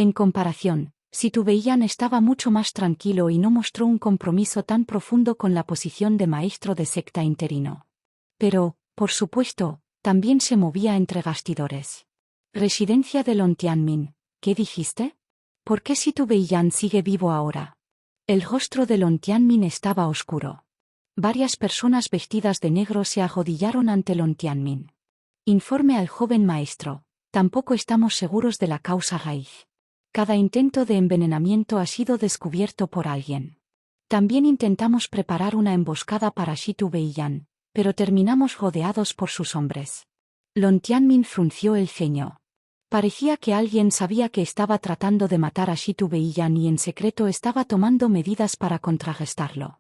En comparación, Situ Beiyan estaba mucho más tranquilo y no mostró un compromiso tan profundo con la posición de maestro de secta interino. Pero, por supuesto, también se movía entre bastidores. Residencia de Lontianmin, ¿qué dijiste? ¿Por qué Situ Beiyan sigue vivo ahora? El rostro de Lontianmin estaba oscuro. Varias personas vestidas de negro se arrodillaron ante Lontianmin. Informe al joven maestro, tampoco estamos seguros de la causa raíz. Cada intento de envenenamiento ha sido descubierto por alguien. También intentamos preparar una emboscada para Situ Beiyan, pero terminamos rodeados por sus hombres. Lontianmin frunció el ceño. Parecía que alguien sabía que estaba tratando de matar a Situ Beiyan y en secreto estaba tomando medidas para contrarrestarlo.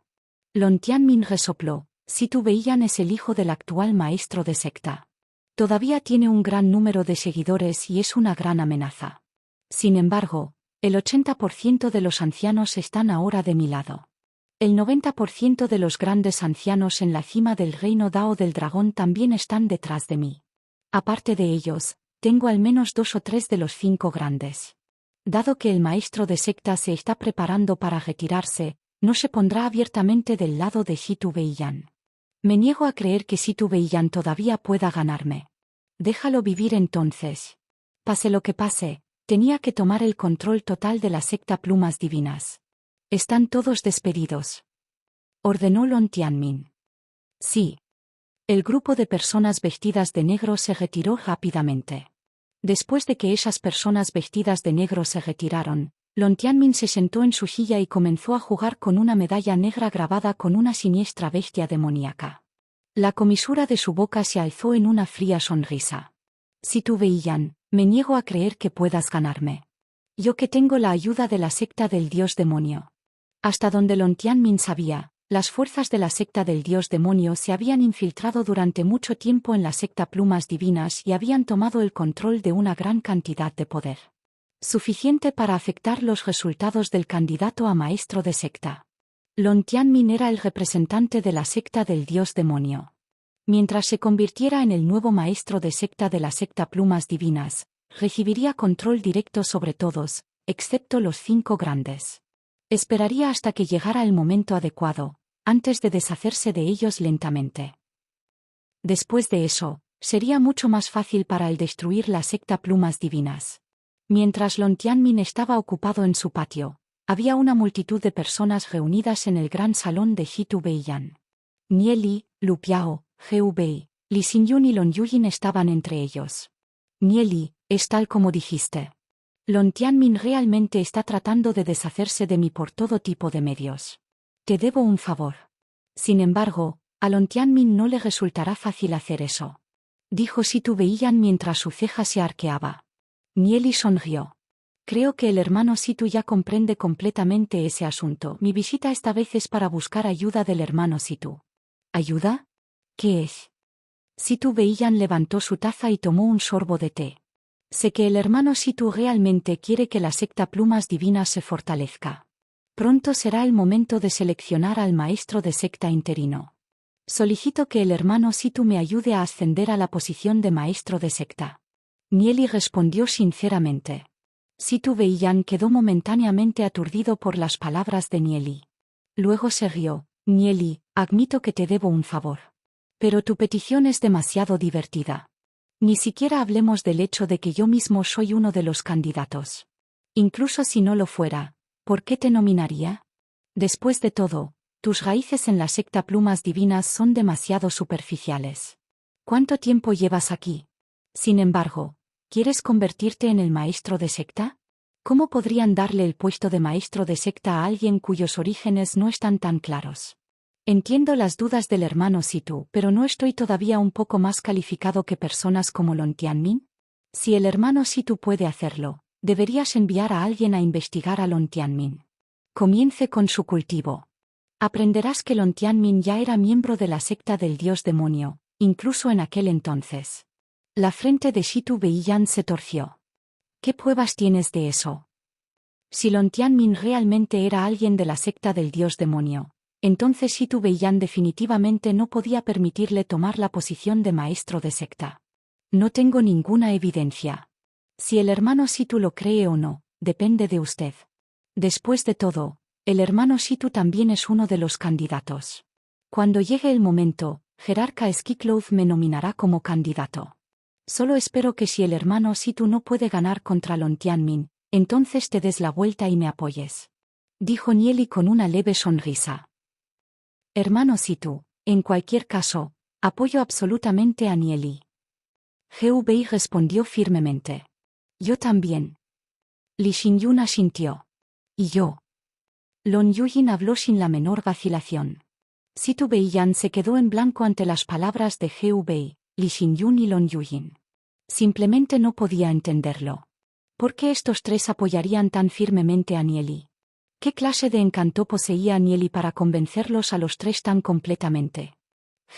Lontianmin resopló, Situ Beiyan es el hijo del actual maestro de secta. Todavía tiene un gran número de seguidores y es una gran amenaza. Sin embargo, el 80% de los ancianos están ahora de mi lado. El 90% de los grandes ancianos en la cima del reino Dao del dragón también están detrás de mí. Aparte de ellos, tengo al menos 2 o 3 de los 5 grandes. Dado que el maestro de secta se está preparando para retirarse, no se pondrá abiertamente del lado de Situ Beiyan. Me niego a creer que Situ Beiyan todavía pueda ganarme. Déjalo vivir entonces. Pase lo que pase, tenía que tomar el control total de la secta Plumas Divinas. Están todos despedidos. Ordenó Lontianmin. Sí. El grupo de personas vestidas de negro se retiró rápidamente. Después de que esas personas vestidas de negro se retiraron, Lontianmin se sentó en su silla y comenzó a jugar con una medalla negra grabada con una siniestra bestia demoníaca. La comisura de su boca se alzó en una fría sonrisa. Situ Beiyan, me niego a creer que puedas ganarme. Yo que tengo la ayuda de la secta del dios demonio. Hasta donde Lontianmin sabía, las fuerzas de la secta del dios demonio se habían infiltrado durante mucho tiempo en la secta Plumas Divinas y habían tomado el control de una gran cantidad de poder. Suficiente para afectar los resultados del candidato a maestro de secta. Lontianmin era el representante de la secta del dios demonio. Mientras se convirtiera en el nuevo maestro de secta de la secta Plumas Divinas, recibiría control directo sobre todos, excepto los 5 grandes. Esperaría hasta que llegara el momento adecuado, antes de deshacerse de ellos lentamente. Después de eso, sería mucho más fácil para él destruir la secta Plumas Divinas. Mientras Lontianmin estaba ocupado en su patio, había una multitud de personas reunidas en el gran salón de Situ Beiyan. Nieli, Lu Piao, Geu Bei, Li Xinyun y Lon Yuyin estaban entre ellos. Nieli, es tal como dijiste. Lontianmin realmente está tratando de deshacerse de mí por todo tipo de medios. Te debo un favor. Sin embargo, a Lontianmin no le resultará fácil hacer eso. Dijo Situ Beiyan mientras su ceja se arqueaba. Nieli sonrió. Creo que el hermano Situ ya comprende completamente ese asunto. Mi visita esta vez es para buscar ayuda del hermano Situ. ¿Ayuda? ¿Qué es? Situ Beiyan levantó su taza y tomó un sorbo de té. Sé que el hermano Situ realmente quiere que la secta Plumas Divinas se fortalezca. Pronto será el momento de seleccionar al maestro de secta interino. Solicito que el hermano Situ me ayude a ascender a la posición de maestro de secta. Nieli respondió sinceramente. Situ Beiyan quedó momentáneamente aturdido por las palabras de Nieli. Luego se rió. Nieli, admito que te debo un favor. Pero tu petición es demasiado divertida. Ni siquiera hablemos del hecho de que yo mismo soy uno de los candidatos. Incluso si no lo fuera, ¿por qué te nominaría? Después de todo, tus raíces en la secta Plumas Divinas son demasiado superficiales. ¿Cuánto tiempo llevas aquí? Sin embargo, ¿quieres convertirte en el maestro de secta? ¿Cómo podrían darle el puesto de maestro de secta a alguien cuyos orígenes no están tan claros? Entiendo las dudas del hermano Situ, pero ¿no estoy todavía un poco más calificado que personas como Lontianmin? Si el hermano Situ puede hacerlo, deberías enviar a alguien a investigar a Lontianmin. Comience con su cultivo. Aprenderás que Lontianmin ya era miembro de la secta del dios demonio, incluso en aquel entonces. La frente de Situ Beiyan se torció. ¿Qué pruebas tienes de eso? Si Lontianmin realmente era alguien de la secta del dios demonio, entonces Situ Beiyan definitivamente no podía permitirle tomar la posición de maestro de secta. No tengo ninguna evidencia. Si el hermano Situ lo cree o no, depende de usted. Después de todo, el hermano Situ también es uno de los candidatos. Cuando llegue el momento, Jerarca Skikloth me nominará como candidato. Solo espero que si el hermano Situ no puede ganar contra Lon Tianmin, entonces te des la vuelta y me apoyes. Dijo Nieli con una leve sonrisa. Hermano Situ, en cualquier caso, apoyo absolutamente a Nieli. Heu Bei respondió firmemente. Yo también. Li Xinyun asintió. ¿Y yo? Lon Yuyin habló sin la menor vacilación. Situ Beiyan se quedó en blanco ante las palabras de Heu Bei, Li Xinyun y Lon Yuyin. Simplemente no podía entenderlo. ¿Por qué estos tres apoyarían tan firmemente a Nieli? ¿Qué clase de encanto poseía Nieli para convencerlos a los tres tan completamente?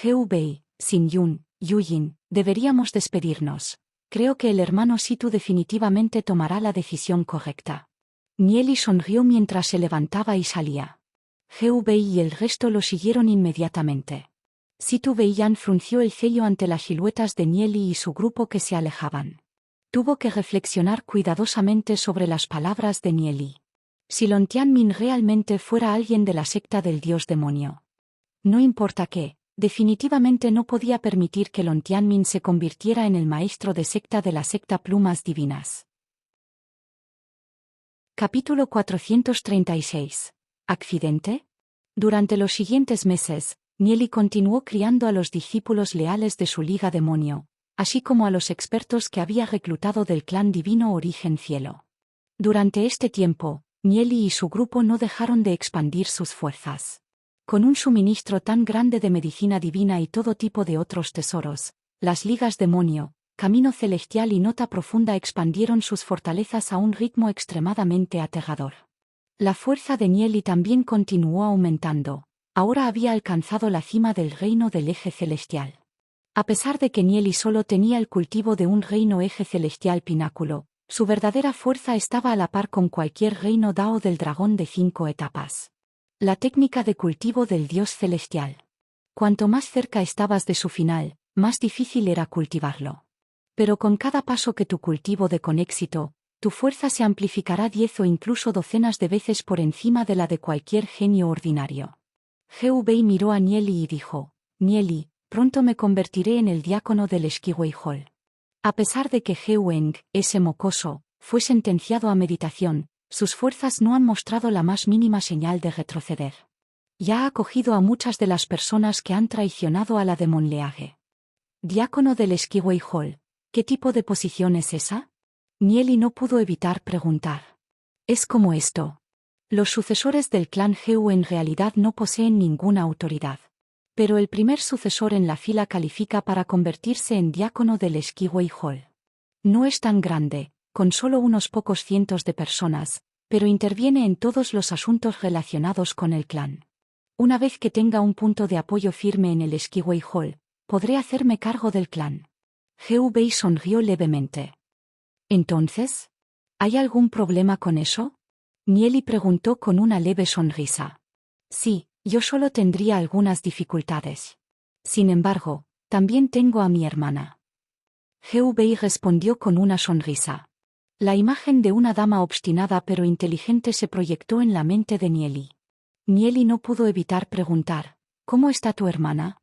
Heu Bei, Xinyun, Yuyin, deberíamos despedirnos. Creo que el hermano Situ definitivamente tomará la decisión correcta. Nieli sonrió mientras se levantaba y salía. Heu Bei y el resto lo siguieron inmediatamente. Situ Beiyan frunció el ceño ante las siluetas de Nieli y su grupo que se alejaban. Tuvo que reflexionar cuidadosamente sobre las palabras de Nieli. Si Lon Tianmin realmente fuera alguien de la secta del dios demonio. No importa qué, definitivamente no podía permitir que Lon Tianmin se convirtiera en el maestro de secta de la secta Plumas Divinas. Capítulo 436. ¿Accidente? Durante los siguientes meses, Nieli continuó criando a los discípulos leales de su Liga Demonio, así como a los expertos que había reclutado del clan divino Origen Cielo. Durante este tiempo, Nieli y su grupo no dejaron de expandir sus fuerzas. Con un suministro tan grande de medicina divina y todo tipo de otros tesoros, las Ligas Demonio, Camino Celestial y Nota Profunda expandieron sus fortalezas a un ritmo extremadamente aterrador. La fuerza de Nieli también continuó aumentando. Ahora había alcanzado la cima del reino del eje celestial. A pesar de que Nieli solo tenía el cultivo de un reino eje celestial pináculo, su verdadera fuerza estaba a la par con cualquier reino Dao del dragón de 5 etapas. La técnica de cultivo del dios celestial. Cuanto más cerca estabas de su final, más difícil era cultivarlo. Pero con cada paso que tu cultivo dé con éxito, tu fuerza se amplificará 10 o incluso docenas de veces por encima de la de cualquier genio ordinario. Heu Bei miró a Nieli y dijo, Nieli, pronto me convertiré en el diácono del Esquiwei Hall. A pesar de que Heu Eng, ese mocoso, fue sentenciado a meditación, sus fuerzas no han mostrado la más mínima señal de retroceder. Ya ha acogido a muchas de las personas que han traicionado a la Demon League. Diácono del Esquiwei Hall, ¿qué tipo de posición es esa? Nieli no pudo evitar preguntar. Es como esto. Los sucesores del clan Heu en realidad no poseen ninguna autoridad. Pero el primer sucesor en la fila califica para convertirse en diácono del Esquiwei Hall. No es tan grande, con solo unos pocos cientos de personas, pero interviene en todos los asuntos relacionados con el clan. Una vez que tenga un punto de apoyo firme en el Esquiwei Hall, podré hacerme cargo del clan. Heu Bei sonrió levemente. Entonces, ¿hay algún problema con eso? Nieli preguntó con una leve sonrisa. Sí, yo solo tendría algunas dificultades. Sin embargo, también tengo a mi hermana. Heu Bei respondió con una sonrisa. La imagen de una dama obstinada pero inteligente se proyectó en la mente de Nieli. Nieli no pudo evitar preguntar, ¿cómo está tu hermana?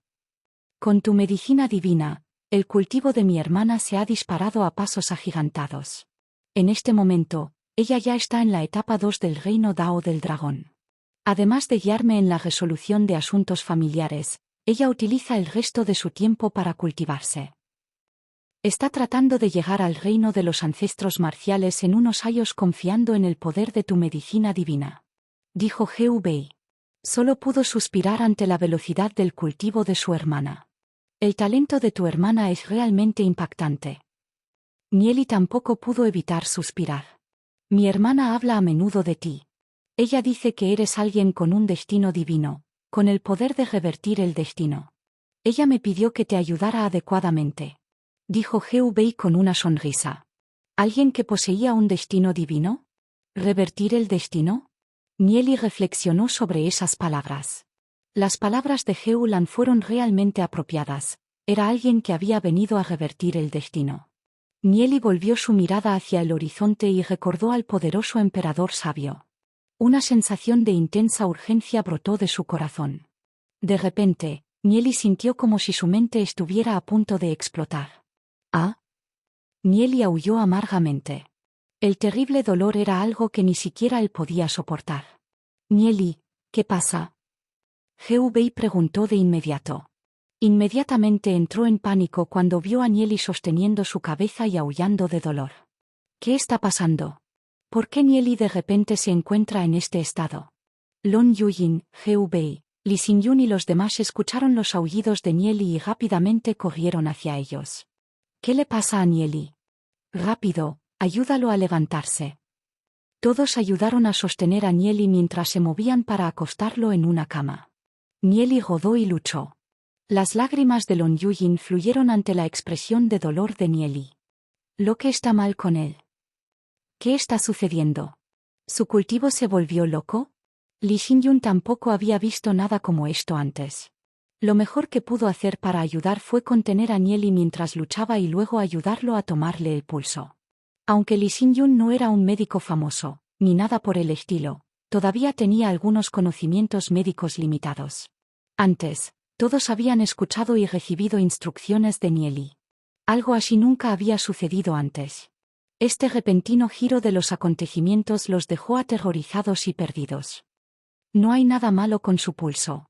Con tu medicina divina, el cultivo de mi hermana se ha disparado a pasos agigantados. En este momento, ella ya está en la etapa 2 del reino Dao del dragón. Además de guiarme en la resolución de asuntos familiares, ella utiliza el resto de su tiempo para cultivarse. Está tratando de llegar al reino de los ancestros marciales en unos años confiando en el poder de tu medicina divina. Dijo Heu Bei. Solo pudo suspirar ante la velocidad del cultivo de su hermana. El talento de tu hermana es realmente impactante. Nieli tampoco pudo evitar suspirar. Mi hermana habla a menudo de ti. Ella dice que eres alguien con un destino divino, con el poder de revertir el destino. Ella me pidió que te ayudara adecuadamente. Dijo Heu Bei con una sonrisa. ¿Alguien que poseía un destino divino? ¿Revertir el destino? Nieli reflexionó sobre esas palabras. Las palabras de Heu Lan fueron realmente apropiadas. Era alguien que había venido a revertir el destino. Nieli volvió su mirada hacia el horizonte y recordó al poderoso emperador sabio. Una sensación de intensa urgencia brotó de su corazón. De repente, Nieli sintió como si su mente estuviera a punto de explotar. «¡Ah!». Nieli aulló amargamente. El terrible dolor era algo que ni siquiera él podía soportar. «Nieli, ¿qué pasa?». Hubei preguntó de inmediato. Inmediatamente entró en pánico cuando vio a Nieli sosteniendo su cabeza y aullando de dolor. «¿Qué está pasando? ¿Por qué Nieli de repente se encuentra en este estado?». Lon Yujin, Hubei, Li Xingyun y los demás escucharon los aullidos de Nieli y rápidamente corrieron hacia ellos. «¿Qué le pasa a Nieli? Rápido, ayúdalo a levantarse». Todos ayudaron a sostener a Nieli mientras se movían para acostarlo en una cama. Nieli rodó y luchó. Las lágrimas de Lon Yujin fluyeron ante la expresión de dolor de Nieli. ¿Lo que está mal con él? ¿Qué está sucediendo? ¿Su cultivo se volvió loco? Li Xingyun tampoco había visto nada como esto antes. Lo mejor que pudo hacer para ayudar fue contener a Nieli mientras luchaba y luego ayudarlo a tomarle el pulso. Aunque Li Xingyun no era un médico famoso, ni nada por el estilo, todavía tenía algunos conocimientos médicos limitados. Antes, todos habían escuchado y recibido instrucciones de Nieli. Algo así nunca había sucedido antes. Este repentino giro de los acontecimientos los dejó aterrorizados y perdidos. No hay nada malo con su pulso.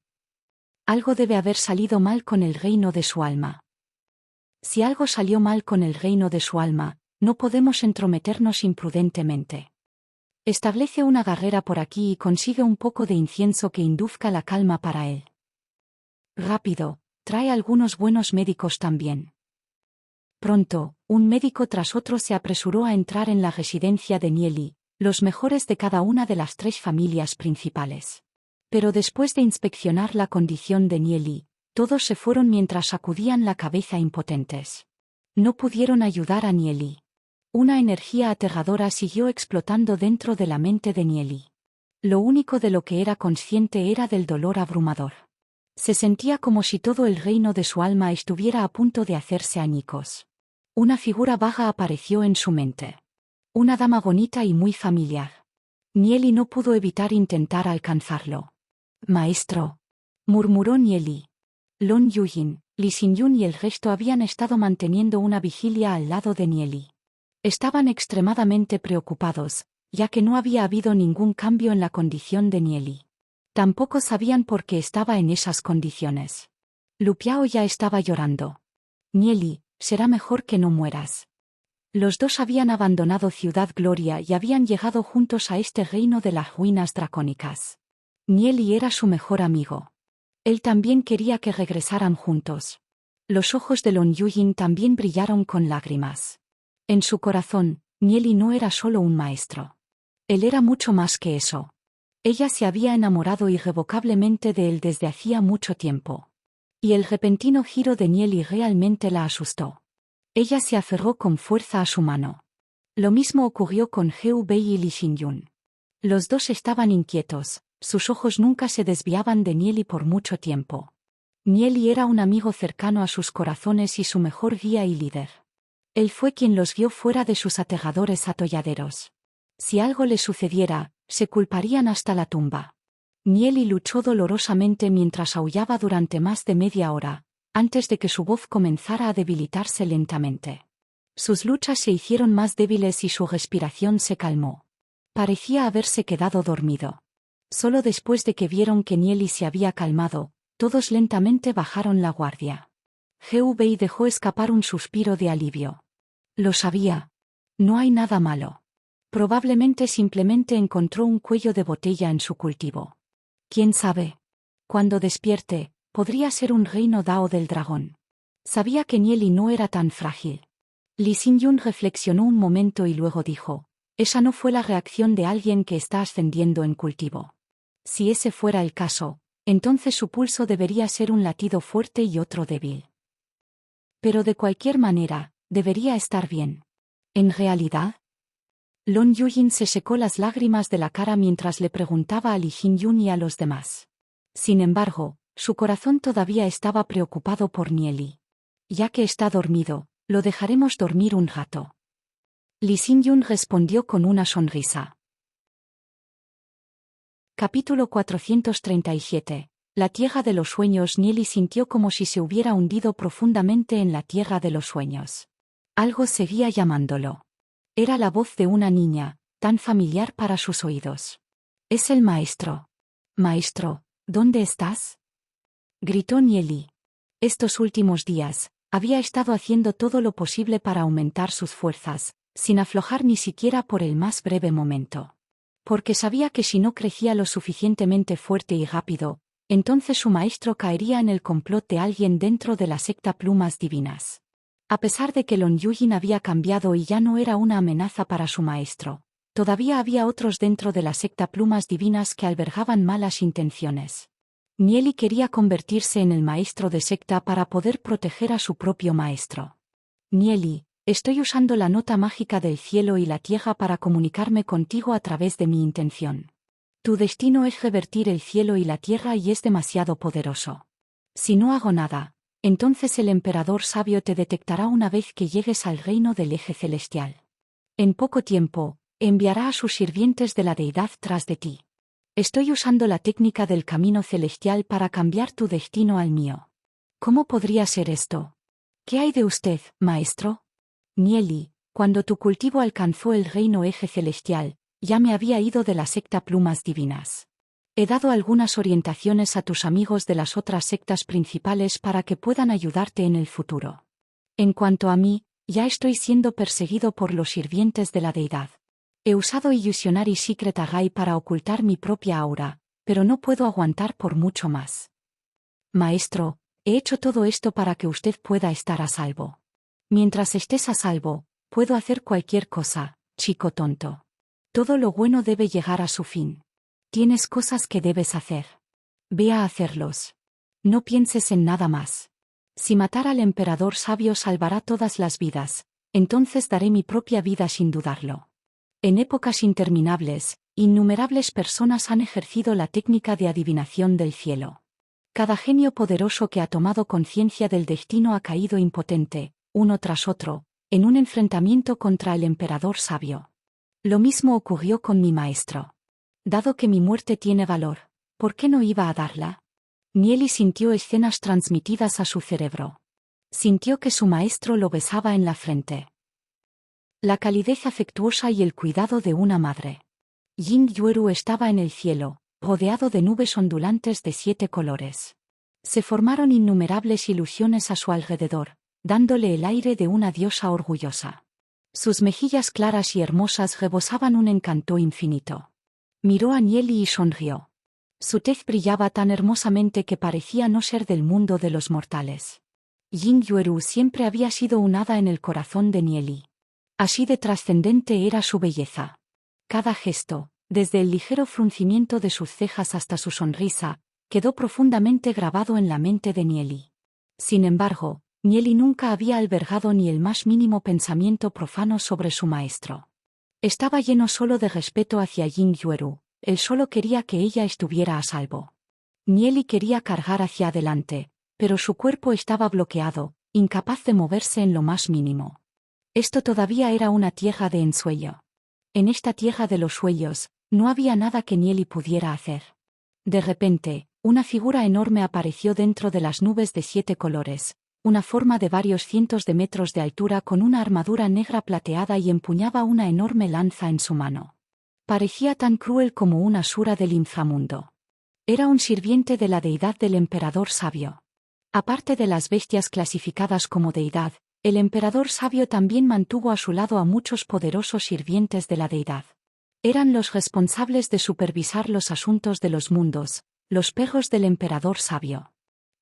Algo debe haber salido mal con el reino de su alma. Si algo salió mal con el reino de su alma, no podemos entrometernos imprudentemente. Establece una barrera por aquí y consigue un poco de incienso que induzca la calma para él. Rápido, trae algunos buenos médicos también. Pronto, un médico tras otro se apresuró a entrar en la residencia de Nieli, los mejores de cada una de las 3 familias principales. Pero después de inspeccionar la condición de Nieli, todos se fueron mientras sacudían la cabeza impotentes. No pudieron ayudar a Nieli. Una energía aterradora siguió explotando dentro de la mente de Nieli. Lo único de lo que era consciente era del dolor abrumador. Se sentía como si todo el reino de su alma estuviera a punto de hacerse añicos. Una figura vaga apareció en su mente. Una dama bonita y muy familiar. Nieli no pudo evitar intentar alcanzarlo. «Maestro», murmuró Nieli. Lon Yujin, Li Xingyun y el resto habían estado manteniendo una vigilia al lado de Nieli. Estaban extremadamente preocupados, ya que no había habido ningún cambio en la condición de Nieli. Tampoco sabían por qué estaba en esas condiciones. Lu Piao ya estaba llorando. «Nieli, será mejor que no mueras». Los dos habían abandonado Ciudad Gloria y habían llegado juntos a este reino de las ruinas dracónicas. Nieli era su mejor amigo. Él también quería que regresaran juntos. Los ojos de Lon Yujin también brillaron con lágrimas. En su corazón, Nieli no era solo un maestro. Él era mucho más que eso. Ella se había enamorado irrevocablemente de él desde hacía mucho tiempo. Y el repentino giro de Nieli realmente la asustó. Ella se aferró con fuerza a su mano. Lo mismo ocurrió con Hubei y Li Xingyun. Los dos estaban inquietos, sus ojos nunca se desviaban de Nieli por mucho tiempo. Nieli era un amigo cercano a sus corazones y su mejor guía y líder. Él fue quien los guió fuera de sus aterradores atolladeros. Si algo les sucediera, se culparían hasta la tumba. Nieli luchó dolorosamente mientras aullaba durante más de media hora, antes de que su voz comenzara a debilitarse lentamente. Sus luchas se hicieron más débiles y su respiración se calmó. Parecía haberse quedado dormido. Solo después de que vieron que Nieli se había calmado, todos lentamente bajaron la guardia. Hubei dejó escapar un suspiro de alivio. Lo sabía. No hay nada malo. Probablemente simplemente encontró un cuello de botella en su cultivo. ¿Quién sabe? Cuando despierte, podría ser un reino Dao del dragón. Sabía que Nieli no era tan frágil. Li Xingyun reflexionó un momento y luego dijo, esa no fue la reacción de alguien que está ascendiendo en cultivo. Si ese fuera el caso, entonces su pulso debería ser un latido fuerte y otro débil. Pero de cualquier manera, debería estar bien. ¿En realidad? Lon Yujin se secó las lágrimas de la cara mientras le preguntaba a Li Xingyun y a los demás. Sin embargo, su corazón todavía estaba preocupado por Nieli. Ya que está dormido, Lo dejaremos dormir un rato. Lee Sin-yun respondió con una sonrisa. Capítulo 437. La tierra de los sueños. Nieli sintió como si se hubiera hundido profundamente en la tierra de los sueños. Algo seguía llamándolo. Era la voz de una niña, tan familiar para sus oídos. Es el maestro. Maestro, ¿dónde estás? Gritó Nieli. Estos últimos días, había estado haciendo todo lo posible para aumentar sus fuerzas, sin aflojar ni siquiera por el más breve momento. Porque sabía que si no crecía lo suficientemente fuerte y rápido, entonces su maestro caería en el complot de alguien dentro de la secta Plumas Divinas. A pesar de que Lon Yujin había cambiado y ya no era una amenaza para su maestro, todavía había otros dentro de la secta Plumas Divinas que albergaban malas intenciones. Nieli quería convertirse en el maestro de secta para poder proteger a su propio maestro. Nieli, estoy usando la nota mágica del cielo y la tierra para comunicarme contigo a través de mi intención. Tu destino es revertir el cielo y la tierra y es demasiado poderoso. Si no hago nada, entonces el emperador sabio te detectará una vez que llegues al reino del eje celestial. En poco tiempo, enviará a sus sirvientes de la deidad tras de ti. Estoy usando la técnica del camino celestial para cambiar tu destino al mío. ¿Cómo podría ser esto? ¿Qué hay de usted, maestro? Nieli, cuando tu cultivo alcanzó el reino eje celestial, ya me había ido de la secta Plumas Divinas. He dado algunas orientaciones a tus amigos de las otras sectas principales para que puedan ayudarte en el futuro. En cuanto a mí, ya estoy siendo perseguido por los sirvientes de la deidad. He usado Illusionary Secret Array para ocultar mi propia aura, pero no puedo aguantar por mucho más. Maestro, he hecho todo esto para que usted pueda estar a salvo. Mientras estés a salvo, puedo hacer cualquier cosa, chico tonto. Todo lo bueno debe llegar a su fin. Tienes cosas que debes hacer. Ve a hacerlos. No pienses en nada más. Si matar al emperador sabio salvará todas las vidas, entonces daré mi propia vida sin dudarlo. En épocas interminables, innumerables personas han ejercido la técnica de adivinación del cielo. Cada genio poderoso que ha tomado conciencia del destino ha caído impotente, uno tras otro, en un enfrentamiento contra el emperador sabio. Lo mismo ocurrió con mi maestro. Dado que mi muerte tiene valor, ¿por qué no iba a darla? Nieli sintió escenas transmitidas a su cerebro. Sintió que su maestro lo besaba en la frente. La calidez afectuosa y el cuidado de una madre. Ying Yueru estaba en el cielo, rodeado de nubes ondulantes de 7 colores. Se formaron innumerables ilusiones a su alrededor, dándole el aire de una diosa orgullosa. Sus mejillas claras y hermosas rebosaban un encanto infinito. Miró a Nieli y sonrió. Su tez brillaba tan hermosamente que parecía no ser del mundo de los mortales. Ying Yueru siempre había sido un hada en el corazón de Nieli. Así de trascendente era su belleza. Cada gesto, desde el ligero fruncimiento de sus cejas hasta su sonrisa, quedó profundamente grabado en la mente de Nieli. Sin embargo, Nieli nunca había albergado ni el más mínimo pensamiento profano sobre su maestro. Estaba lleno solo de respeto hacia Ying Yueru, él solo quería que ella estuviera a salvo. Nieli quería cargar hacia adelante, pero su cuerpo estaba bloqueado, incapaz de moverse en lo más mínimo. Esto todavía era una tierra de ensueño. En esta tierra de los sueños, no había nada que Nieli pudiera hacer. De repente, una figura enorme apareció dentro de las nubes de 7 colores, una forma de varios cientos de metros de altura con una armadura negra plateada y empuñaba una enorme lanza en su mano. Parecía tan cruel como una asura del inframundo. Era un sirviente de la deidad del emperador sabio. Aparte de las bestias clasificadas como deidad, el emperador sabio también mantuvo a su lado a muchos poderosos sirvientes de la deidad. Eran los responsables de supervisar los asuntos de los mundos, los perros del emperador sabio.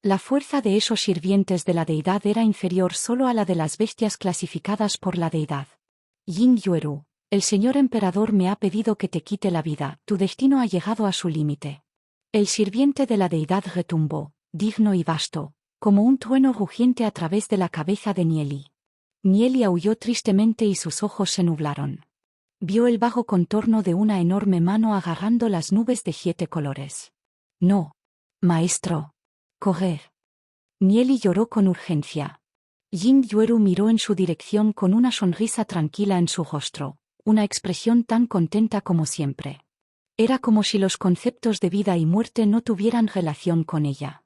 La fuerza de esos sirvientes de la deidad era inferior solo a la de las bestias clasificadas por la deidad. Ying Yueru, el señor emperador me ha pedido que te quite la vida, tu destino ha llegado a su límite. El sirviente de la deidad retumbó, digno y vasto, como un trueno rugiente a través de la cabeza de Nieli. Nieli aulló tristemente y sus ojos se nublaron. Vio el vago contorno de una enorme mano agarrando las nubes de 7 colores. No. Maestro. Correr. Nieli lloró con urgencia. Jin Yueru miró en su dirección con una sonrisa tranquila en su rostro, una expresión tan contenta como siempre. Era como si los conceptos de vida y muerte no tuvieran relación con ella.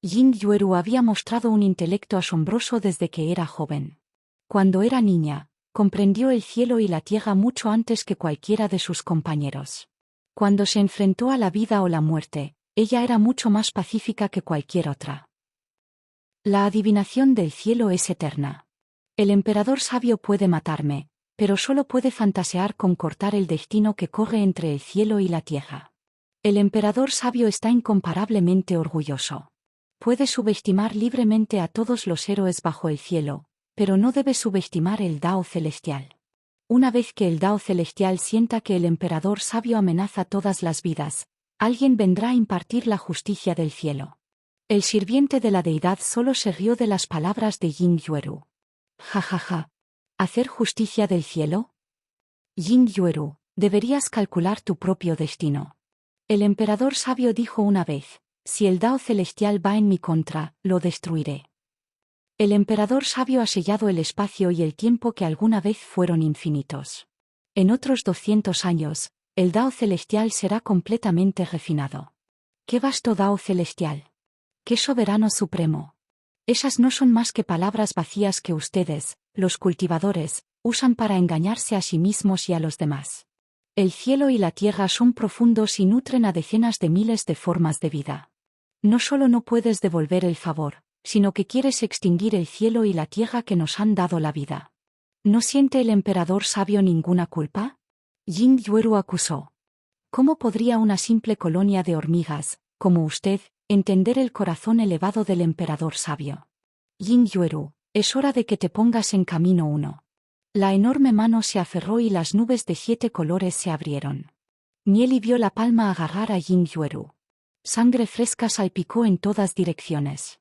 Jin Yueru había mostrado un intelecto asombroso desde que era joven. Cuando era niña, comprendió el cielo y la tierra mucho antes que cualquiera de sus compañeros. Cuando se enfrentó a la vida o la muerte, ella era mucho más pacífica que cualquier otra. La adivinación del cielo es eterna. El emperador sabio puede matarme, pero solo puede fantasear con cortar el destino que corre entre el cielo y la tierra. El emperador sabio está incomparablemente orgulloso. Puede subestimar libremente a todos los héroes bajo el cielo, pero no debe subestimar el Dao celestial. Una vez que el Dao celestial sienta que el emperador sabio amenaza todas las vidas, alguien vendrá a impartir la justicia del cielo. El sirviente de la deidad solo se rió de las palabras de Jin Yueru. Ja ja ja. ¿Hacer justicia del cielo? Jin Yueru, deberías calcular tu propio destino. El emperador sabio dijo una vez, si el Dao celestial va en mi contra, lo destruiré. El emperador sabio ha sellado el espacio y el tiempo que alguna vez fueron infinitos. En otros 200 años, el Dao celestial será completamente refinado. ¡Qué vasto Dao celestial! ¡Qué soberano supremo! Esas no son más que palabras vacías que ustedes, los cultivadores, usan para engañarse a sí mismos y a los demás. El cielo y la tierra son profundos y nutren a decenas de miles de formas de vida. No solo no puedes devolver el favor, sino que quieres extinguir el cielo y la tierra que nos han dado la vida. ¿No siente el emperador sabio ninguna culpa? Jin Yueru acusó. ¿Cómo podría una simple colonia de hormigas, como usted, entender el corazón elevado del emperador sabio? Jin Yueru, es hora de que te pongas en camino uno. La enorme mano se aferró y las nubes de 7 colores se abrieron. Nieli vio la palma agarrar a Jin Yueru. Sangre fresca salpicó en todas direcciones.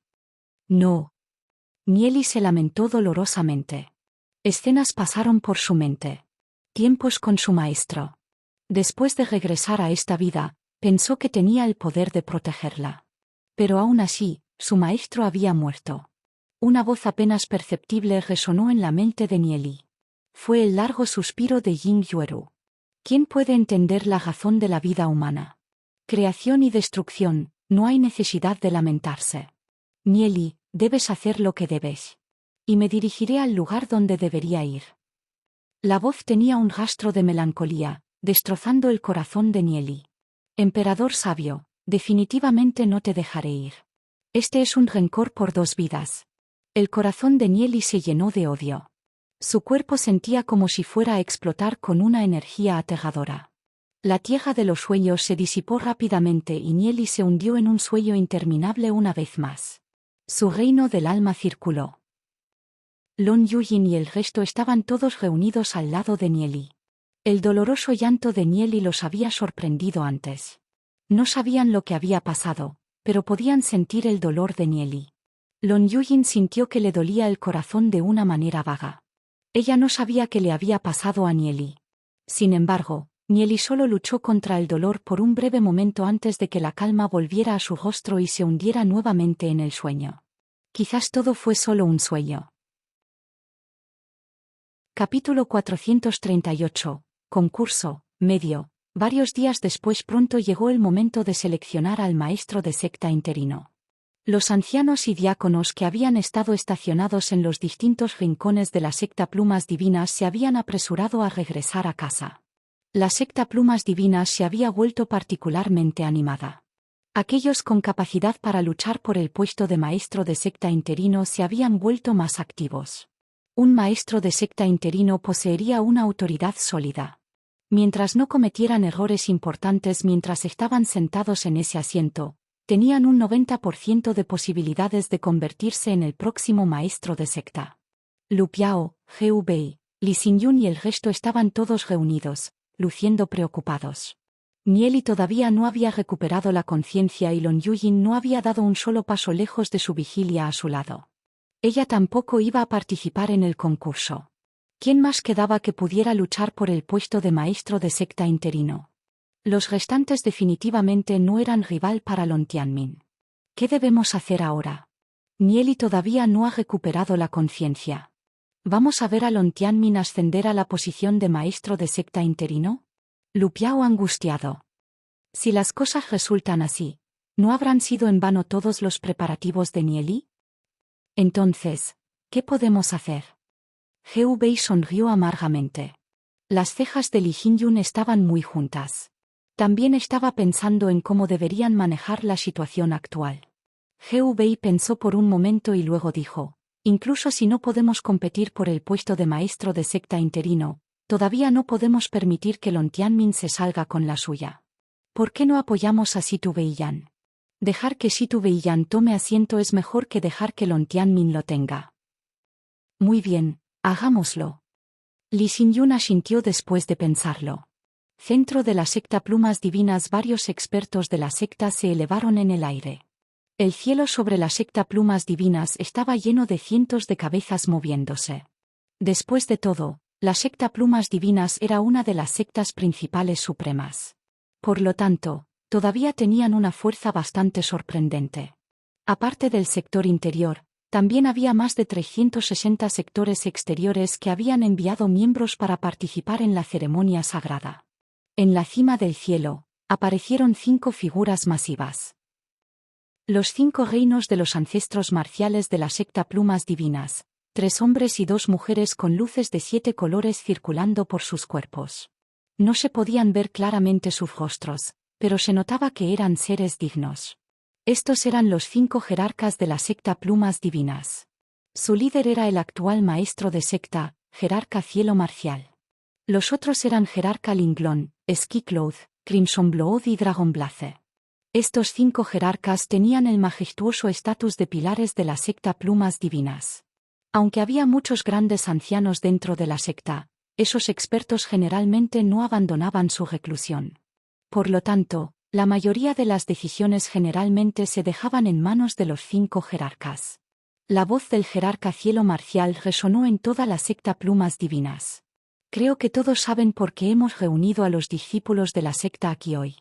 No. Nieli se lamentó dolorosamente. Escenas pasaron por su mente. Tiempos con su maestro. Después de regresar a esta vida, pensó que tenía el poder de protegerla. Pero aún así, su maestro había muerto. Una voz apenas perceptible resonó en la mente de Nieli. Fue el largo suspiro de Jin Yueru. ¿Quién puede entender la razón de la vida humana? Creación y destrucción, no hay necesidad de lamentarse. Nieli, debes hacer lo que debes. Y me dirigiré al lugar donde debería ir. La voz tenía un rastro de melancolía, destrozando el corazón de Nieli. Emperador sabio, definitivamente no te dejaré ir. Este es un rencor por 2 vidas. El corazón de Nieli se llenó de odio. Su cuerpo sentía como si fuera a explotar con una energía aterradora. La tierra de los sueños se disipó rápidamente y Nieli se hundió en un sueño interminable una vez más. Su reino del alma circuló. Lon Yujin y el resto estaban todos reunidos al lado de Nieli. El doloroso llanto de Nieli los había sorprendido antes. No sabían lo que había pasado, pero podían sentir el dolor de Nieli. Lon Yujin sintió que le dolía el corazón de una manera vaga. Ella no sabía qué le había pasado a Nieli. Sin embargo, Nieli solo luchó contra el dolor por un breve momento antes de que la calma volviera a su rostro y se hundiera nuevamente en el sueño. Quizás todo fue solo un sueño. Capítulo 438. Concurso, medio. Varios días después pronto llegó el momento de seleccionar al maestro de secta interino. Los ancianos y diáconos que habían estado estacionados en los distintos rincones de la secta Plumas Divinas se habían apresurado a regresar a casa. La secta Plumas Divinas se había vuelto particularmente animada. Aquellos con capacidad para luchar por el puesto de maestro de secta interino se habían vuelto más activos. Un maestro de secta interino poseería una autoridad sólida. Mientras no cometieran errores importantes mientras estaban sentados en ese asiento, tenían un 90% de posibilidades de convertirse en el próximo maestro de secta. Lu Piao, Gu Bei, Li Xingyun y el resto estaban todos reunidos, luciendo preocupados. Nieli todavía no había recuperado la conciencia y Lon Yujin no había dado un solo paso lejos de su vigilia a su lado. Ella tampoco iba a participar en el concurso. ¿Quién más quedaba que pudiera luchar por el puesto de maestro de secta interino? Los restantes definitivamente no eran rival para Lon Tianmin. ¿Qué debemos hacer ahora? Nieli todavía no ha recuperado la conciencia. ¿Vamos a ver a Lon Tianmin ascender a la posición de maestro de secta interino? Lu Piao angustiado. Si las cosas resultan así, ¿no habrán sido en vano todos los preparativos de Nieli? Entonces, ¿qué podemos hacer? Heu Bei sonrió amargamente. Las cejas de Li Jingyun estaban muy juntas. También estaba pensando en cómo deberían manejar la situación actual. Heu Bei pensó por un momento y luego dijo, incluso si no podemos competir por el puesto de maestro de secta interino, todavía no podemos permitir que Lon Tianmin se salga con la suya. ¿Por qué no apoyamos a Situ Beiyan? Dejar que Situ Beiyan tome asiento es mejor que dejar que Lon Tianmin lo tenga. Muy bien, hagámoslo. Li Xinyun asintió después de pensarlo. Centro de la secta Plumas Divinas. Varios expertos de la secta se elevaron en el aire. El cielo sobre la secta Plumas Divinas estaba lleno de cientos de cabezas moviéndose. Después de todo, la secta Plumas Divinas era una de las sectas principales supremas. Por lo tanto, todavía tenían una fuerza bastante sorprendente. Aparte del sector interior, también había más de 360 sectores exteriores que habían enviado miembros para participar en la ceremonia sagrada. En la cima del cielo, aparecieron 5 figuras masivas. Los 5 reinos de los ancestros marciales de la secta Plumas Divinas, 3 hombres y 2 mujeres con luces de 7 colores circulando por sus cuerpos. No se podían ver claramente sus rostros, pero se notaba que eran seres dignos. Estos eran los 5 jerarcas de la secta Plumas Divinas. Su líder era el actual maestro de secta, jerarca Cielo Marcial. Los otros eran jerarca Linglong, Skicloud, Crimson Blood y Dragon Blaze. Estos 5 jerarcas tenían el majestuoso estatus de pilares de la secta Plumas Divinas. Aunque había muchos grandes ancianos dentro de la secta, esos expertos generalmente no abandonaban su reclusión. Por lo tanto, la mayoría de las decisiones generalmente se dejaban en manos de los 5 jerarcas. La voz del jerarca Cielo Marcial resonó en toda la secta Plumas Divinas. Creo que todos saben por qué hemos reunido a los discípulos de la secta aquí hoy.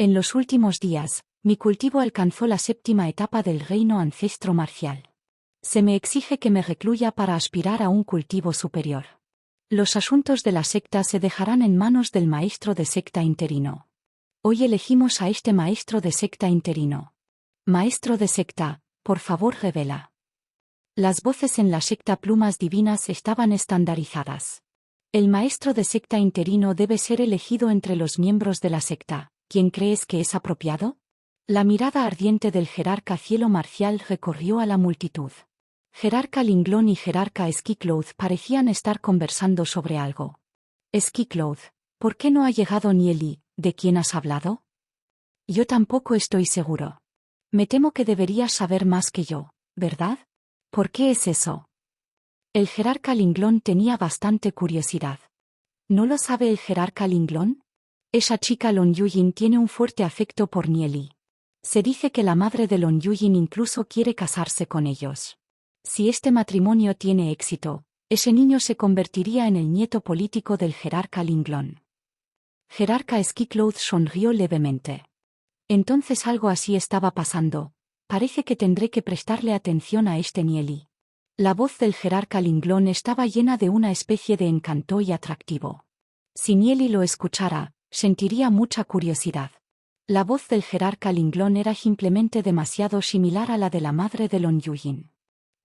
En los últimos días, mi cultivo alcanzó la 7ª etapa del reino ancestro marcial. Se me exige que me recluya para aspirar a un cultivo superior. Los asuntos de la secta se dejarán en manos del maestro de secta interino. Hoy elegimos a este maestro de secta interino. Maestro de secta, por favor revela. Las voces en la secta Plumas Divinas estaban estandarizadas. El maestro de secta interino debe ser elegido entre los miembros de la secta. ¿Quién crees que es apropiado? La mirada ardiente del jerarca Cielo Marcial recorrió a la multitud. Jerarca Linglong y jerarca Skicloud parecían estar conversando sobre algo. Skicloud, ¿por qué no ha llegado Nieli? ¿De quién has hablado? Yo tampoco estoy seguro. Me temo que deberías saber más que yo, ¿verdad? ¿Por qué es eso? El jerarca Linglong tenía bastante curiosidad. ¿No lo sabe el jerarca Linglong? Esa chica Lon Yujin tiene un fuerte afecto por Nieli. Se dice que la madre de Lon Yujin incluso quiere casarse con ellos. Si este matrimonio tiene éxito, ese niño se convertiría en el nieto político del jerarca Linglong. Jerarca Skicloud sonrió levemente. Entonces algo así estaba pasando. Parece que tendré que prestarle atención a este Nieli. La voz del jerarca Linglong estaba llena de una especie de encanto y atractivo. Si Nieli lo escuchara, sentiría mucha curiosidad. La voz del jerarca Linglong era simplemente demasiado similar a la de la madre de Lon Yujin.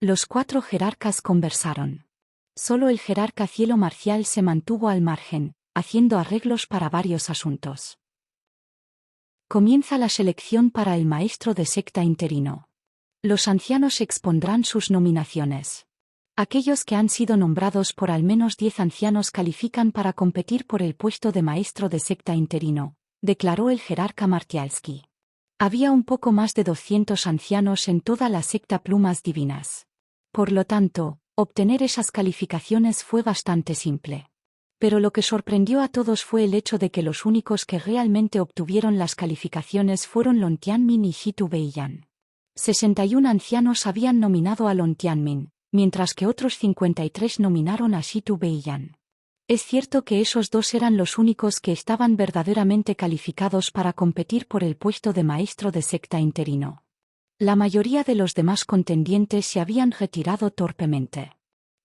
Los 4 jerarcas conversaron. Solo el jerarca Cielo Marcial se mantuvo al margen, haciendo arreglos para varios asuntos. Comienza la selección para el maestro de secta interino. Los ancianos expondrán sus nominaciones. Aquellos que han sido nombrados por al menos 10 ancianos califican para competir por el puesto de maestro de secta interino, declaró el jerarca Martialski. Había un poco más de 200 ancianos en toda la secta Plumas Divinas. Por lo tanto, obtener esas calificaciones fue bastante simple. Pero lo que sorprendió a todos fue el hecho de que los únicos que realmente obtuvieron las calificaciones fueron Lon Tianmin y Situ Beiyan. 61 ancianos habían nominado a Lon Tianmin, mientras que otros 53 nominaron a Situ Beiyan. Es cierto que esos 2 eran los únicos que estaban verdaderamente calificados para competir por el puesto de maestro de secta interino. La mayoría de los demás contendientes se habían retirado torpemente.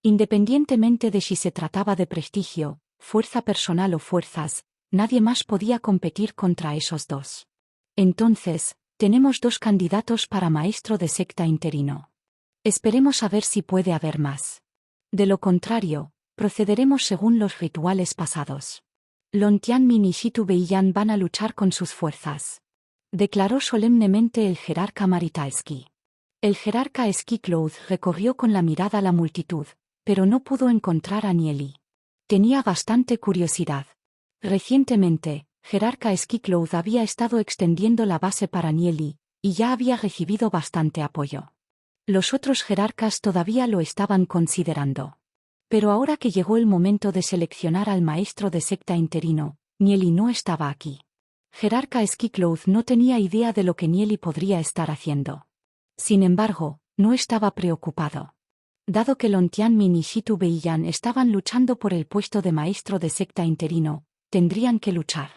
Independientemente de si se trataba de prestigio, fuerza personal o fuerzas, nadie más podía competir contra esos dos. Entonces, tenemos dos candidatos para maestro de secta interino. Esperemos a ver si puede haber más. De lo contrario, procederemos según los rituales pasados. Lon Tianmin y Shitu Beiyan van a luchar con sus fuerzas, declaró solemnemente el jerarca Maritalski. El jerarca Skikloud recorrió con la mirada la multitud, pero no pudo encontrar a Nieli. Tenía bastante curiosidad. Recientemente, jerarca Skikloud había estado extendiendo la base para Nieli, y ya había recibido bastante apoyo. Los otros jerarcas todavía lo estaban considerando. Pero ahora que llegó el momento de seleccionar al maestro de secta interino, Nieli no estaba aquí. Jerarca Skikloud no tenía idea de lo que Nieli podría estar haciendo. Sin embargo, no estaba preocupado. Dado que Lon Tianmin y Shitu Beiyan estaban luchando por el puesto de maestro de secta interino, tendrían que luchar.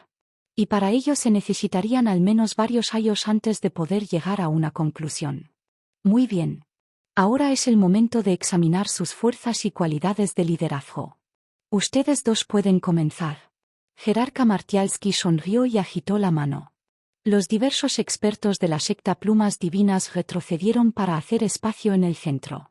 Y para ello se necesitarían al menos varios años antes de poder llegar a una conclusión. Muy bien. Ahora es el momento de examinar sus fuerzas y cualidades de liderazgo. Ustedes dos pueden comenzar. Jerarca Martialski sonrió y agitó la mano. Los diversos expertos de la secta Plumas Divinas retrocedieron para hacer espacio en el centro.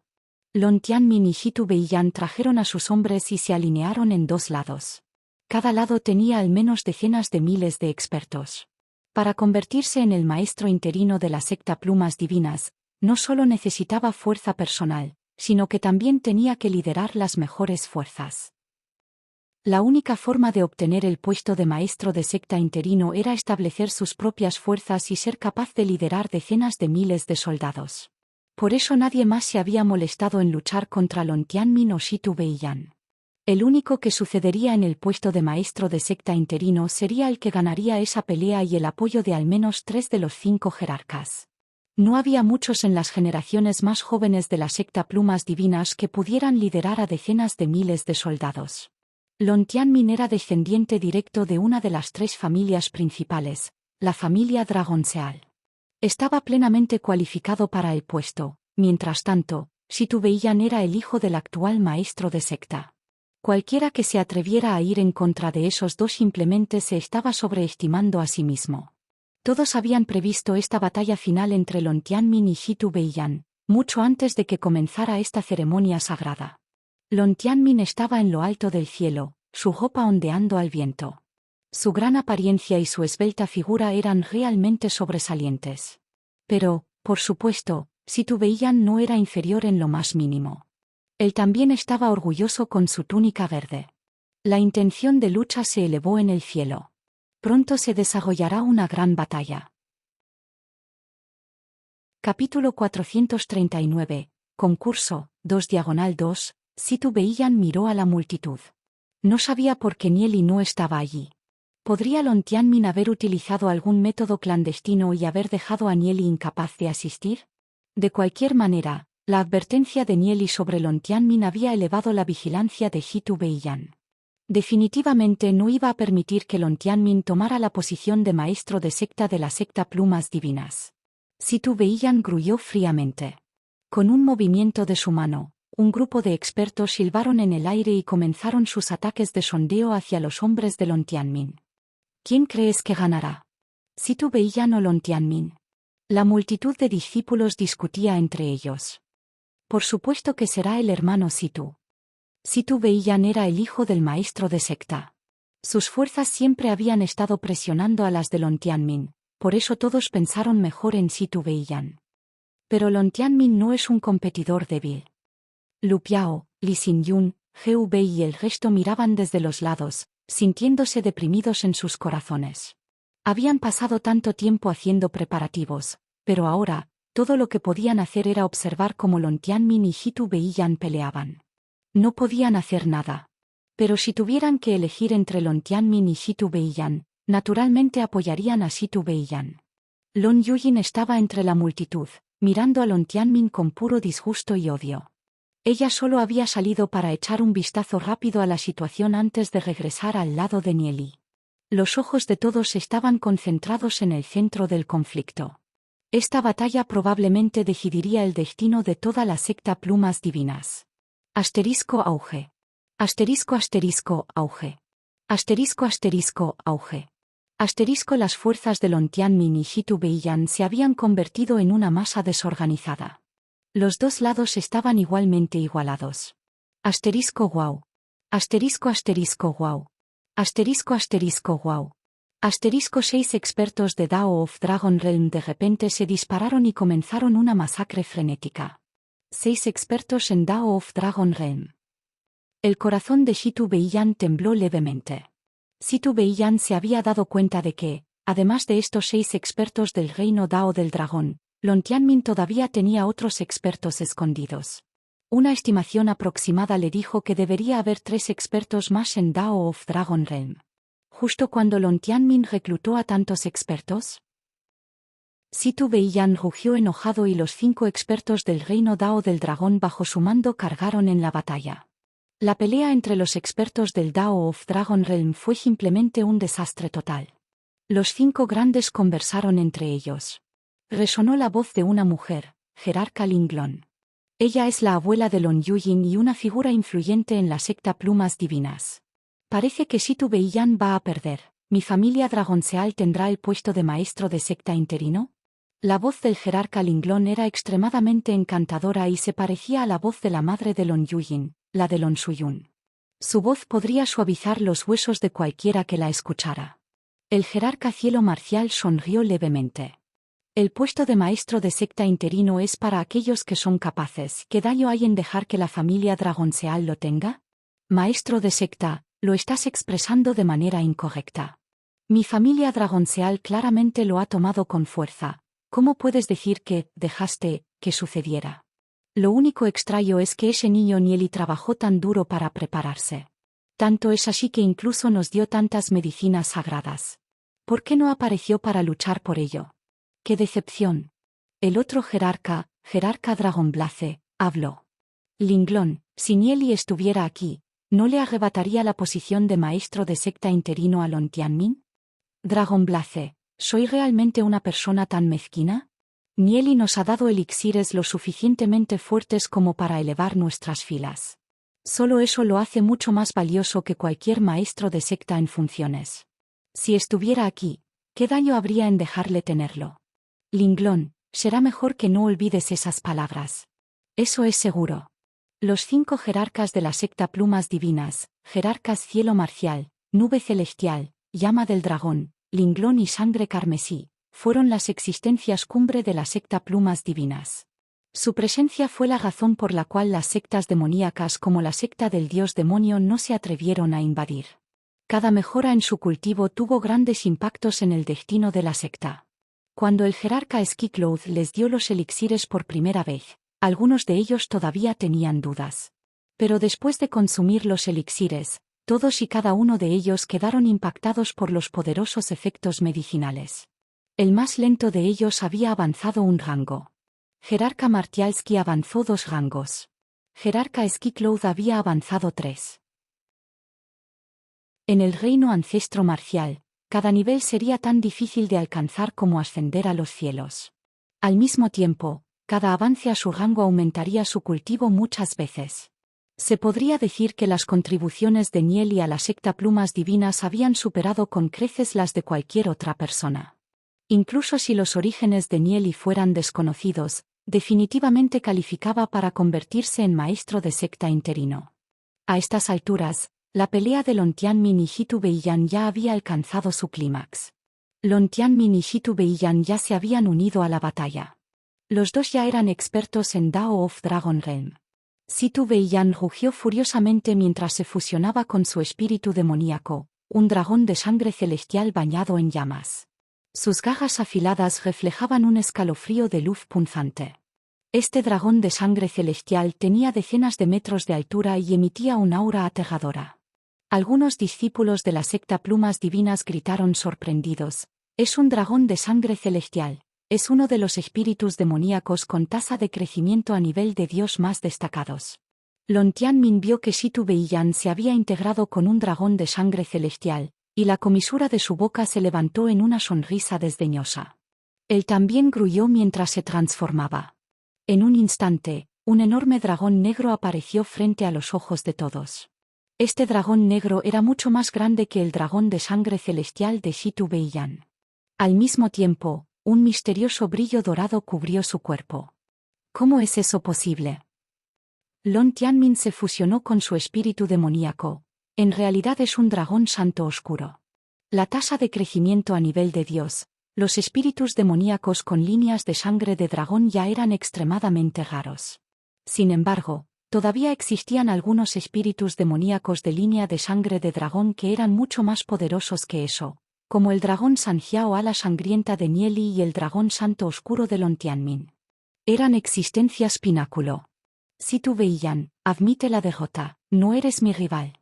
Lon Tianmin y Shitu Beiyan trajeron a sus hombres y se alinearon en dos lados. Cada lado tenía al menos decenas de miles de expertos. Para convertirse en el maestro interino de la secta Plumas Divinas, no solo necesitaba fuerza personal, sino que también tenía que liderar las mejores fuerzas. La única forma de obtener el puesto de maestro de secta interino era establecer sus propias fuerzas y ser capaz de liderar decenas de miles de soldados. Por eso nadie más se había molestado en luchar contra Lon Tianmin o Shitu Beiyan. El único que sucedería en el puesto de maestro de secta interino sería el que ganaría esa pelea y el apoyo de al menos 3 de los 5 jerarcas. No había muchos en las generaciones más jóvenes de la secta Plumas Divinas que pudieran liderar a decenas de miles de soldados. Lon Tianmin era descendiente directo de una de las 3 familias principales, la familia Dragonseal. Estaba plenamente cualificado para el puesto, mientras tanto, Shitu Beiyan era el hijo del actual maestro de secta. Cualquiera que se atreviera a ir en contra de esos dos simplemente se estaba sobreestimando a sí mismo. Todos habían previsto esta batalla final entre Lon Tianmin y Shitu Beiyan, mucho antes de que comenzara esta ceremonia sagrada. Lon Tianmin estaba en lo alto del cielo, su ropa ondeando al viento. Su gran apariencia y su esbelta figura eran realmente sobresalientes. Pero, por supuesto, Shitu Beiyan no era inferior en lo más mínimo. Él también estaba orgulloso con su túnica verde. La intención de lucha se elevó en el cielo. Pronto se desarrollará una gran batalla. Capítulo 439. Concurso, 2/2. Shitu Beiyan miró a la multitud. No sabía por qué Nieli no estaba allí. ¿Podría Lon Tianmin haber utilizado algún método clandestino y haber dejado a Nieli incapaz de asistir? De cualquier manera, la advertencia de Nieli sobre Lon Tianmin había elevado la vigilancia de Shitu Beiyan. Definitivamente no iba a permitir que Lon Tianmin tomara la posición de maestro de secta de la secta Plumas Divinas. Shitu Beiyan gruñó fríamente. Con un movimiento de su mano, un grupo de expertos silbaron en el aire y comenzaron sus ataques de sondeo hacia los hombres de Lon Tianmin. ¿Quién crees que ganará? ¿Shitu Beiyan o Lon Tianmin? La multitud de discípulos discutía entre ellos. Por supuesto que será el hermano Shitu. Shitu Beiyan era el hijo del maestro de secta. Sus fuerzas siempre habían estado presionando a las de Lon Tianmin, por eso todos pensaron mejor en Shitu Beiyan. Pero Lon Tianmin no es un competidor débil. Lu Piao, Li Xinyun, Geu Bei y el resto miraban desde los lados, sintiéndose deprimidos en sus corazones. Habían pasado tanto tiempo haciendo preparativos, pero ahora, todo lo que podían hacer era observar cómo Lon Tianmin y Shitu Beiyan peleaban. No podían hacer nada. Pero si tuvieran que elegir entre Lon Tianmin y Shitu Beiyan, naturalmente apoyarían a Shitu Beiyan. Lon Yujin estaba entre la multitud, mirando a Lon Tianmin con puro disgusto y odio. Ella solo había salido para echar un vistazo rápido a la situación antes de regresar al lado de Nieli. Los ojos de todos estaban concentrados en el centro del conflicto. Esta batalla probablemente decidiría el destino de toda la secta Plumas Divinas. Asterisco auge. Asterisco asterisco auge. Asterisco asterisco auge. Asterisco las fuerzas de Long Tianmin y Shitu Beiyan se habían convertido en una masa desorganizada. Los dos lados estaban igualmente igualados. Asterisco wow. Asterisco asterisco wow. Asterisco asterisco wow. Asterisco 6 expertos de Dao of Dragon Realm de repente se dispararon y comenzaron una masacre frenética. 6 expertos en Dao of Dragon Realm. El corazón de Shitu Beiyan tembló levemente. Shitu Beiyan se había dado cuenta de que, además de estos 6 expertos del reino Dao del dragón, Long Tianmin todavía tenía otros expertos escondidos. Una estimación aproximada le dijo que debería haber 3 expertos más en Dao of Dragon Realm. Justo cuando Long Tianmin reclutó a tantos expertos, Shitu Beiyan rugió enojado y los 5 expertos del reino Dao del dragón bajo su mando cargaron en la batalla. La pelea entre los expertos del Dao of Dragon Realm fue simplemente un desastre total. Los 5 grandes conversaron entre ellos. Resonó la voz de una mujer, Jerarca Linglong. Ella es la abuela de Long Yujin y una figura influyente en la secta Plumas Divinas. Parece que Shitu Beiyan va a perder. ¿Mi familia Dragonseal tendrá el puesto de maestro de secta interino? La voz del jerarca Linglong era extremadamente encantadora y se parecía a la voz de la madre de Long Yujin, la de Long Suyun. Su voz podría suavizar los huesos de cualquiera que la escuchara. El jerarca cielo marcial sonrió levemente. El puesto de maestro de secta interino es para aquellos que son capaces. ¿Qué daño hay en dejar que la familia Dragonseal lo tenga? Maestro de secta, lo estás expresando de manera incorrecta. Mi familia Dragonseal claramente lo ha tomado con fuerza. ¿Cómo puedes decir que dejaste que sucediera? Lo único extraño es que ese niño Nieli trabajó tan duro para prepararse. Tanto es así que incluso nos dio tantas medicinas sagradas. ¿Por qué no apareció para luchar por ello? ¡Qué decepción! El otro jerarca Dragonblaze, habló. Linglong, si Nieli estuviera aquí, ¿no le arrebataría la posición de maestro de secta interino a Long Tianmin? Dragonblaze, ¿soy realmente una persona tan mezquina? Nieli nos ha dado elixires lo suficientemente fuertes como para elevar nuestras filas. Solo eso lo hace mucho más valioso que cualquier maestro de secta en funciones. Si estuviera aquí, ¿qué daño habría en dejarle tenerlo? Linglong, será mejor que no olvides esas palabras. Eso es seguro. Los 5 jerarcas de la secta Plumas Divinas, jerarcas Cielo Marcial, Nube Celestial, Llama del Dragón, Linglong y Sangre Carmesí, fueron las existencias cumbre de la secta Plumas Divinas. Su presencia fue la razón por la cual las sectas demoníacas como la secta del dios demonio no se atrevieron a invadir. Cada mejora en su cultivo tuvo grandes impactos en el destino de la secta. Cuando el jerarca Skikloud les dio los elixires por primera vez, algunos de ellos todavía tenían dudas. Pero después de consumir los elixires, todos y cada uno de ellos quedaron impactados por los poderosos efectos medicinales. El más lento de ellos había avanzado un rango. Jerarca Martialski avanzó 2 rangos. Jerarca Skikloud había avanzado 3. En el reino ancestro marcial, cada nivel sería tan difícil de alcanzar como ascender a los cielos. Al mismo tiempo, cada avance a su rango aumentaría su cultivo muchas veces. Se podría decir que las contribuciones de Nieli a la secta Plumas Divinas habían superado con creces las de cualquier otra persona. Incluso si los orígenes de Nieli fueran desconocidos, definitivamente calificaba para convertirse en maestro de secta interino. A estas alturas, la pelea de Long Tianmin y Shitu Beiyan ya había alcanzado su clímax. Long Tianmin y Shitu Beiyan ya se habían unido a la batalla. Los dos ya eran expertos en Dao of Dragon Realm. Shitu Beiyan rugió furiosamente mientras se fusionaba con su espíritu demoníaco, un dragón de sangre celestial bañado en llamas. Sus garras afiladas reflejaban un escalofrío de luz punzante. Este dragón de sangre celestial tenía decenas de metros de altura y emitía un aura aterradora. Algunos discípulos de la secta Plumas Divinas gritaron sorprendidos: «Es un dragón de sangre celestial, es uno de los espíritus demoníacos con tasa de crecimiento a nivel de Dios más destacados». Long Tianmin vio que Shitu Beiyan se había integrado con un dragón de sangre celestial, y la comisura de su boca se levantó en una sonrisa desdeñosa. Él también gruñó mientras se transformaba. En un instante, un enorme dragón negro apareció frente a los ojos de todos. Este dragón negro era mucho más grande que el dragón de sangre celestial de Shitu Beiyan. Al mismo tiempo, un misterioso brillo dorado cubrió su cuerpo. ¿Cómo es eso posible? Lon Tianmin se fusionó con su espíritu demoníaco. En realidad es un dragón santo oscuro. La tasa de crecimiento a nivel de Dios. Los espíritus demoníacos con líneas de sangre de dragón ya eran extremadamente raros. Sin embargo, todavía existían algunos espíritus demoníacos de línea de sangre de dragón que eran mucho más poderosos que eso, como el dragón Sanjiao ala sangrienta de Nieli y el dragón santo oscuro de Lon Tianmin. Eran existencias pináculo. Shitu Beiyan, admite la derrota, no eres mi rival.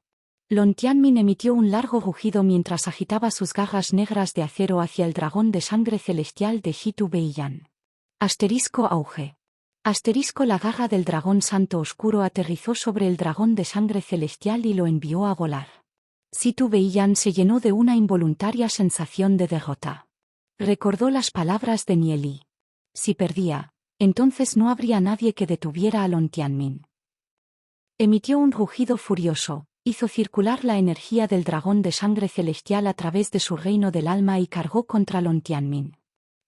Lon Tianmin emitió un largo rugido mientras agitaba sus garras negras de acero hacia el dragón de sangre celestial de Shitu Beiyan. Asterisco auge. Asterisco la garra del dragón santo oscuro aterrizó sobre el dragón de sangre celestial y lo envió a volar. Shitu Beiyan se llenó de una involuntaria sensación de derrota. Recordó las palabras de Nieli. Si perdía, entonces no habría nadie que detuviera a Lon Tianmin. Emitió un rugido furioso. Hizo circular la energía del dragón de sangre celestial a través de su reino del alma y cargó contra Lon Tianmin.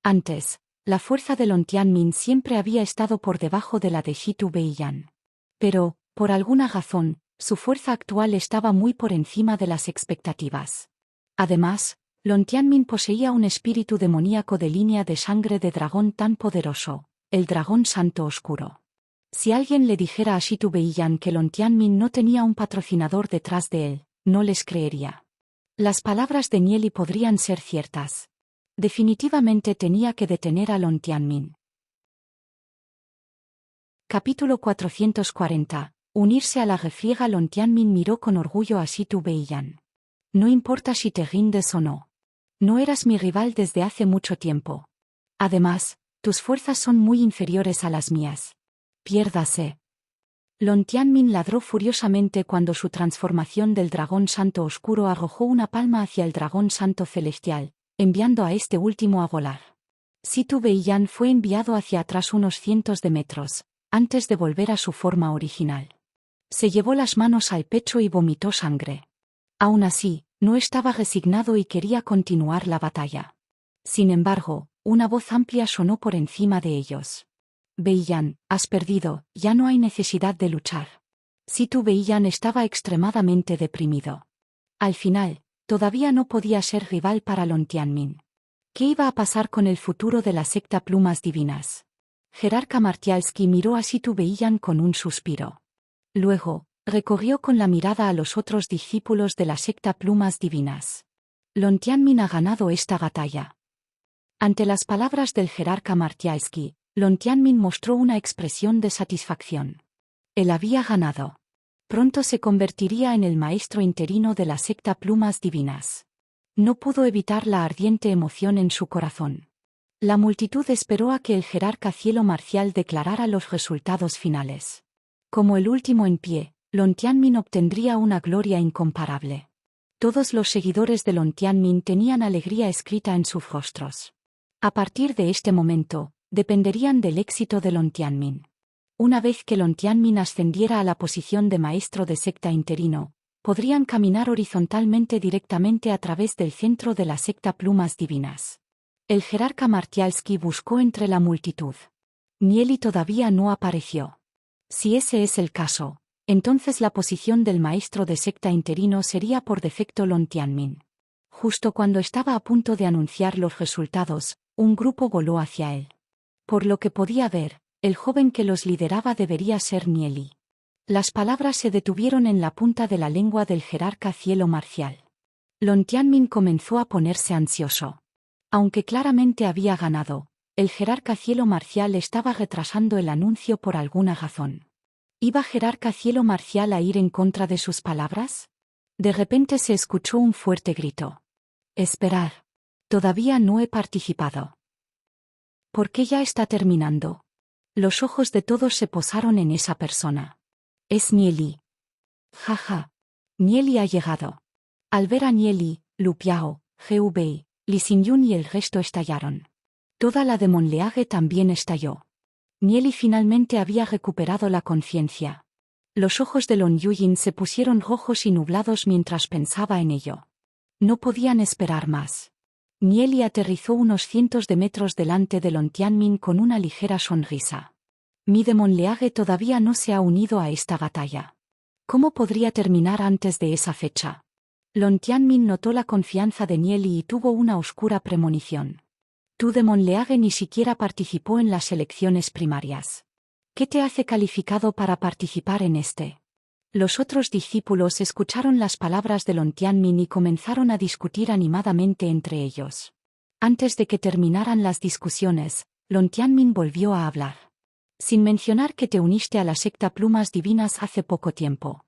Antes, la fuerza de Lon Tianmin siempre había estado por debajo de la de Shitu Beiyan. Pero, por alguna razón, su fuerza actual estaba muy por encima de las expectativas. Además, Lon Tianmin poseía un espíritu demoníaco de línea de sangre de dragón tan poderoso, el dragón santo oscuro. Si alguien le dijera a Shitu Beiyan que Lon Tianmin no tenía un patrocinador detrás de él, no les creería. Las palabras de Nieli podrían ser ciertas. Definitivamente tenía que detener a Lon Tianmin. Capítulo 440. Unirse a la refriega. Lon Tianmin miró con orgullo a Shitu Beiyan. No importa si te rindes o no. No eras mi rival desde hace mucho tiempo. Además, tus fuerzas son muy inferiores a las mías. Piérdase. Lon Tianmin ladró furiosamente cuando su transformación del dragón santo oscuro arrojó una palma hacia el dragón santo celestial, enviando a este último a volar. Shitu Beiyan fue enviado hacia atrás unos cientos de metros, antes de volver a su forma original. Se llevó las manos al pecho y vomitó sangre. Aún así, no estaba resignado y quería continuar la batalla. Sin embargo, una voz amplia sonó por encima de ellos. Beiyan, has perdido, ya no hay necesidad de luchar. Shitu Beiyan estaba extremadamente deprimido. Al final, todavía no podía ser rival para Lon Tianmin. ¿Qué iba a pasar con el futuro de la secta Plumas Divinas? Jerarca Martialski miró a Shitu Beiyan con un suspiro. Luego, recorrió con la mirada a los otros discípulos de la secta Plumas Divinas. Lon Tianmin ha ganado esta batalla. Ante las palabras del jerarca Martialski, Lon Tianmin mostró una expresión de satisfacción. Él había ganado. Pronto se convertiría en el maestro interino de la secta Plumas Divinas. No pudo evitar la ardiente emoción en su corazón. La multitud esperó a que el jerarca cielo marcial declarara los resultados finales. Como el último en pie, Lon Tianmin obtendría una gloria incomparable. Todos los seguidores de Lon Tianmin tenían alegría escrita en sus rostros. A partir de este momento, dependerían del éxito de Lon Tianmin. Una vez que Lon Tianmin ascendiera a la posición de maestro de secta interino, podrían caminar horizontalmente directamente a través del centro de la secta Plumas Divinas. El jerarca Martialski buscó entre la multitud. Nieli todavía no apareció. Si ese es el caso, entonces la posición del maestro de secta interino sería por defecto Lon Tianmin. Justo cuando estaba a punto de anunciar los resultados, un grupo voló hacia él. Por lo que podía ver, el joven que los lideraba debería ser Nieli. Las palabras se detuvieron en la punta de la lengua del jerarca cielo marcial. Lon Tianmin comenzó a ponerse ansioso. Aunque claramente había ganado, el jerarca cielo marcial estaba retrasando el anuncio por alguna razón. ¿Iba jerarca cielo marcial a ir en contra de sus palabras? De repente se escuchó un fuerte grito. Esperar. Todavía no he participado. ¿Por qué ya está terminando? Los ojos de todos se posaron en esa persona. Es Nieli. Jaja. Nieli ha llegado. Al ver a Nieli, Lu Piao, Gu Bei, Li Xingyun y el resto estallaron. Toda la de Monleague también estalló. Nieli finalmente había recuperado la conciencia. Los ojos de Lon Yujin se pusieron rojos y nublados mientras pensaba en ello. No podían esperar más. Nieli aterrizó unos cientos de metros delante de Lon Tianmin con una ligera sonrisa. Mi de Monleague todavía no se ha unido a esta batalla. ¿Cómo podría terminar antes de esa fecha? Lon Tianmin notó la confianza de Nieli y tuvo una oscura premonición. Tu de Monleague ni siquiera participó en las elecciones primarias. ¿Qué te hace calificado para participar en este? Los otros discípulos escucharon las palabras de Lon Tianmin y comenzaron a discutir animadamente entre ellos. Antes de que terminaran las discusiones, Lon Tianmin volvió a hablar. Sin mencionar que te uniste a la secta Plumas Divinas hace poco tiempo.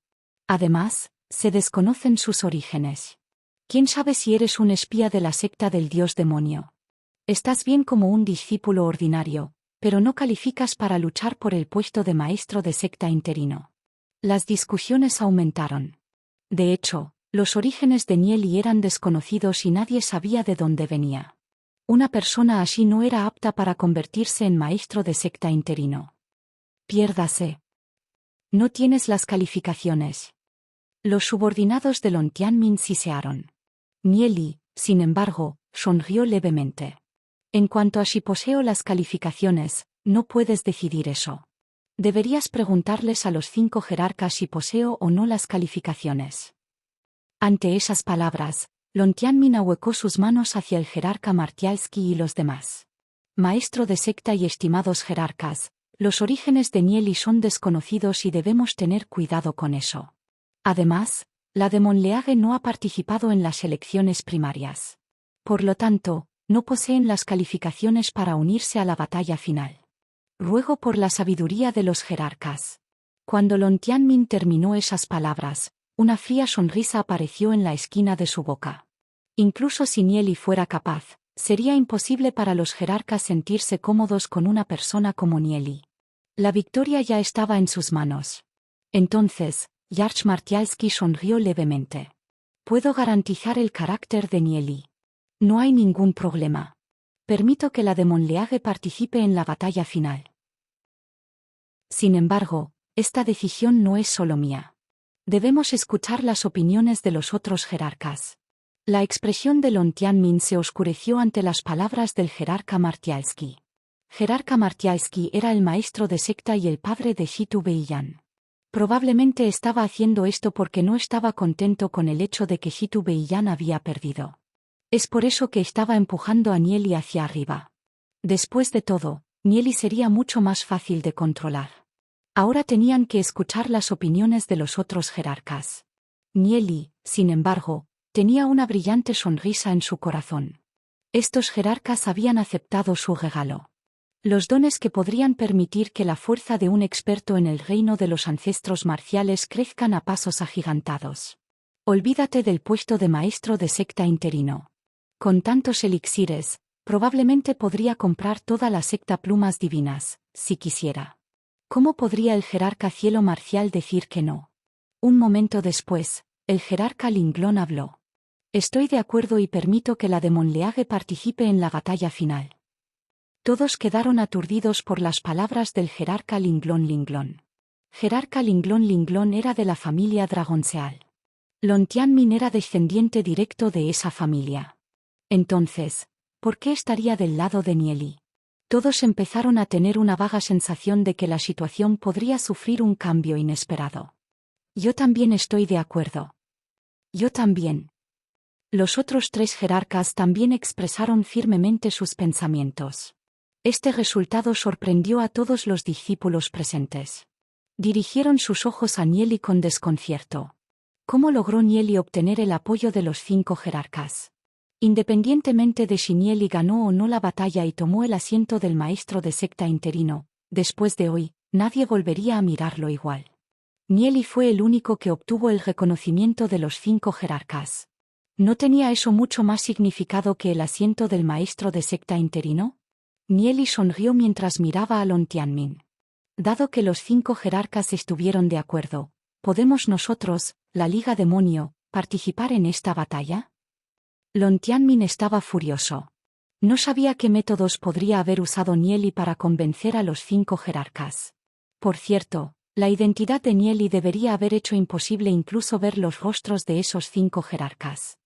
Además, se desconocen sus orígenes. ¿Quién sabe si eres un espía de la secta del dios demonio? Estás bien como un discípulo ordinario, pero no calificas para luchar por el puesto de maestro de secta interino. Las discusiones aumentaron. De hecho, los orígenes de Nieli eran desconocidos y nadie sabía de dónde venía. Una persona así no era apta para convertirse en maestro de secta interino. Piérdase. No tienes las calificaciones. Los subordinados de Lon Tianmin sisearon. Nieli, sin embargo, sonrió levemente. En cuanto a si poseo las calificaciones, no puedes decidir eso. Deberías preguntarles a los 5 jerarcas si poseo o no las calificaciones. Ante esas palabras, Lon Tianmin ahuecó sus manos hacia el jerarca Martialski y los demás. Maestro de secta y estimados jerarcas, los orígenes de Nieli son desconocidos y debemos tener cuidado con eso. Además, la de Monleague no ha participado en las elecciones primarias. Por lo tanto, no poseen las calificaciones para unirse a la batalla final. Ruego por la sabiduría de los jerarcas. Cuando Lon Tianmin terminó esas palabras, una fría sonrisa apareció en la esquina de su boca. Incluso si Nieli fuera capaz, sería imposible para los jerarcas sentirse cómodos con una persona como Nieli. La victoria ya estaba en sus manos. Entonces, Yarch Martialski sonrió levemente. Puedo garantizar el carácter de Nieli. No hay ningún problema. Permito que la de Monleague participe en la batalla final. Sin embargo, esta decisión no es solo mía. Debemos escuchar las opiniones de los otros jerarcas. La expresión de Lon Tianmin se oscureció ante las palabras del jerarca Martialski. Jerarca Martialski era el maestro de secta y el padre de Shitu Beiyan. Probablemente estaba haciendo esto porque no estaba contento con el hecho de que Shitu Beiyan había perdido. Es por eso que estaba empujando a Nieli hacia arriba. Después de todo, Nieli sería mucho más fácil de controlar. Ahora tenían que escuchar las opiniones de los otros jerarcas. Nieli, sin embargo, tenía una brillante sonrisa en su corazón. Estos jerarcas habían aceptado su regalo. Los dones que podrían permitir que la fuerza de un experto en el reino de los ancestros marciales crezcan a pasos agigantados. Olvídate del puesto de maestro de secta interino. Con tantos elixires, probablemente podría comprar toda la secta Plumas Divinas, si quisiera. ¿Cómo podría el jerarca Cielo Marcial decir que no? Un momento después, el jerarca Linglón habló. Estoy de acuerdo y permito que la de Monleague participe en la batalla final. Todos quedaron aturdidos por las palabras del jerarca Linglón. Jerarca Linglón era de la familia Dragonseal. Lon Tianmin era descendiente directo de esa familia. Entonces, ¿por qué estaría del lado de Nieli? Todos empezaron a tener una vaga sensación de que la situación podría sufrir un cambio inesperado. Yo también estoy de acuerdo. Yo también. Los otros 3 jerarcas también expresaron firmemente sus pensamientos. Este resultado sorprendió a todos los discípulos presentes. Dirigieron sus ojos a Nieli con desconcierto. ¿Cómo logró Nieli obtener el apoyo de los 5 jerarcas? Independientemente de si Nieli ganó o no la batalla y tomó el asiento del maestro de secta interino, después de hoy, nadie volvería a mirarlo igual. Nieli fue el único que obtuvo el reconocimiento de los 5 jerarcas. ¿No tenía eso mucho más significado que el asiento del maestro de secta interino? Nieli sonrió mientras miraba a Lon Tianmin. Dado que los 5 jerarcas estuvieron de acuerdo, ¿podemos nosotros, la Liga Demonio, participar en esta batalla? Lon Tianmin estaba furioso. No sabía qué métodos podría haber usado Nieli para convencer a los 5 jerarcas. Por cierto, la identidad de Nieli debería haber hecho imposible incluso ver los rostros de esos 5 jerarcas.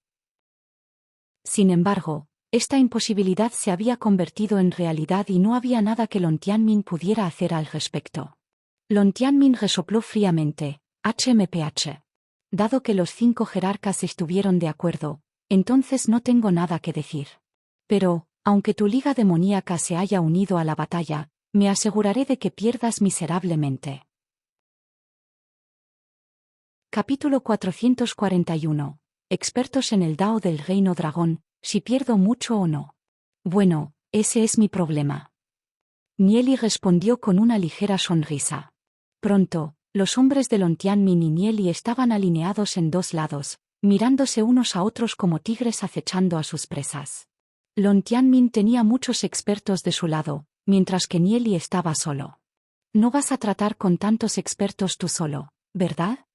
Sin embargo, esta imposibilidad se había convertido en realidad y no había nada que Lon Tianmin pudiera hacer al respecto. Lon Tianmin resopló fríamente, HMPH. Dado que los 5 jerarcas estuvieron de acuerdo, entonces no tengo nada que decir. Pero, aunque tu liga demoníaca se haya unido a la batalla, me aseguraré de que pierdas miserablemente. Capítulo 441. Expertos en el Dao del Reino Dragón, si pierdo mucho o no. Bueno, ese es mi problema. Nieli respondió con una ligera sonrisa. Pronto, los hombres de Lon Tianmin y Nieli estaban alineados en 2 lados, mirándose unos a otros como tigres acechando a sus presas. Lon Tianmin tenía muchos expertos de su lado, mientras que Nieli estaba solo. No vas a tratar con tantos expertos tú solo, ¿verdad?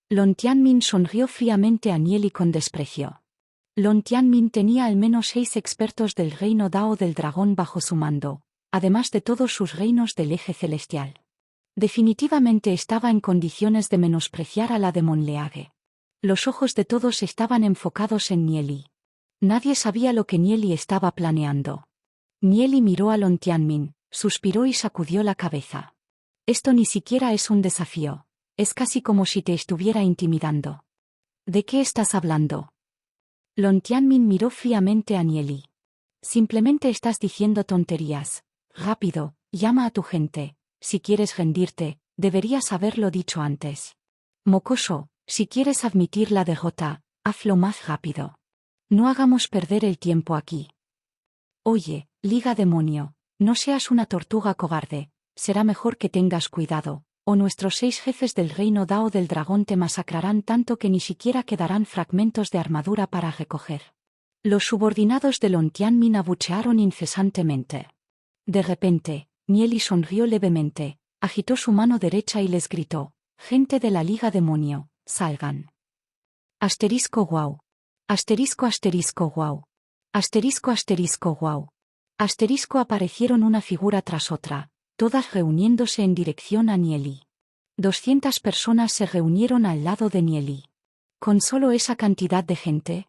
Lon Tianmin sonrió fríamente a Nieli con desprecio. Lon Tianmin tenía al menos 6 expertos del reino Dao del dragón bajo su mando, además de todos sus reinos del eje celestial. Definitivamente estaba en condiciones de menospreciar a la Demon League. Los ojos de todos estaban enfocados en Nieli. Nadie sabía lo que Nieli estaba planeando. Nieli miró a Lon Tianmin, suspiró y sacudió la cabeza. Esto ni siquiera es un desafío. Es casi como si te estuviera intimidando. ¿De qué estás hablando? Lon Tianmin miró fríamente a Nieli. Simplemente estás diciendo tonterías. Rápido, llama a tu gente. Si quieres rendirte, deberías haberlo dicho antes. Mocoso, si quieres admitir la derrota, hazlo más rápido. No hagamos perder el tiempo aquí. Oye, Liga Demonio, no seas una tortuga cobarde, será mejor que tengas cuidado, o nuestros 6 jefes del reino Dao del dragón te masacrarán tanto que ni siquiera quedarán fragmentos de armadura para recoger. Los subordinados de Lon Tianmin abuchearon incesantemente. De repente, Nieli sonrió levemente, agitó su mano derecha y les gritó: gente de la Liga Demonio, salgan. Asterisco guau. Asterisco asterisco guau. Asterisco asterisco guau. Asterisco aparecieron una figura tras otra, todas reuniéndose en dirección a Nieli. 200 personas se reunieron al lado de Nieli. ¿Con solo esa cantidad de gente?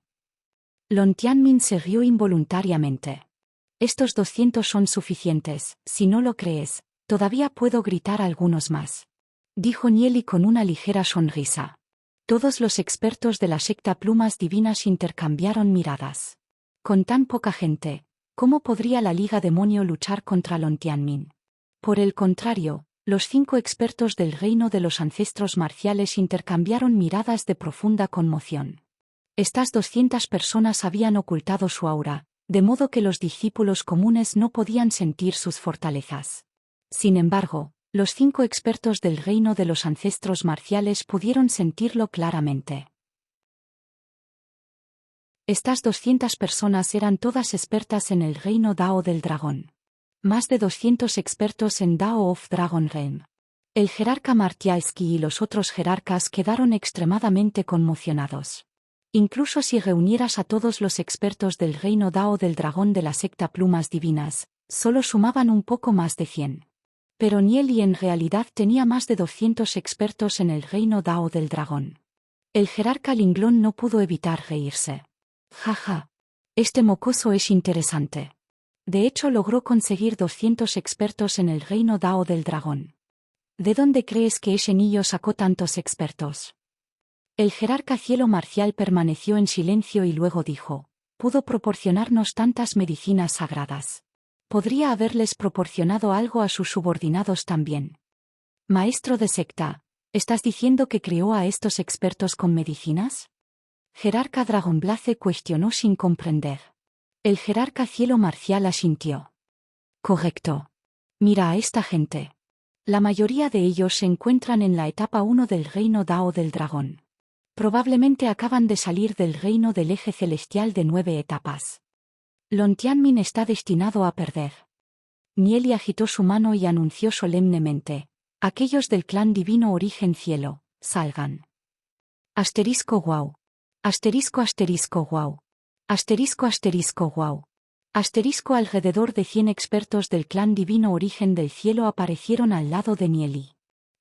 Lon Tianmin se rió involuntariamente. Estos 200 son suficientes, si no lo crees, todavía puedo gritar algunos más. Dijo Nieli con una ligera sonrisa. Todos los expertos de la secta Plumas Divinas intercambiaron miradas. Con tan poca gente, ¿cómo podría la Liga Demonio luchar contra Lon Tianmin? Por el contrario, los 5 expertos del reino de los ancestros marciales intercambiaron miradas de profunda conmoción. Estas 200 personas habían ocultado su aura, de modo que los discípulos comunes no podían sentir sus fortalezas. Sin embargo, los 5 expertos del reino de los ancestros marciales pudieron sentirlo claramente. Estas 200 personas eran todas expertas en el reino Dao del dragón. Más de 200 expertos en Dao of Dragon Realm. El jerarca Martialski y los otros jerarcas quedaron extremadamente conmocionados. Incluso si reunieras a todos los expertos del reino Dao del dragón de la secta Plumas Divinas, solo sumaban un poco más de 100. Pero Nieli en realidad tenía más de 200 expertos en el reino Dao del dragón. El jerarca Linglón no pudo evitar reírse. Jaja. Este mocoso es interesante. De hecho logró conseguir 200 expertos en el reino Dao del dragón. ¿De dónde crees que ese niño sacó tantos expertos? El jerarca cielo marcial permaneció en silencio y luego dijo: pudo proporcionarnos tantas medicinas sagradas. Podría haberles proporcionado algo a sus subordinados también. Maestro de secta, ¿estás diciendo que crió a estos expertos con medicinas? Jerarca Dragonblaze cuestionó sin comprender. El jerarca cielo marcial asintió. Correcto. Mira a esta gente. La mayoría de ellos se encuentran en la etapa 1 del reino Dao del dragón. Probablemente acaban de salir del reino del eje celestial de 9 etapas. Lon Tianmin está destinado a perder. Nieli agitó su mano y anunció solemnemente: aquellos del clan divino origen cielo, salgan. Asterisco guau. Asterisco asterisco guau. Asterisco asterisco guau. Asterisco alrededor de 100 expertos del clan divino Origen del Cielo aparecieron al lado de Nieli.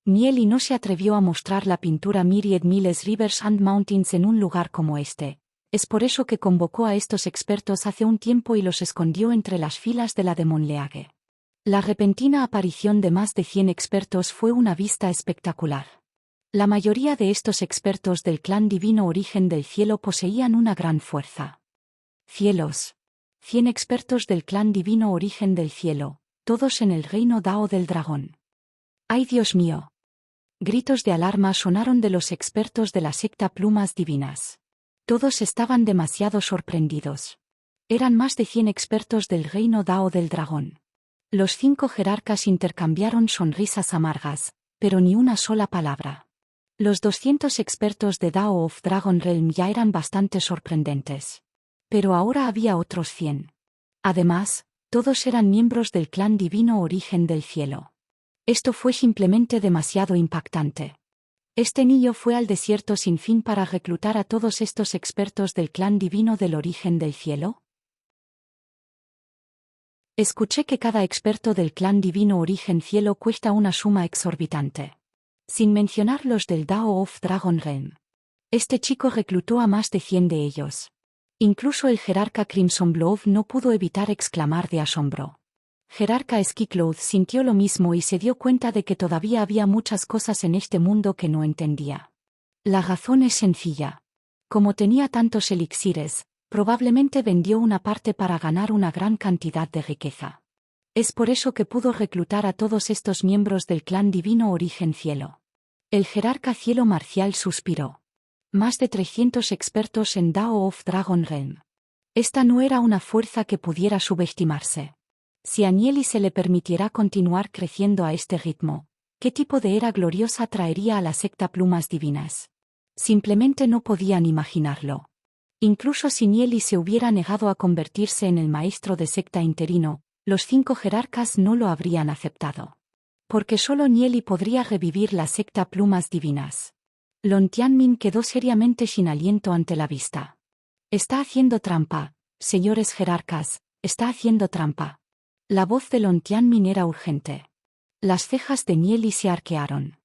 Nieli no se atrevió a mostrar la pintura Myriad Miles Rivers and Mountains en un lugar como este. Es por eso que convocó a estos expertos hace un tiempo y los escondió entre las filas de la Demon League. La repentina aparición de más de 100 expertos fue una vista espectacular. La mayoría de estos expertos del clan divino Origen del Cielo poseían una gran fuerza. Cielos. 100 expertos del clan divino Origen del Cielo, todos en el reino Dao del dragón. ¡Ay, Dios mío! Gritos de alarma sonaron de los expertos de la secta Plumas Divinas. Todos estaban demasiado sorprendidos. Eran más de 100 expertos del reino Dao del dragón. Los 5 jerarcas intercambiaron sonrisas amargas, pero ni una sola palabra. Los 200 expertos de Dao of Dragon Realm ya eran bastante sorprendentes. Pero ahora había otros 100. Además, todos eran miembros del clan divino Origen del Cielo. Esto fue simplemente demasiado impactante. Este niño fue al desierto sin fin para reclutar a todos estos expertos del clan divino del Origen del Cielo. Escuché que cada experto del clan divino Origen Cielo cuesta una suma exorbitante. Sin mencionar los del Dao of Dragon Realm. Este chico reclutó a más de 100 de ellos. Incluso el jerarca Crimson Blood no pudo evitar exclamar de asombro. Jerarca Skicloud sintió lo mismo y se dio cuenta de que todavía había muchas cosas en este mundo que no entendía. La razón es sencilla. Como tenía tantos elixires, probablemente vendió una parte para ganar una gran cantidad de riqueza. Es por eso que pudo reclutar a todos estos miembros del clan divino Origen Cielo. El jerarca Cielo Marcial suspiró. Más de 300 expertos en Dao of Dragon Realm. Esta no era una fuerza que pudiera subestimarse. Si a Nieli se le permitiera continuar creciendo a este ritmo, ¿qué tipo de era gloriosa traería a la secta Plumas Divinas? Simplemente no podían imaginarlo. Incluso si Nieli se hubiera negado a convertirse en el maestro de secta interino, los 5 jerarcas no lo habrían aceptado. Porque solo Nieli podría revivir la secta Plumas Divinas. Lon Tianmin quedó seriamente sin aliento ante la vista. Está haciendo trampa, señores jerarcas, está haciendo trampa. La voz de Lon Tianmin era urgente. Las cejas de Nieli se arquearon.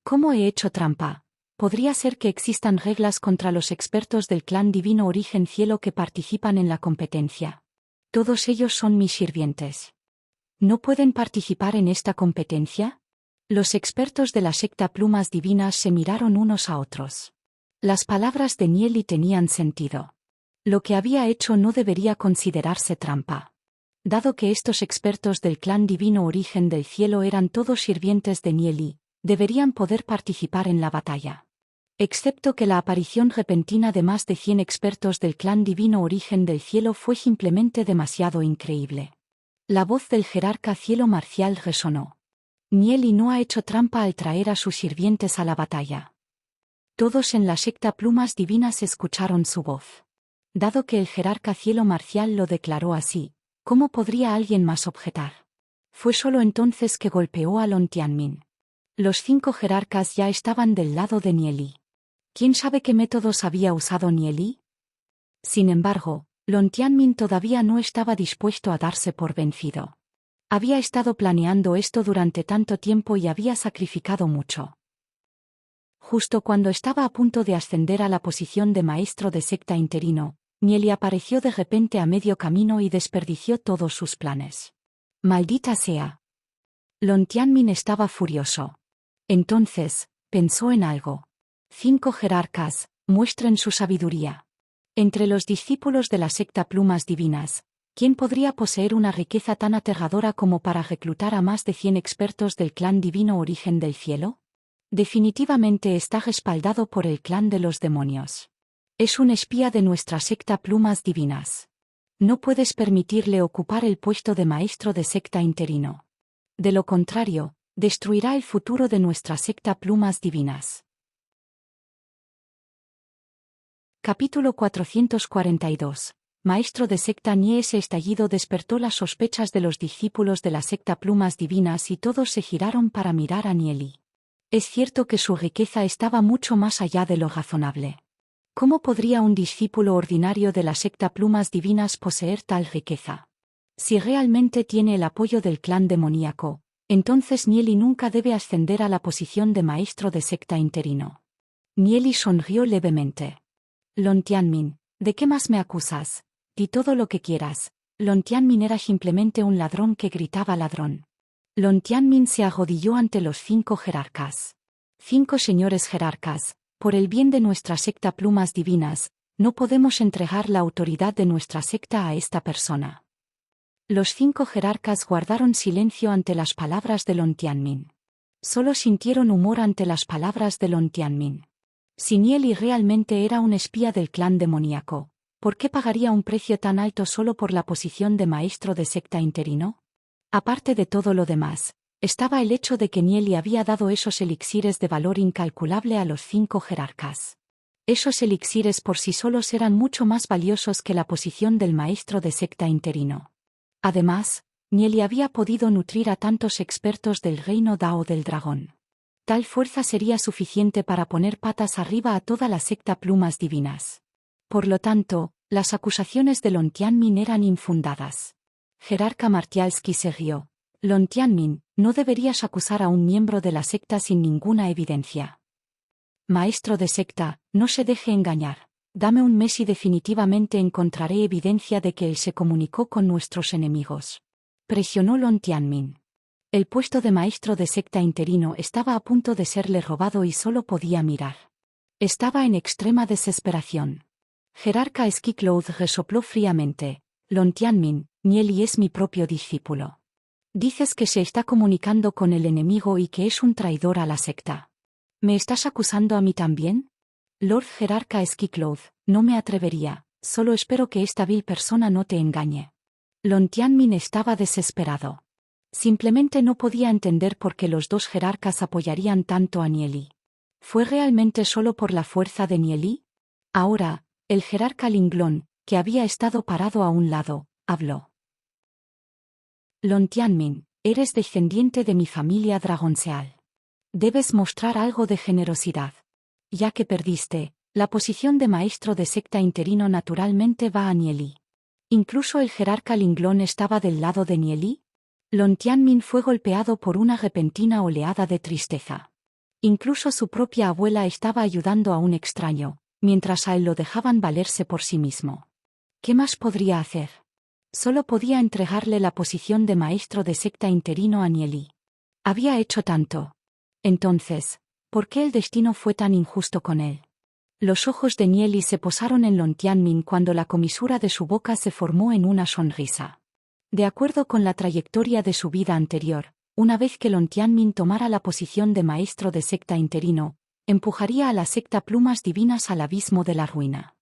¿Cómo he hecho trampa? ¿Podría ser que existan reglas contra los expertos del clan divino Origen Cielo que participan en la competencia? Todos ellos son mis sirvientes. ¿No pueden participar en esta competencia? Los expertos de la secta Plumas Divinas se miraron unos a otros. Las palabras de Nieli tenían sentido. Lo que había hecho no debería considerarse trampa. Dado que estos expertos del clan divino Origen del Cielo eran todos sirvientes de Nieli, deberían poder participar en la batalla. Excepto que la aparición repentina de más de 100 expertos del clan divino Origen del Cielo fue simplemente demasiado increíble. La voz del jerarca Cielo Marcial resonó. Nieli no ha hecho trampa al traer a sus sirvientes a la batalla. Todos en la secta Plumas Divinas escucharon su voz. Dado que el jerarca Cielo Marcial lo declaró así, ¿cómo podría alguien más objetar? Fue solo entonces que golpeó a Lon Tianmin. Los 5 jerarcas ya estaban del lado de Nieli. ¿Quién sabe qué métodos había usado Nieli? Sin embargo, Lon Tianmin todavía no estaba dispuesto a darse por vencido. Había estado planeando esto durante tanto tiempo y había sacrificado mucho. Justo cuando estaba a punto de ascender a la posición de maestro de secta interino, Nieli apareció de repente a medio camino y desperdició todos sus planes. ¡Maldita sea! Lon Tianmin estaba furioso. Entonces, pensó en algo. 5 jerarcas, muestren su sabiduría. Entre los discípulos de la secta Plumas Divinas, ¿quién podría poseer una riqueza tan aterradora como para reclutar a más de 100 expertos del clan divino Origen del Cielo? Definitivamente está respaldado por el clan de los demonios. Es un espía de nuestra secta Plumas Divinas. No puedes permitirle ocupar el puesto de maestro de secta interino. De lo contrario, destruirá el futuro de nuestra secta Plumas Divinas. Capítulo 442. Maestro de secta Nie. Ese estallido despertó las sospechas de los discípulos de la secta Plumas Divinas y todos se giraron para mirar a Nieli. Es cierto que su riqueza estaba mucho más allá de lo razonable. ¿Cómo podría un discípulo ordinario de la secta Plumas Divinas poseer tal riqueza? Si realmente tiene el apoyo del clan demoníaco, entonces Nieli nunca debe ascender a la posición de maestro de secta interino. Nieli sonrió levemente. Lon Tianmin, ¿de qué más me acusas? Di todo lo que quieras. Lon Tianmin era simplemente un ladrón que gritaba ladrón. Lon Tianmin se arrodilló ante los 5 jerarcas. 5 señores jerarcas, por el bien de nuestra secta Plumas Divinas, no podemos entregar la autoridad de nuestra secta a esta persona. Los 5 jerarcas guardaron silencio ante las palabras de Lon Tianmin. Solo sintieron humor ante las palabras de Lon Tianmin. Si Nieli realmente era un espía del clan demoníaco, ¿por qué pagaría un precio tan alto solo por la posición de maestro de secta interino? Aparte de todo lo demás, estaba el hecho de que Nieli había dado esos elixires de valor incalculable a los 5 jerarcas. Esos elixires por sí solos eran mucho más valiosos que la posición del maestro de secta interino. Además, Nieli había podido nutrir a tantos expertos del reino Dao del dragón. Tal fuerza sería suficiente para poner patas arriba a toda la secta Plumas Divinas. Por lo tanto, las acusaciones de Lon Tianmin eran infundadas. Jerarca Martialski se rió. Lon Tianmin, no deberías acusar a un miembro de la secta sin ninguna evidencia. Maestro de secta, no se deje engañar. Dame un mes y definitivamente encontraré evidencia de que él se comunicó con nuestros enemigos. Presionó Lon Tianmin. El puesto de maestro de secta interino estaba a punto de serle robado y solo podía mirar. Estaba en extrema desesperación. Jerarca Skikloud resopló fríamente. Lon Tianmin, Nieli es mi propio discípulo. Dices que se está comunicando con el enemigo y que es un traidor a la secta. ¿Me estás acusando a mí también? Lord Jerarca Skikloud, no me atrevería, solo espero que esta vil persona no te engañe. Lon Tianmin estaba desesperado. Simplemente no podía entender por qué los 2 jerarcas apoyarían tanto a Nieli. ¿Fue realmente solo por la fuerza de Nieli? Ahora, el jerarca Linglong, que había estado parado a un lado, habló. Lon Tianmin, eres descendiente de mi familia Dragonseal. Debes mostrar algo de generosidad. Ya que perdiste, la posición de maestro de secta interino naturalmente va a Nieli. ¿Incluso el jerarca Linglong estaba del lado de Nieli? Lon Tianmin fue golpeado por una repentina oleada de tristeza. Incluso su propia abuela estaba ayudando a un extraño, mientras a él lo dejaban valerse por sí mismo. ¿Qué más podría hacer? Solo podía entregarle la posición de maestro de secta interino a Nieli. Había hecho tanto. Entonces, ¿por qué el destino fue tan injusto con él? Los ojos de Nieli se posaron en Lon Tianmin cuando la comisura de su boca se formó en una sonrisa. De acuerdo con la trayectoria de su vida anterior, una vez que Lon Tianmin tomara la posición de maestro de secta interino, empujaría a la secta Plumas Divinas al abismo de la ruina.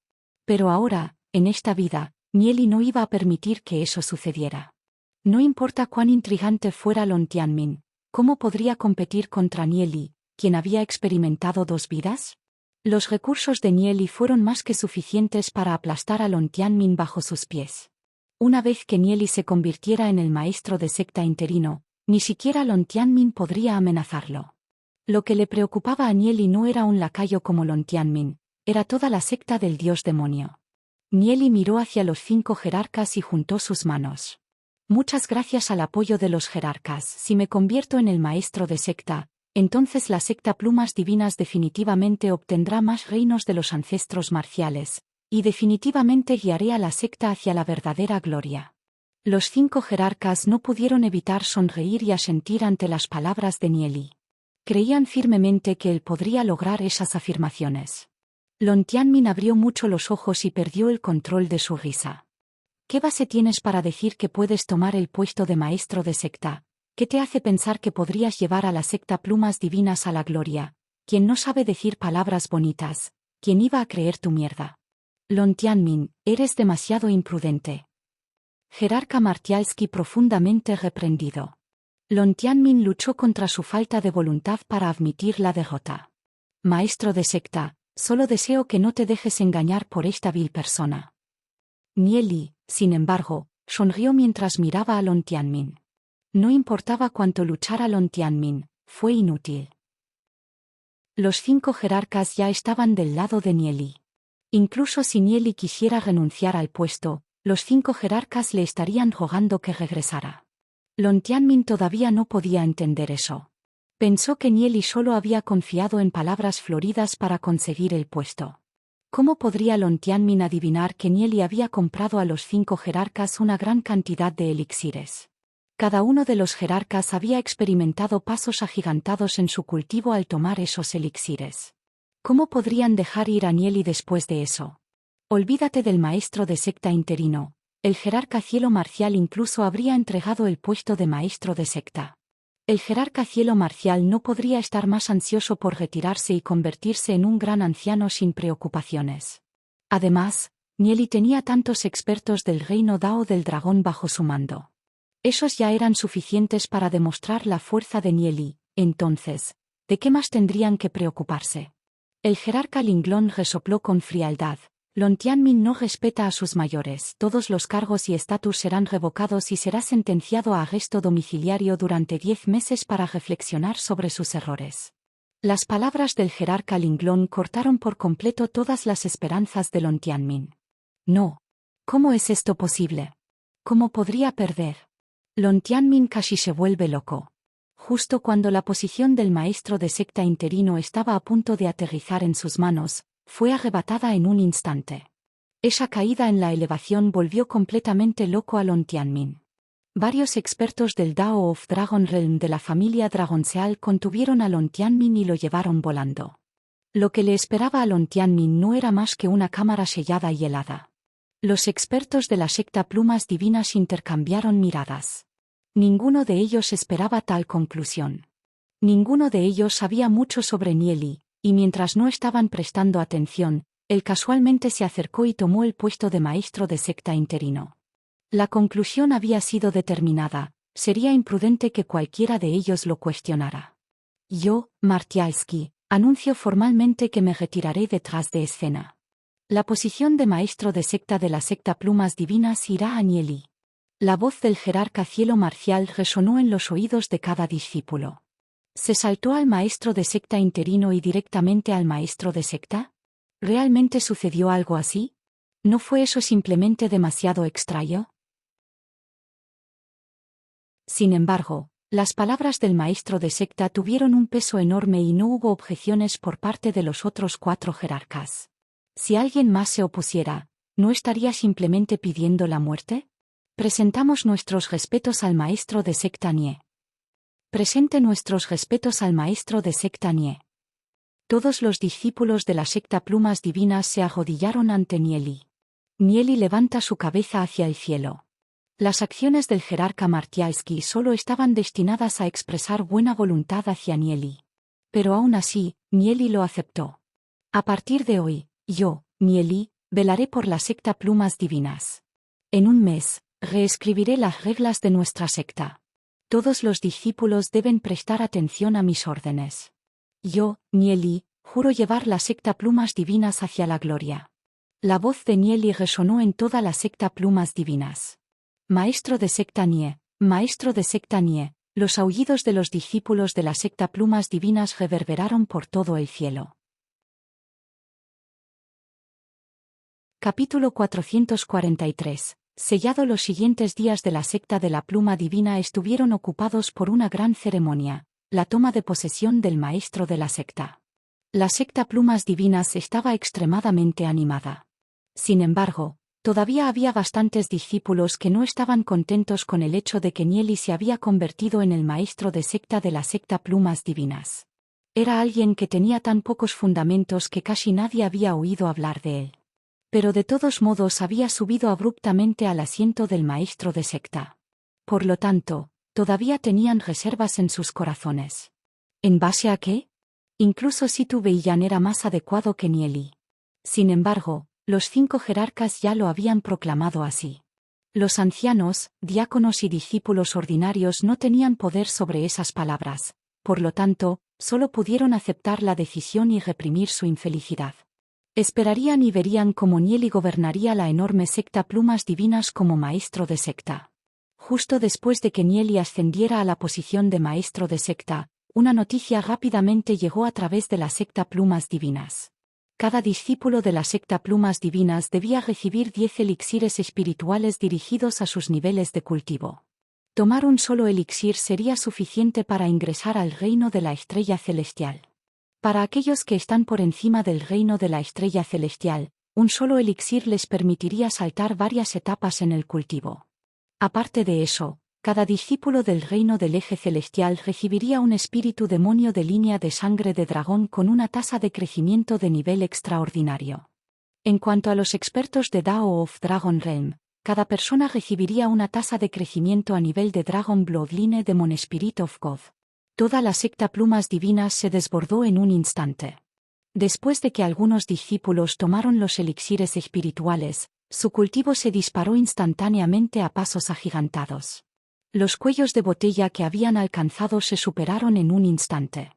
Pero ahora, en esta vida, Nieli no iba a permitir que eso sucediera. No importa cuán intrigante fuera Lon Tianmin, ¿cómo podría competir contra Nieli, quien había experimentado 2 vidas? Los recursos de Nieli fueron más que suficientes para aplastar a Lon Tianmin bajo sus pies. Una vez que Nieli se convirtiera en el maestro de secta interino, ni siquiera Lon Tianmin podría amenazarlo. Lo que le preocupaba a Nieli no era un lacayo como Lon Tianmin, era toda la secta del dios demonio. Nieli miró hacia los 5 jerarcas y juntó sus manos. Muchas gracias al apoyo de los jerarcas, si me convierto en el maestro de secta, entonces la secta Plumas Divinas definitivamente obtendrá más reinos de los ancestros marciales, y definitivamente guiaré a la secta hacia la verdadera gloria. Los 5 jerarcas no pudieron evitar sonreír y asentir ante las palabras de Nieli. Creían firmemente que él podría lograr esas afirmaciones. Lon Tianmin abrió mucho los ojos y perdió el control de su risa. ¿Qué base tienes para decir que puedes tomar el puesto de maestro de secta? ¿Qué te hace pensar que podrías llevar a la secta Plumas Divinas a la gloria? ¿Quién no sabe decir palabras bonitas? ¿Quién iba a creer tu mierda? Lon Tianmin, eres demasiado imprudente. Jerarca Martialski profundamente reprendido. Lon Tianmin luchó contra su falta de voluntad para admitir la derrota. Maestro de secta, solo deseo que no te dejes engañar por esta vil persona. Nieli, sin embargo, sonrió mientras miraba a Lon Tianmin. No importaba cuánto luchara Lon Tianmin, fue inútil. Los 5 jerarcas ya estaban del lado de Nieli. Incluso si Nieli quisiera renunciar al puesto, los 5 jerarcas le estarían rogando que regresara. Lon Tianmin todavía no podía entender eso. Pensó que Nieli solo había confiado en palabras floridas para conseguir el puesto. ¿Cómo podría Lon Tianmin adivinar que Nieli había comprado a los 5 jerarcas una gran cantidad de elixires? Cada uno de los jerarcas había experimentado pasos agigantados en su cultivo al tomar esos elixires. ¿Cómo podrían dejar ir a Nieli después de eso? Olvídate del maestro de secta interino. El jerarca Cielo Marcial incluso habría entregado el puesto de maestro de secta. El jerarca Cielo Marcial no podría estar más ansioso por retirarse y convertirse en un gran anciano sin preocupaciones. Además, Nieli tenía tantos expertos del reino Dao del dragón bajo su mando. Esos ya eran suficientes para demostrar la fuerza de Nieli. Entonces, ¿de qué más tendrían que preocuparse? El jerarca Linglong resopló con frialdad. Lon Tianmin no respeta a sus mayores, todos los cargos y estatus serán revocados y será sentenciado a arresto domiciliario durante 10 meses para reflexionar sobre sus errores. Las palabras del jerarca Linglong cortaron por completo todas las esperanzas de Lon Tianmin. No. ¿Cómo es esto posible? ¿Cómo podría perder? Lon Tianmin casi se vuelve loco. Justo cuando la posición del maestro de secta interino estaba a punto de aterrizar en sus manos, fue arrebatada en un instante. Esa caída en la elevación volvió completamente loco a Lon Tianmin. Varios expertos del Dao of Dragon Realm de la familia Dragonseal contuvieron a Lon Tianmin y lo llevaron volando. Lo que le esperaba a Lon Tianmin no era más que una cámara sellada y helada. Los expertos de la secta Plumas Divinas intercambiaron miradas. Ninguno de ellos esperaba tal conclusión. Ninguno de ellos sabía mucho sobre Nieli, y mientras no estaban prestando atención, él casualmente se acercó y tomó el puesto de maestro de secta interino. La conclusión había sido determinada, sería imprudente que cualquiera de ellos lo cuestionara. Yo, Martialski, anuncio formalmente que me retiraré detrás de escena. La posición de maestro de secta de la secta Plumas Divinas irá a Nieli. La voz del jerarca Cielo Marcial resonó en los oídos de cada discípulo. ¿Se saltó al maestro de secta interino y directamente al maestro de secta? ¿Realmente sucedió algo así? ¿No fue eso simplemente demasiado extraño? Sin embargo, las palabras del maestro de secta tuvieron un peso enorme y no hubo objeciones por parte de los otros 4 jerarcas. Si alguien más se opusiera, ¿no estaría simplemente pidiendo la muerte? Presentamos nuestros respetos al maestro de secta Nie. Presente nuestros respetos al maestro de secta Nie. Todos los discípulos de la secta Plumas Divinas se arrodillaron ante Nieli. Nieli levanta su cabeza hacia el cielo. Las acciones del jerarca Martialski solo estaban destinadas a expresar buena voluntad hacia Nieli. Pero aún así, Nieli lo aceptó. A partir de hoy, yo, Nieli, velaré por la secta Plumas Divinas. En un mes, reescribiré las reglas de nuestra secta. Todos los discípulos deben prestar atención a mis órdenes. Yo, Nieli, juro llevar la secta Plumas Divinas hacia la gloria. La voz de Nieli resonó en toda la secta Plumas Divinas. Maestro de secta Nie, maestro de secta Nie, los aullidos de los discípulos de la secta Plumas Divinas reverberaron por todo el cielo. Capítulo 443. Sellado. Los siguientes días de la secta de la Pluma Divina estuvieron ocupados por una gran ceremonia, la toma de posesión del maestro de la secta. La secta Plumas Divinas estaba extremadamente animada. Sin embargo, todavía había bastantes discípulos que no estaban contentos con el hecho de que Nieli se había convertido en el maestro de secta de la secta Plumas Divinas. Era alguien que tenía tan pocos fundamentos que casi nadie había oído hablar de él. Pero de todos modos había subido abruptamente al asiento del maestro de secta. Por lo tanto, todavía tenían reservas en sus corazones. ¿En base a qué? Incluso Situ Beiyan era más adecuado que Nieli. Sin embargo, los 5 jerarcas ya lo habían proclamado así. Los ancianos, diáconos y discípulos ordinarios no tenían poder sobre esas palabras, por lo tanto, solo pudieron aceptar la decisión y reprimir su infelicidad. Esperarían y verían cómo Nieli gobernaría la enorme secta Plumas Divinas como maestro de secta. Justo después de que Nieli ascendiera a la posición de maestro de secta, una noticia rápidamente llegó a través de la secta Plumas Divinas. cada discípulo de la secta Plumas Divinas debía recibir 10 elixires espirituales dirigidos a sus niveles de cultivo. Tomar un solo elixir sería suficiente para ingresar al reino de la estrella celestial. Para aquellos que están por encima del reino de la estrella celestial, un solo elixir les permitiría saltar varias etapas en el cultivo. Aparte de eso, cada discípulo del reino del eje celestial recibiría un espíritu demonio de línea de sangre de dragón con una tasa de crecimiento de nivel extraordinario. En cuanto a los expertos de Dao of Dragon Realm, cada persona recibiría una tasa de crecimiento a nivel de Dragon Bloodline Demon Spirit of God. Toda la secta Plumas Divinas se desbordó en un instante. Después de que algunos discípulos tomaron los elixires espirituales, su cultivo se disparó instantáneamente a pasos agigantados. Los cuellos de botella que habían alcanzado se superaron en un instante.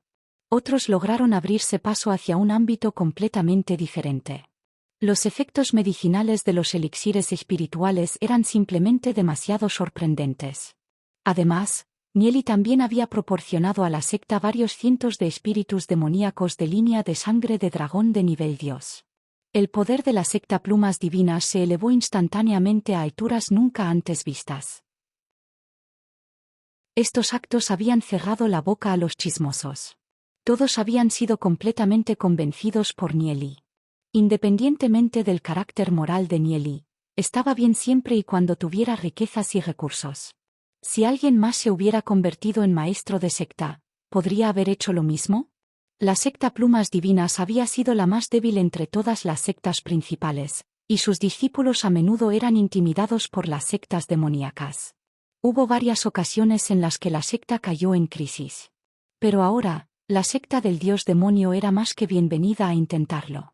Otros lograron abrirse paso hacia un ámbito completamente diferente. Los efectos medicinales de los elixires espirituales eran simplemente demasiado sorprendentes. Además, Nieli también había proporcionado a la secta varios cientos de espíritus demoníacos de línea de sangre de dragón de nivel Dios. El poder de la secta Plumas Divinas se elevó instantáneamente a alturas nunca antes vistas. Estos actos habían cerrado la boca a los chismosos. Todos habían sido completamente convencidos por Nieli. Independientemente del carácter moral de Nieli, estaba bien siempre y cuando tuviera riquezas y recursos. Si alguien más se hubiera convertido en maestro de secta, ¿podría haber hecho lo mismo? La secta Plumas Divinas había sido la más débil entre todas las sectas principales, y sus discípulos a menudo eran intimidados por las sectas demoníacas. Hubo varias ocasiones en las que la secta cayó en crisis. Pero ahora, la secta del dios demonio era más que bienvenida a intentarlo.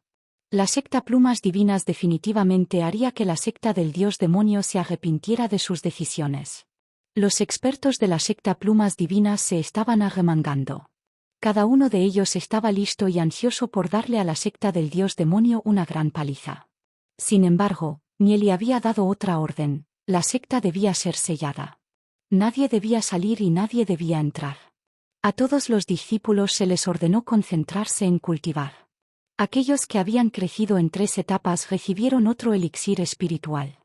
La secta Plumas Divinas definitivamente haría que la secta del dios demonio se arrepintiera de sus decisiones. Los expertos de la secta Plumas Divinas se estaban arremangando. Cada uno de ellos estaba listo y ansioso por darle a la secta del dios demonio una gran paliza. Sin embargo, Nieli había dado otra orden: la secta debía ser sellada. Nadie debía salir y nadie debía entrar. A todos los discípulos se les ordenó concentrarse en cultivar. Aquellos que habían crecido en 3 etapas recibieron otro elixir espiritual.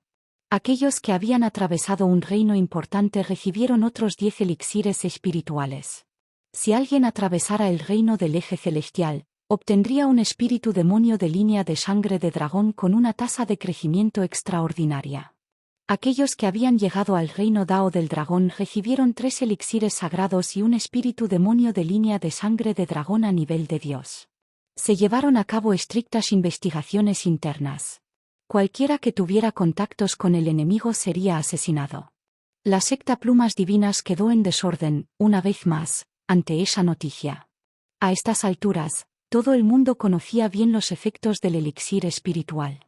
Aquellos que habían atravesado un reino importante recibieron otros 10 elixires espirituales. Si alguien atravesara el reino del eje celestial, obtendría un espíritu demonio de línea de sangre de dragón con una tasa de crecimiento extraordinaria. Aquellos que habían llegado al reino Dao del dragón recibieron 3 elixires sagrados y un espíritu demonio de línea de sangre de dragón a nivel de Dios. Se llevaron a cabo estrictas investigaciones internas. Cualquiera que tuviera contactos con el enemigo sería asesinado. La secta Plumas Divinas quedó en desorden, una vez más, ante esa noticia. A estas alturas, todo el mundo conocía bien los efectos del elixir espiritual.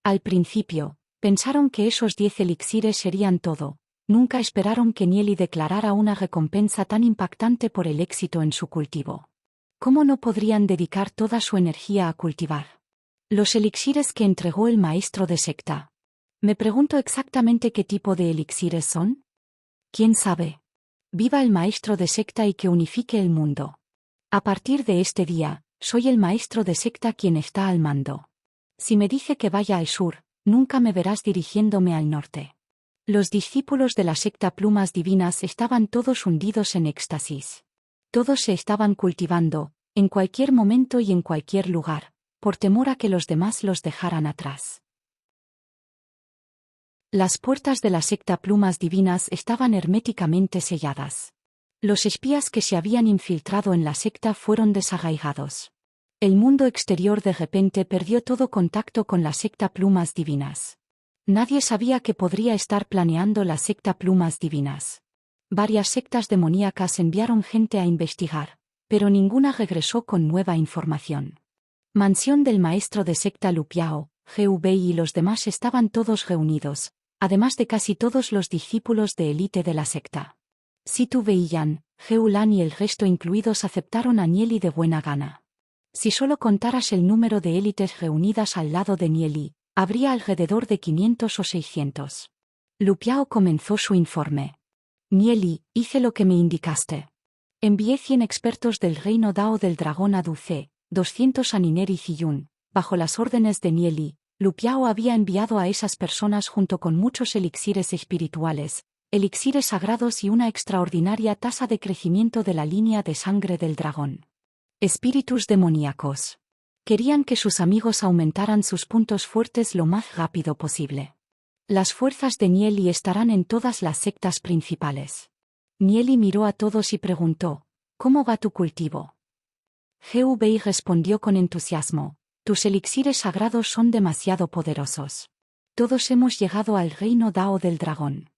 Al principio, pensaron que esos 10 elixires serían todo. Nunca esperaron que Nieli declarara una recompensa tan impactante por el éxito en su cultivo. ¿Cómo no podrían dedicar toda su energía a cultivar los elixires que entregó el maestro de secta? Me pregunto exactamente qué tipo de elixires son. ¿Quién sabe? Viva el maestro de secta y que unifique el mundo. A partir de este día, soy el maestro de secta quien está al mando. Si me dice que vaya al sur, nunca me verás dirigiéndome al norte. Los discípulos de la secta Plumas Divinas estaban todos hundidos en éxtasis. Todos se estaban cultivando, en cualquier momento y en cualquier lugar, por temor a que los demás los dejaran atrás. Las puertas de la secta Plumas Divinas estaban herméticamente selladas. Los espías que se habían infiltrado en la secta fueron desarraigados. El mundo exterior de repente perdió todo contacto con la secta Plumas Divinas. Nadie sabía qué podría estar planeando la secta Plumas Divinas. Varias sectas demoníacas enviaron gente a investigar, pero ninguna regresó con nueva información. Mansión del maestro de secta Lupiao, GV y los demás estaban todos reunidos, además de casi todos los discípulos de élite de la secta. Situ Beiyan, Geulan y el resto incluidos aceptaron a Nieli de buena gana. Si solo contaras el número de élites reunidas al lado de Nieli, habría alrededor de 500 o 600. Lupiao comenzó su informe. Nieli, hice lo que me indicaste. Envié 100 expertos del reino Dao del dragón a Duce, 200 a Niner y Ziyun, bajo las órdenes de Nieli, Lu Piao había enviado a esas personas junto con muchos elixires espirituales, elixires sagrados y una extraordinaria tasa de crecimiento de la línea de sangre del dragón. Espíritus demoníacos. Querían que sus amigos aumentaran sus puntos fuertes lo más rápido posible. Las fuerzas de Nieli estarán en todas las sectas principales. Nieli miró a todos y preguntó, ¿cómo va tu cultivo? Heu Bei respondió con entusiasmo, tus elixires sagrados son demasiado poderosos. Todos hemos llegado al reino Dao del dragón.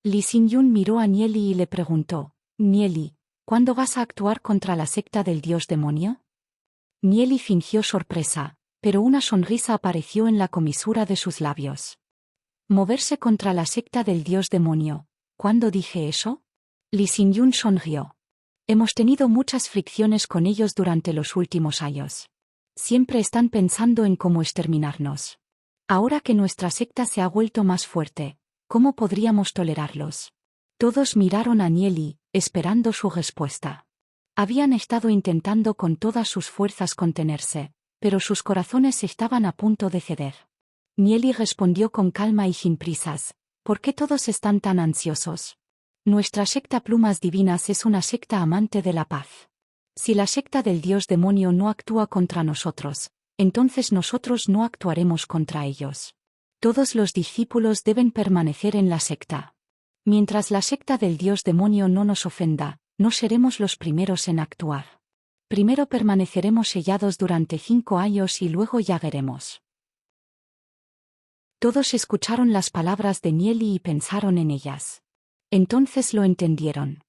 Li Xingyun miró a Nieli y le preguntó, Nieli, ¿cuándo vas a actuar contra la secta del dios demonio? Nieli fingió sorpresa, pero una sonrisa apareció en la comisura de sus labios. ¿Moverse contra la secta del dios demonio? ¿Cuándo dije eso? Li Xingyun sonrió. Hemos tenido muchas fricciones con ellos durante los últimos años. Siempre están pensando en cómo exterminarnos. Ahora que nuestra secta se ha vuelto más fuerte, ¿cómo podríamos tolerarlos? Todos miraron a Nieli, esperando su respuesta. Habían estado intentando con todas sus fuerzas contenerse, pero sus corazones estaban a punto de ceder. Nieli respondió con calma y sin prisas, ¿por qué todos están tan ansiosos? Nuestra secta Plumas Divinas es una secta amante de la paz. Si la secta del dios demonio no actúa contra nosotros, entonces nosotros no actuaremos contra ellos. Todos los discípulos deben permanecer en la secta. Mientras la secta del dios demonio no nos ofenda, no seremos los primeros en actuar. Primero permaneceremos sellados durante 5 años y luego ya veremos. Todos escucharon las palabras de Nieli y pensaron en ellas. Entonces lo entendieron.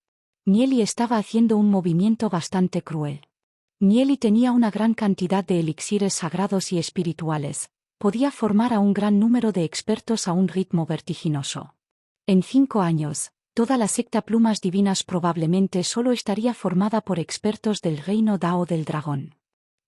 Nieli estaba haciendo un movimiento bastante cruel. Nieli tenía una gran cantidad de elixires sagrados y espirituales, podía formar a un gran número de expertos a un ritmo vertiginoso. En 5 años, toda la secta Plumas Divinas probablemente solo estaría formada por expertos del reino Dao del dragón.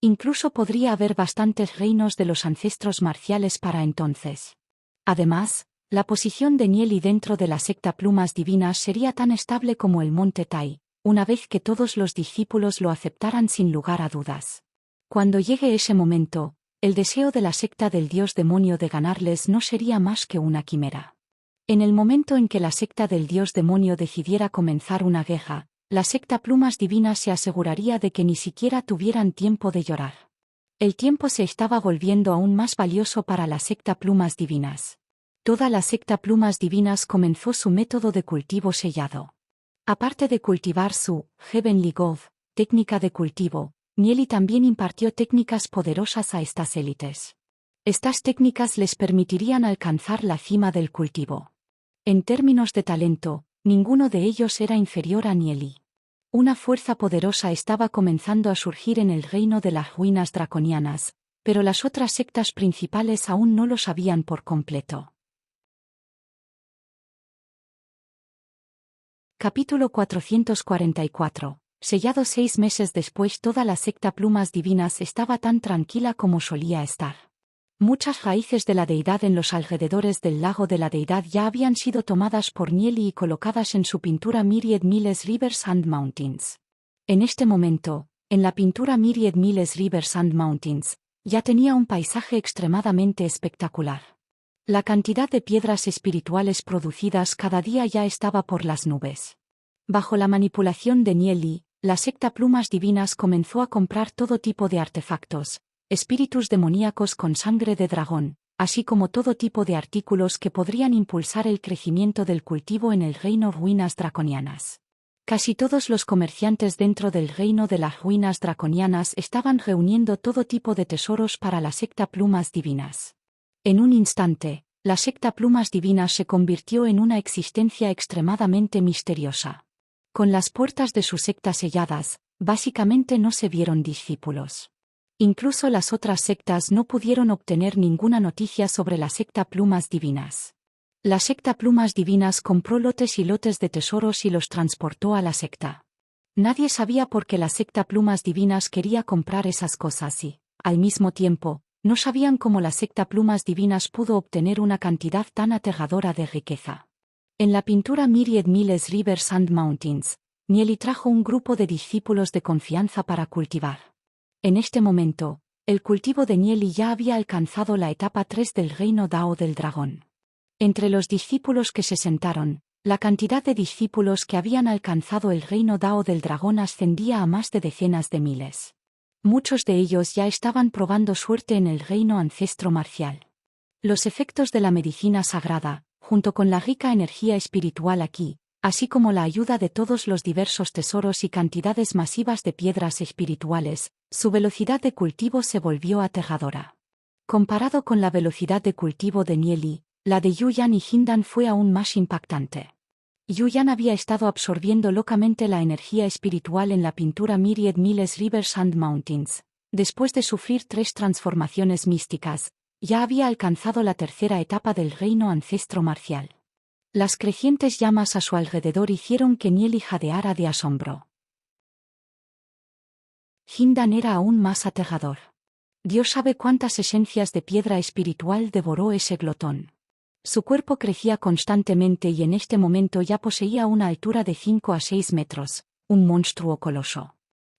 Incluso podría haber bastantes reinos de los ancestros marciales para entonces. Además, la posición de Nieli dentro de la secta Plumas Divinas sería tan estable como el monte Tai, una vez que todos los discípulos lo aceptaran sin lugar a dudas. Cuando llegue ese momento, el deseo de la secta del dios demonio de ganarles no sería más que una quimera. En el momento en que la secta del dios demonio decidiera comenzar una guerra, la secta Plumas Divinas se aseguraría de que ni siquiera tuvieran tiempo de llorar. El tiempo se estaba volviendo aún más valioso para la secta Plumas Divinas. Toda la secta Plumas Divinas comenzó su método de cultivo sellado. Aparte de cultivar su Heavenly God, técnica de cultivo, Nieli también impartió técnicas poderosas a estas élites. Estas técnicas les permitirían alcanzar la cima del cultivo. En términos de talento, ninguno de ellos era inferior a Nieli. Una fuerza poderosa estaba comenzando a surgir en el reino de las ruinas draconianas, pero las otras sectas principales aún no lo sabían por completo. Capítulo 444. Sellado 6 meses después, toda la secta Plumas Divinas estaba tan tranquila como solía estar. Muchas raíces de la deidad en los alrededores del lago de la deidad ya habían sido tomadas por Nieli y colocadas en su pintura Myriad Miles Rivers and Mountains. En este momento, en la pintura Myriad Miles Rivers and Mountains, ya tenía un paisaje extremadamente espectacular. La cantidad de piedras espirituales producidas cada día ya estaba por las nubes. Bajo la manipulación de Nieli, la secta Plumas Divinas comenzó a comprar todo tipo de artefactos, espíritus demoníacos con sangre de dragón, así como todo tipo de artículos que podrían impulsar el crecimiento del cultivo en el reino ruinas draconianas. Casi todos los comerciantes dentro del reino de las ruinas draconianas estaban reuniendo todo tipo de tesoros para la secta Plumas Divinas. En un instante, la secta Plumas Divinas se convirtió en una existencia extremadamente misteriosa. Con las puertas de su secta selladas, básicamente no se vieron discípulos. Incluso las otras sectas no pudieron obtener ninguna noticia sobre la secta Plumas Divinas. La secta Plumas Divinas compró lotes y lotes de tesoros y los transportó a la secta. Nadie sabía por qué la secta Plumas Divinas quería comprar esas cosas y, al mismo tiempo, no sabían cómo la secta Plumas Divinas pudo obtener una cantidad tan aterradora de riqueza. En la pintura Myriad Miles Rivers and Mountains, Nieli trajo un grupo de discípulos de confianza para cultivar. En este momento, El cultivo de Nieli ya había alcanzado la etapa 3 del reino Dao del dragón. Entre los discípulos que se sentaron, la cantidad de discípulos que habían alcanzado el reino Dao del dragón ascendía a más de decenas de miles. Muchos de ellos ya estaban probando suerte en el reino ancestro marcial. Los efectos de la medicina sagrada, junto con la rica energía espiritual aquí, así como la ayuda de todos los diversos tesoros y cantidades masivas de piedras espirituales, su velocidad de cultivo se volvió aterradora. Comparado con la velocidad de cultivo de Nieli, la de Yuyan y Hindan fue aún más impactante. Yuyan había estado absorbiendo locamente la energía espiritual en la pintura Myriad Miles Rivers and Mountains. Después de sufrir 3 transformaciones místicas, ya había alcanzado la tercera etapa del reino ancestro marcial. Las crecientes llamas a su alrededor hicieron que Nieli jadeara de asombro. Hindan era aún más aterrador. Dios sabe cuántas esencias de piedra espiritual devoró ese glotón. Su cuerpo crecía constantemente y en este momento ya poseía una altura de 5 a 6 metros, un monstruo coloso.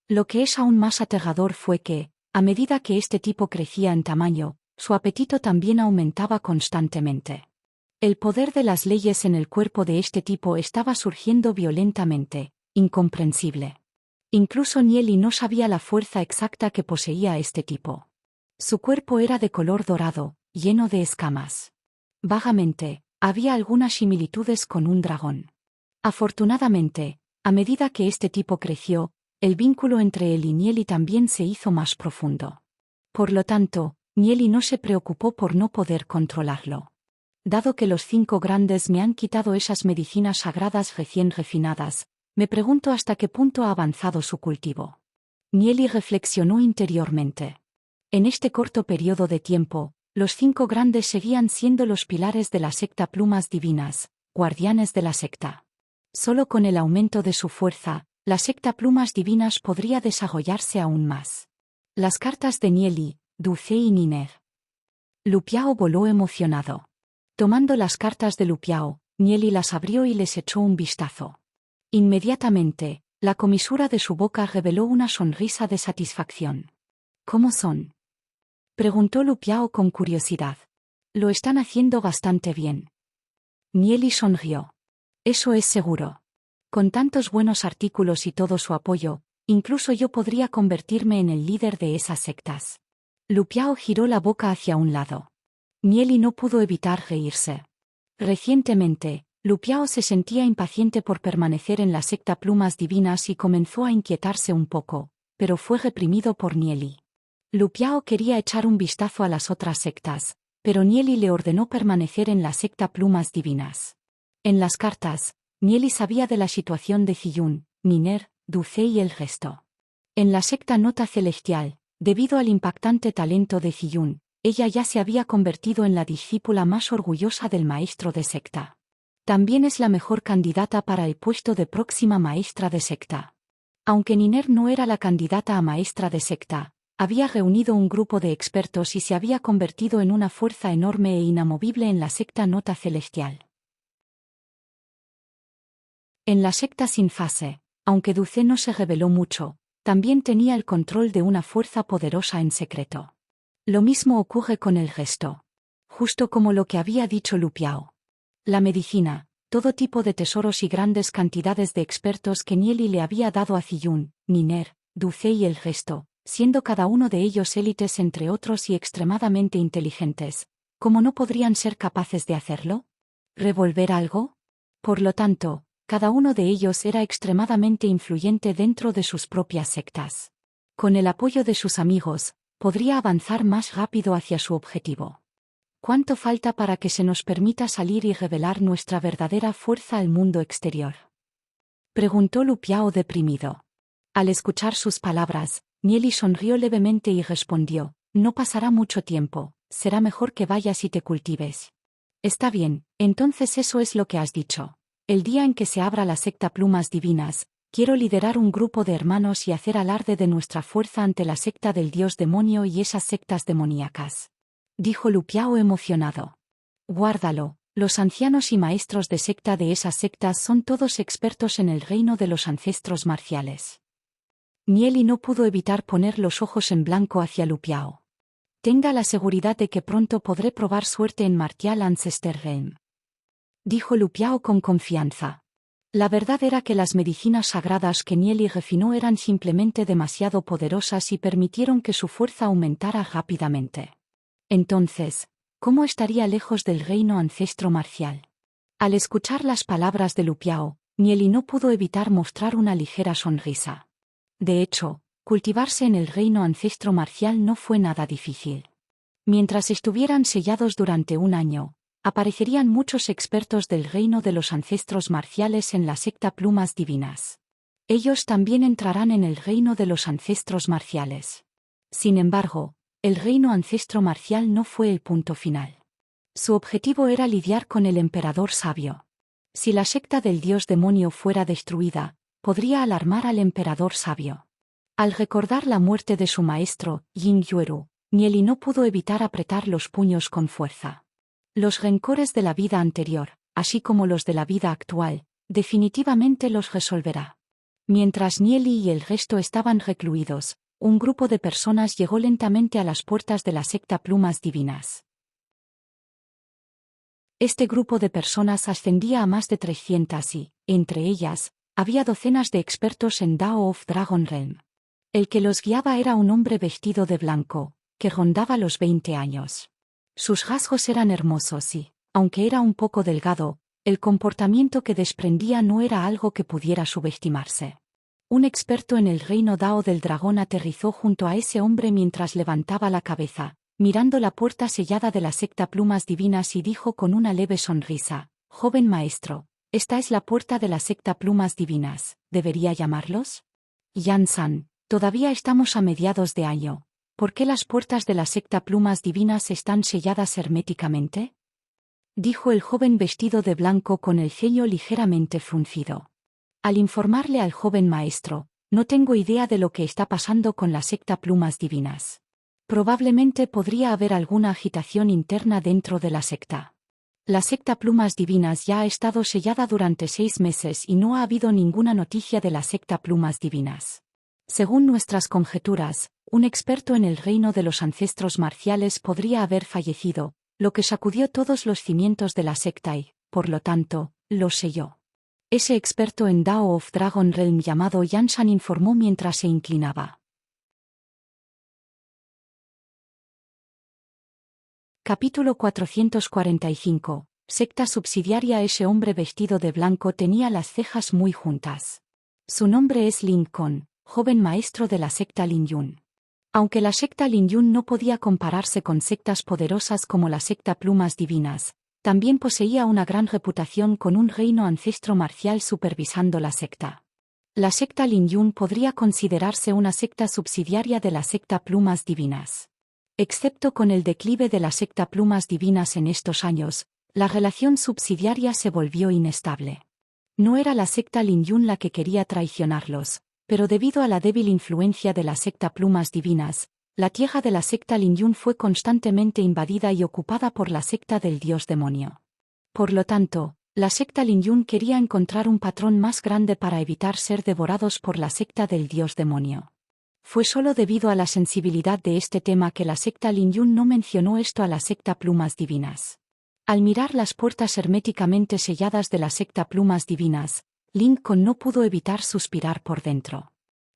Lo que es aún más aterrador fue que, a medida que este tipo crecía en tamaño, su apetito también aumentaba constantemente. El poder de las leyes en el cuerpo de este tipo estaba surgiendo violentamente, incomprensible. Incluso Nieli no sabía la fuerza exacta que poseía este tipo. Su cuerpo era de color dorado, lleno de escamas. Vagamente, había algunas similitudes con un dragón. Afortunadamente, a medida que este tipo creció, el vínculo entre él y Nieli también se hizo más profundo. Por lo tanto, Nieli no se preocupó por no poder controlarlo. Dado que los 5 grandes me han quitado esas medicinas sagradas recién refinadas, me pregunto hasta qué punto ha avanzado su cultivo. Nieli reflexionó interiormente. En este corto periodo de tiempo, los 5 grandes seguían siendo los pilares de la secta Plumas Divinas, guardianes de la secta. Solo con el aumento de su fuerza, la secta Plumas Divinas podría desarrollarse aún más. Las cartas de Nieli, Dulce y Niner. Lupiao voló emocionado. Tomando las cartas de Lupiao, Nieli las abrió y les echó un vistazo. Inmediatamente, la comisura de su boca reveló una sonrisa de satisfacción. ¿Cómo son?, preguntó Lupiao con curiosidad. Lo están haciendo bastante bien. Nieli sonrió. Eso es seguro. Con tantos buenos artículos y todo su apoyo, incluso yo podría convertirme en el líder de esas sectas. Lupiao giró la boca hacia un lado. Nieli no pudo evitar reírse. Recientemente, Lupiao se sentía impaciente por permanecer en la secta Plumas Divinas y comenzó a inquietarse un poco, pero fue reprimido por Nieli. Lupiao quería echar un vistazo a las otras sectas, pero Nieli le ordenó permanecer en la secta Plumas Divinas. En las cartas, Nieli sabía de la situación de Ziyun, Niner, Dulce y el resto. En la secta Nota Celestial, debido al impactante talento de Ziyun, ella ya se había convertido en la discípula más orgullosa del maestro de secta. También es la mejor candidata para el puesto de próxima maestra de secta. Aunque Niner no era la candidata a maestra de secta, había reunido un grupo de expertos y se había convertido en una fuerza enorme e inamovible en la secta Nota Celestial. En la secta Sin Fase, aunque Dulce no se reveló mucho, también tenía el control de una fuerza poderosa en secreto. Lo mismo ocurre con el resto. Justo como lo que había dicho Lupiao. La medicina, todo tipo de tesoros y grandes cantidades de expertos que Nieli le había dado a Ziyun, Niner, Dulce y el resto, siendo cada uno de ellos élites entre otros y extremadamente inteligentes, ¿cómo no podrían ser capaces de hacerlo? ¿Revolver algo? Por lo tanto, cada uno de ellos era extremadamente influyente dentro de sus propias sectas. Con el apoyo de sus amigos, podría avanzar más rápido hacia su objetivo. ¿Cuánto falta para que se nos permita salir y revelar nuestra verdadera fuerza al mundo exterior?, preguntó Lupiao deprimido. Al escuchar sus palabras, Nieli sonrió levemente y respondió: no pasará mucho tiempo, será mejor que vayas y te cultives. Está bien, entonces eso es lo que has dicho. El día en que se abra la secta Plumas Divinas, quiero liderar un grupo de hermanos y hacer alarde de nuestra fuerza ante la secta del dios demonio y esas sectas demoníacas, dijo Lupiao emocionado. Guárdalo, los ancianos y maestros de secta de esas sectas son todos expertos en el reino de los ancestros marciales. Nieli no pudo evitar poner los ojos en blanco hacia Lupiao. Tenga la seguridad de que pronto podré probar suerte en Martial Ancestor Realm. Dijo Lu Piao con confianza. La verdad era que las medicinas sagradas que Nieli refinó eran simplemente demasiado poderosas y permitieron que su fuerza aumentara rápidamente. Entonces, ¿cómo estaría lejos del reino ancestro marcial? Al escuchar las palabras de Lu Piao, Nieli no pudo evitar mostrar una ligera sonrisa. De hecho, cultivarse en el reino ancestro marcial no fue nada difícil. Mientras estuvieran sellados durante un año, aparecerían muchos expertos del reino de los ancestros marciales en la secta Plumas Divinas. Ellos también entrarán en el reino de los ancestros marciales. Sin embargo, el reino ancestro marcial no fue el punto final. Su objetivo era lidiar con el emperador sabio. Si la secta del dios demonio fuera destruida, podría alarmar al emperador sabio. Al recordar la muerte de su maestro, Yin Yueru, Nieli no pudo evitar apretar los puños con fuerza. Los rencores de la vida anterior, así como los de la vida actual, definitivamente los resolverá. Mientras Nieli y el resto estaban recluidos, un grupo de personas llegó lentamente a las puertas de la secta Plumas Divinas. Este grupo de personas ascendía a más de 300 y, entre ellas, había docenas de expertos en Dao of Dragon Realm. El que los guiaba era un hombre vestido de blanco, que rondaba los 20 años. Sus rasgos eran hermosos y, aunque era un poco delgado, el comportamiento que desprendía no era algo que pudiera subestimarse. Un experto en el reino Dao del dragón aterrizó junto a ese hombre mientras levantaba la cabeza, mirando la puerta sellada de la secta Plumas Divinas y dijo con una leve sonrisa: «Joven maestro, esta es la puerta de la secta Plumas Divinas, ¿debería llamarlos?» Yan-san, todavía estamos a mediados de año. ¿Por qué las puertas de la secta Plumas Divinas están selladas herméticamente? Dijo el joven vestido de blanco con el ceño ligeramente fruncido. Al informarle al joven maestro, no tengo idea de lo que está pasando con la secta Plumas Divinas. Probablemente podría haber alguna agitación interna dentro de la secta. La secta Plumas Divinas ya ha estado sellada durante 6 meses y no ha habido ninguna noticia de la secta Plumas Divinas. Según nuestras conjeturas, un experto en el reino de los ancestros marciales podría haber fallecido, lo que sacudió todos los cimientos de la secta y, por lo tanto, lo selló. Ese experto en Dao of Dragon Realm llamado Yan-san informó mientras se inclinaba. Capítulo 445. Secta subsidiaria. Ese hombre vestido de blanco tenía las cejas muy juntas. Su nombre es Lincoln, joven maestro de la secta Lin Yun. Aunque la secta Lin Yun no podía compararse con sectas poderosas como la secta Plumas Divinas, también poseía una gran reputación con un reino ancestro marcial supervisando la secta. La secta Lin Yun podría considerarse una secta subsidiaria de la secta Plumas Divinas. Excepto con el declive de la secta Plumas Divinas en estos años, la relación subsidiaria se volvió inestable. No era la secta Lin Yun la que quería traicionarlos, pero debido a la débil influencia de la secta Plumas Divinas, la tierra de la secta Lin Yun fue constantemente invadida y ocupada por la secta del dios demonio. Por lo tanto, la secta Lin Yun quería encontrar un patrón más grande para evitar ser devorados por la secta del dios demonio. Fue solo debido a la sensibilidad de este tema que la secta Lin Yun no mencionó esto a la secta Plumas Divinas. Al mirar las puertas herméticamente selladas de la secta Plumas Divinas, Lincoln no pudo evitar suspirar por dentro.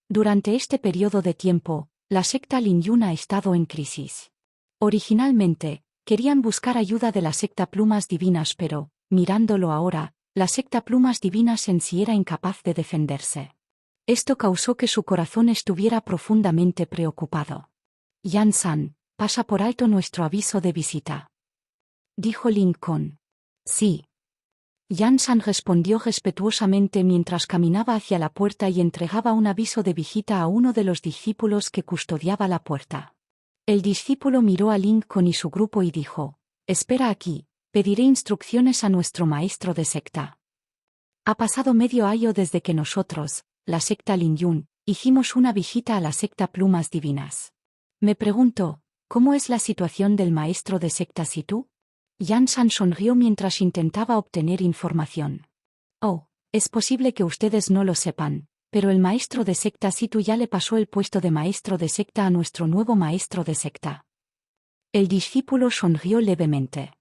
Durante este periodo de tiempo, la secta Lin Yun ha estado en crisis. Originalmente, querían buscar ayuda de la secta Plumas Divinas, pero, mirándolo ahora, la secta Plumas Divinas en sí era incapaz de defenderse. Esto causó que su corazón estuviera profundamente preocupado. Yan-san, pasa por alto nuestro aviso de visita. Dijo Lincoln. Sí. Yan-san respondió respetuosamente mientras caminaba hacia la puerta y entregaba un aviso de visita a uno de los discípulos que custodiaba la puerta. El discípulo miró a Lincoln y su grupo y dijo: «Espera aquí, pediré instrucciones a nuestro maestro de secta». Ha pasado medio año desde que nosotros, la secta Lin Yun, hicimos una visita a la secta Plumas Divinas. Me pregunto, ¿cómo es la situación del maestro de secta Situ? Yan-san sonrió mientras intentaba obtener información. Oh, es posible que ustedes no lo sepan, pero el maestro de secta Situ ya le pasó el puesto de maestro de secta a nuestro nuevo maestro de secta. El discípulo sonrió levemente.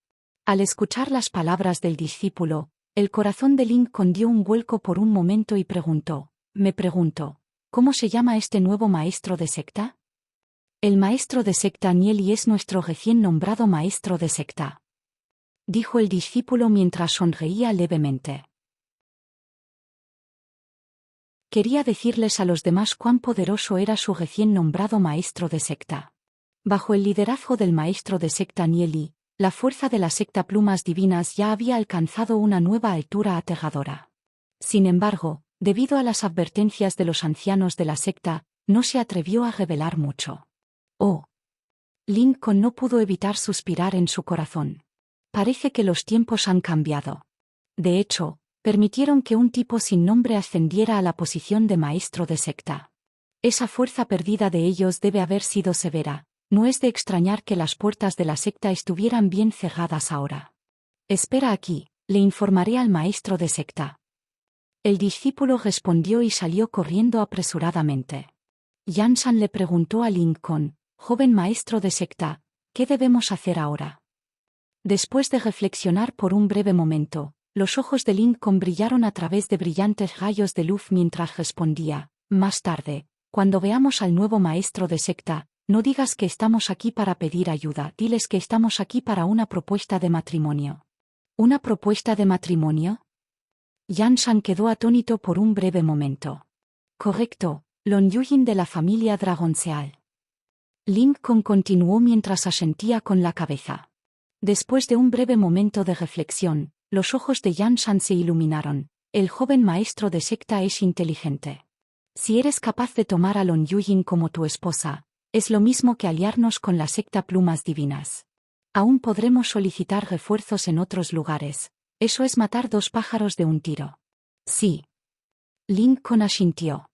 Al escuchar las palabras del discípulo, el corazón de Lincoln dio un vuelco por un momento y preguntó, me pregunto, ¿cómo se llama este nuevo maestro de secta? El maestro de secta Nieli es nuestro recién nombrado maestro de secta, dijo el discípulo mientras sonreía levemente. Quería decirles a los demás cuán poderoso era su recién nombrado maestro de secta. Bajo el liderazgo del maestro de secta Nieli, la fuerza de la secta Plumas Divinas ya había alcanzado una nueva altura aterradora. Sin embargo, debido a las advertencias de los ancianos de la secta, no se atrevió a revelar mucho. Oh. Lincoln no pudo evitar suspirar en su corazón. Parece que los tiempos han cambiado. De hecho, permitieron que un tipo sin nombre ascendiera a la posición de maestro de secta. Esa fuerza perdida de ellos debe haber sido severa. No es de extrañar que las puertas de la secta estuvieran bien cerradas ahora. Espera aquí, le informaré al maestro de secta. El discípulo respondió y salió corriendo apresuradamente. Jansen le preguntó a Lincoln, joven maestro de secta, ¿qué debemos hacer ahora? Después de reflexionar por un breve momento, los ojos de Lincoln brillaron a través de brillantes rayos de luz mientras respondía, más tarde, cuando veamos al nuevo maestro de secta, no digas que estamos aquí para pedir ayuda, diles que estamos aquí para una propuesta de matrimonio. ¿Una propuesta de matrimonio? Jansen quedó atónito por un breve momento. Correcto, Lon Yujin de la familia Dragonseal. Lincoln continuó mientras asentía con la cabeza. Después de un breve momento de reflexión, los ojos de Jansen se iluminaron. El joven maestro de secta es inteligente. Si eres capaz de tomar a Lon Yujin como tu esposa, es lo mismo que aliarnos con la secta Plumas Divinas. Aún podremos solicitar refuerzos en otros lugares. Eso es matar dos pájaros de un tiro. Sí. Lincoln asintió.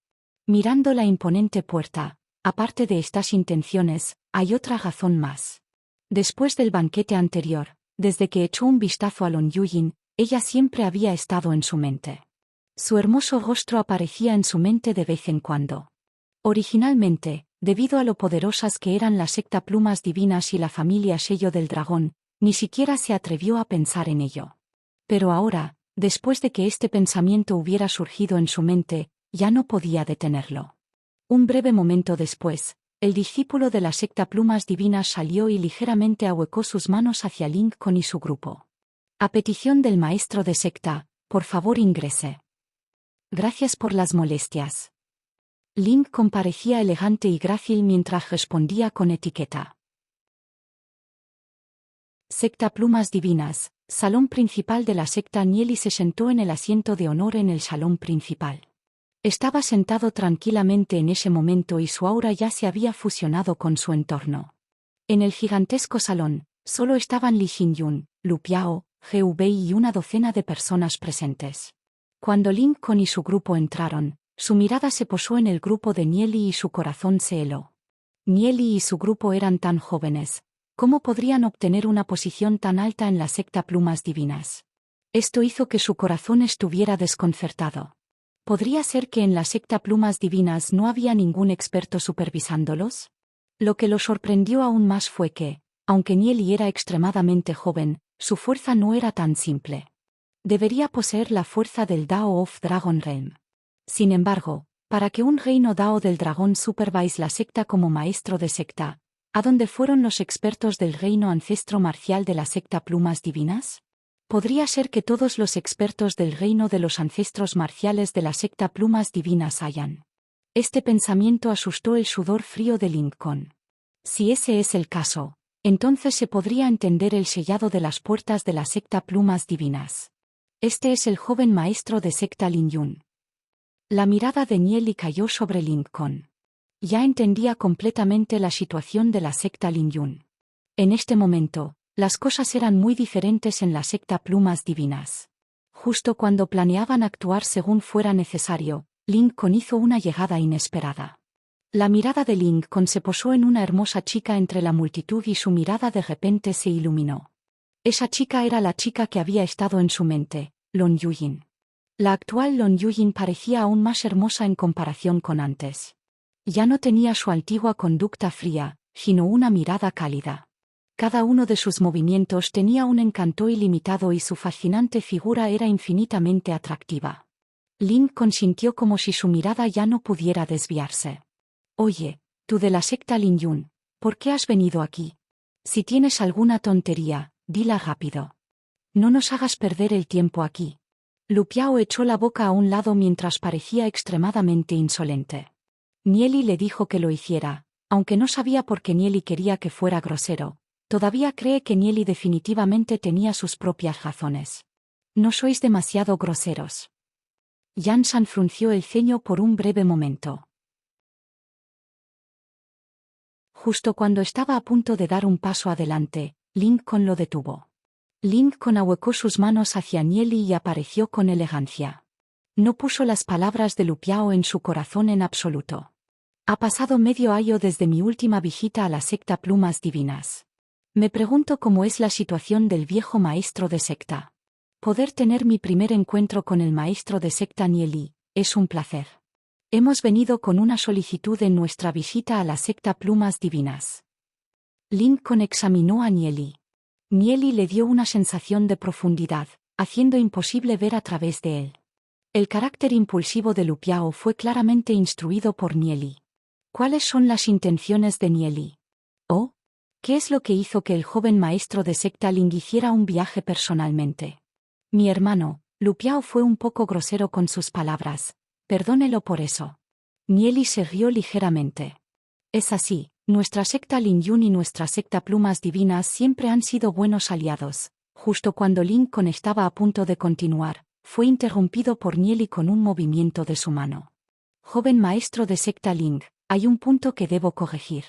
Mirando la imponente puerta, aparte de estas intenciones, hay otra razón más. Después del banquete anterior, desde que echó un vistazo a Lon Yujin, ella siempre había estado en su mente. Su hermoso rostro aparecía en su mente de vez en cuando. Originalmente, debido a lo poderosas que eran la secta Plumas Divinas y la familia Sello del Dragón, ni siquiera se atrevió a pensar en ello. Pero ahora, después de que este pensamiento hubiera surgido en su mente, ya no podía detenerlo. Un breve momento después, el discípulo de la secta Plumas Divinas salió y ligeramente ahuecó sus manos hacia Lincoln y su grupo. A petición del maestro de secta, por favor ingrese. Gracias por las molestias. Lincoln parecía elegante y grácil mientras respondía con etiqueta. Secta Plumas Divinas, salón principal de la secta Nieli se sentó en el asiento de honor en el salón principal. Estaba sentado tranquilamente en ese momento y su aura ya se había fusionado con su entorno. En el gigantesco salón, solo estaban Li Xinyun, Lu Piao, Geu Bei y una docena de personas presentes. Cuando Lincoln y su grupo entraron, su mirada se posó en el grupo de Nieli y su corazón se heló. Nieli y su grupo eran tan jóvenes. ¿Cómo podrían obtener una posición tan alta en la secta Plumas Divinas? Esto hizo que su corazón estuviera desconcertado. ¿Podría ser que en la secta Plumas Divinas no había ningún experto supervisándolos? Lo que lo sorprendió aún más fue que, aunque Nieli era extremadamente joven, su fuerza no era tan simple. Debería poseer la fuerza del Dao of Dragon Realm. Sin embargo, para que un reino Dao del dragón supervise la secta como maestro de secta, ¿a dónde fueron los expertos del reino ancestro marcial de la secta Plumas Divinas? ¿Podría ser que todos los expertos del reino de los ancestros marciales de la secta Plumas Divinas hayan? Este pensamiento asustó el sudor frío de Lincoln. Si ese es el caso, entonces se podría entender el sellado de las puertas de la secta Plumas Divinas. Este es el joven maestro de secta Lin Yun. La mirada de Nieli cayó sobre Lincoln. Ya entendía completamente la situación de la secta Lin Yun. En este momento, las cosas eran muy diferentes en la secta Plumas Divinas. Justo cuando planeaban actuar según fuera necesario, Lincoln hizo una llegada inesperada. La mirada de Lincoln se posó en una hermosa chica entre la multitud y su mirada de repente se iluminó. Esa chica era la chica que había estado en su mente, Lon Yujin. La actual Lon Yujin parecía aún más hermosa en comparación con antes. Ya no tenía su antigua conducta fría, sino una mirada cálida. Cada uno de sus movimientos tenía un encanto ilimitado y su fascinante figura era infinitamente atractiva. Lin consintió como si su mirada ya no pudiera desviarse. Oye, tú de la secta Lin Yun, ¿por qué has venido aquí? Si tienes alguna tontería, dila rápido. No nos hagas perder el tiempo aquí. Lu Piao echó la boca a un lado mientras parecía extremadamente insolente. Nieli le dijo que lo hiciera, aunque no sabía por qué Nieli quería que fuera grosero. Todavía cree que Nieli definitivamente tenía sus propias razones. No sois demasiado groseros. Yan-san frunció el ceño por un breve momento. Justo cuando estaba a punto de dar un paso adelante, Lincoln lo detuvo. Lincoln ahuecó sus manos hacia Nieli y apareció con elegancia. No puso las palabras de Lu Piao en su corazón en absoluto. Ha pasado medio año desde mi última visita a la secta Plumas Divinas. Me pregunto cómo es la situación del viejo maestro de secta. Poder tener mi primer encuentro con el maestro de secta Nieli es un placer. Hemos venido con una solicitud en nuestra visita a la secta Plumas Divinas. Lincoln examinó a Nieli. Nieli le dio una sensación de profundidad, haciendo imposible ver a través de él. El carácter impulsivo de Lu Piao fue claramente instruido por Nieli. ¿Cuáles son las intenciones de Nieli? ¿Oh? ¿Qué es lo que hizo que el joven maestro de secta Ling hiciera un viaje personalmente? Mi hermano, Lu Piao fue un poco grosero con sus palabras. Perdónelo por eso. Nieli se rió ligeramente. Es así, nuestra secta Lin Yun y nuestra secta Plumas Divinas siempre han sido buenos aliados. Justo cuando Lincoln estaba a punto de continuar, fue interrumpido por Nieli con un movimiento de su mano. Joven maestro de secta Ling, hay un punto que debo corregir.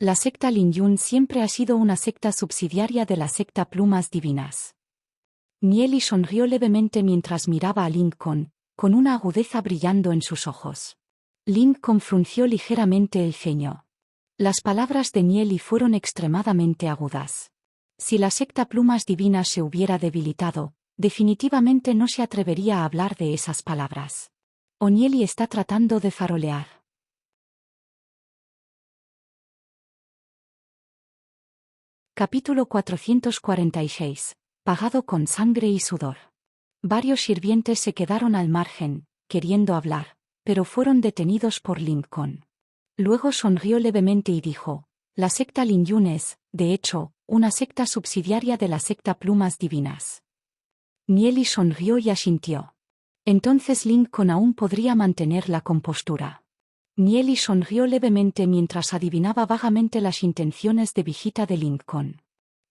La secta Lin Yun siempre ha sido una secta subsidiaria de la secta Plumas Divinas. Nieli sonrió levemente mientras miraba a Lincoln, con una agudeza brillando en sus ojos. Lincoln frunció ligeramente el ceño. Las palabras de Nieli fueron extremadamente agudas. Si la secta Plumas Divinas se hubiera debilitado, definitivamente no se atrevería a hablar de esas palabras. O Nieli está tratando de farolear. Capítulo 446. Pagado con sangre y sudor. Varios sirvientes se quedaron al margen, queriendo hablar, pero fueron detenidos por Lincoln. Luego sonrió levemente y dijo, la secta Lin Yun es, de hecho, una secta subsidiaria de la secta Plumas Divinas. Nieli sonrió y asintió. Entonces Lincoln aún podría mantener la compostura. Nieli sonrió levemente mientras adivinaba vagamente las intenciones de visita de Lincoln.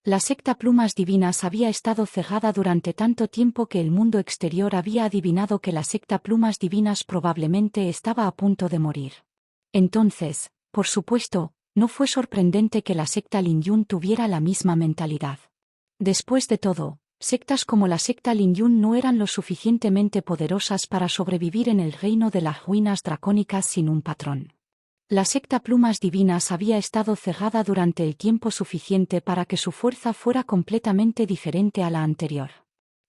La secta Plumas Divinas había estado cerrada durante tanto tiempo que el mundo exterior había adivinado que la secta Plumas Divinas probablemente estaba a punto de morir. Entonces, por supuesto, no fue sorprendente que la secta Lin Yun tuviera la misma mentalidad. Después de todo, sectas como la secta Lin Yun no eran lo suficientemente poderosas para sobrevivir en el reino de las ruinas dracónicas sin un patrón. La secta Plumas Divinas había estado cerrada durante el tiempo suficiente para que su fuerza fuera completamente diferente a la anterior.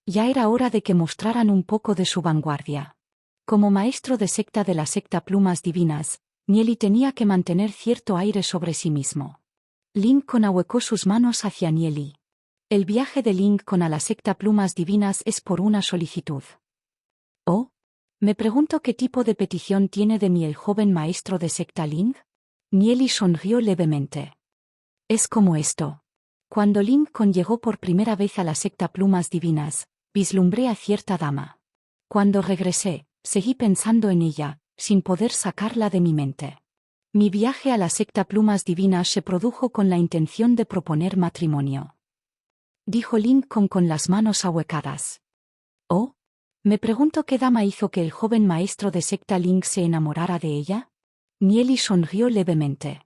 Ya era hora de que mostraran un poco de su vanguardia. Como maestro de secta de la secta Plumas Divinas, Nieli tenía que mantener cierto aire sobre sí mismo. Lincoln ahuecó sus manos hacia Nieli. El viaje de Lincoln a la secta Plumas Divinas es por una solicitud. ¿Oh? Me pregunto qué tipo de petición tiene de mí el joven maestro de secta Ling. Nieli sonrió levemente. Es como esto. Cuando Lincoln llegó por primera vez a la secta Plumas Divinas, vislumbré a cierta dama. Cuando regresé, seguí pensando en ella, sin poder sacarla de mi mente. Mi viaje a la secta Plumas Divinas se produjo con la intención de proponer matrimonio. Dijo Lincoln con las manos ahuecadas. ¿Oh? Me pregunto qué dama hizo que el joven maestro de secta Ling se enamorara de ella. Nieli sonrió levemente.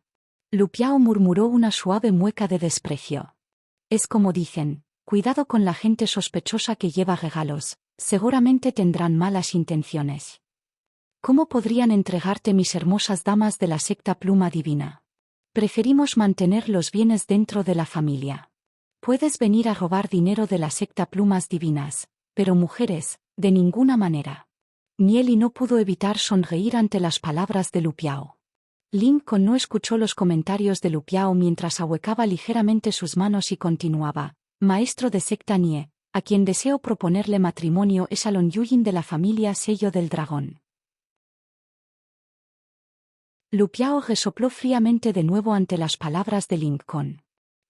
Lu Piao murmuró una suave mueca de desprecio. Es como dicen, cuidado con la gente sospechosa que lleva regalos, seguramente tendrán malas intenciones. ¿Cómo podrían entregarte mis hermosas damas de la secta Pluma Divina? Preferimos mantener los bienes dentro de la familia. Puedes venir a robar dinero de la secta Plumas Divinas, pero mujeres, de ninguna manera. Nieli no pudo evitar sonreír ante las palabras de Lu Piao. Lincoln no escuchó los comentarios de Lu Piao mientras ahuecaba ligeramente sus manos y continuaba. Maestro de secta Nie, a quien deseo proponerle matrimonio es a Lon Yuyin de la familia Sello del Dragón. Lu Piao resopló fríamente de nuevo ante las palabras de Lincoln.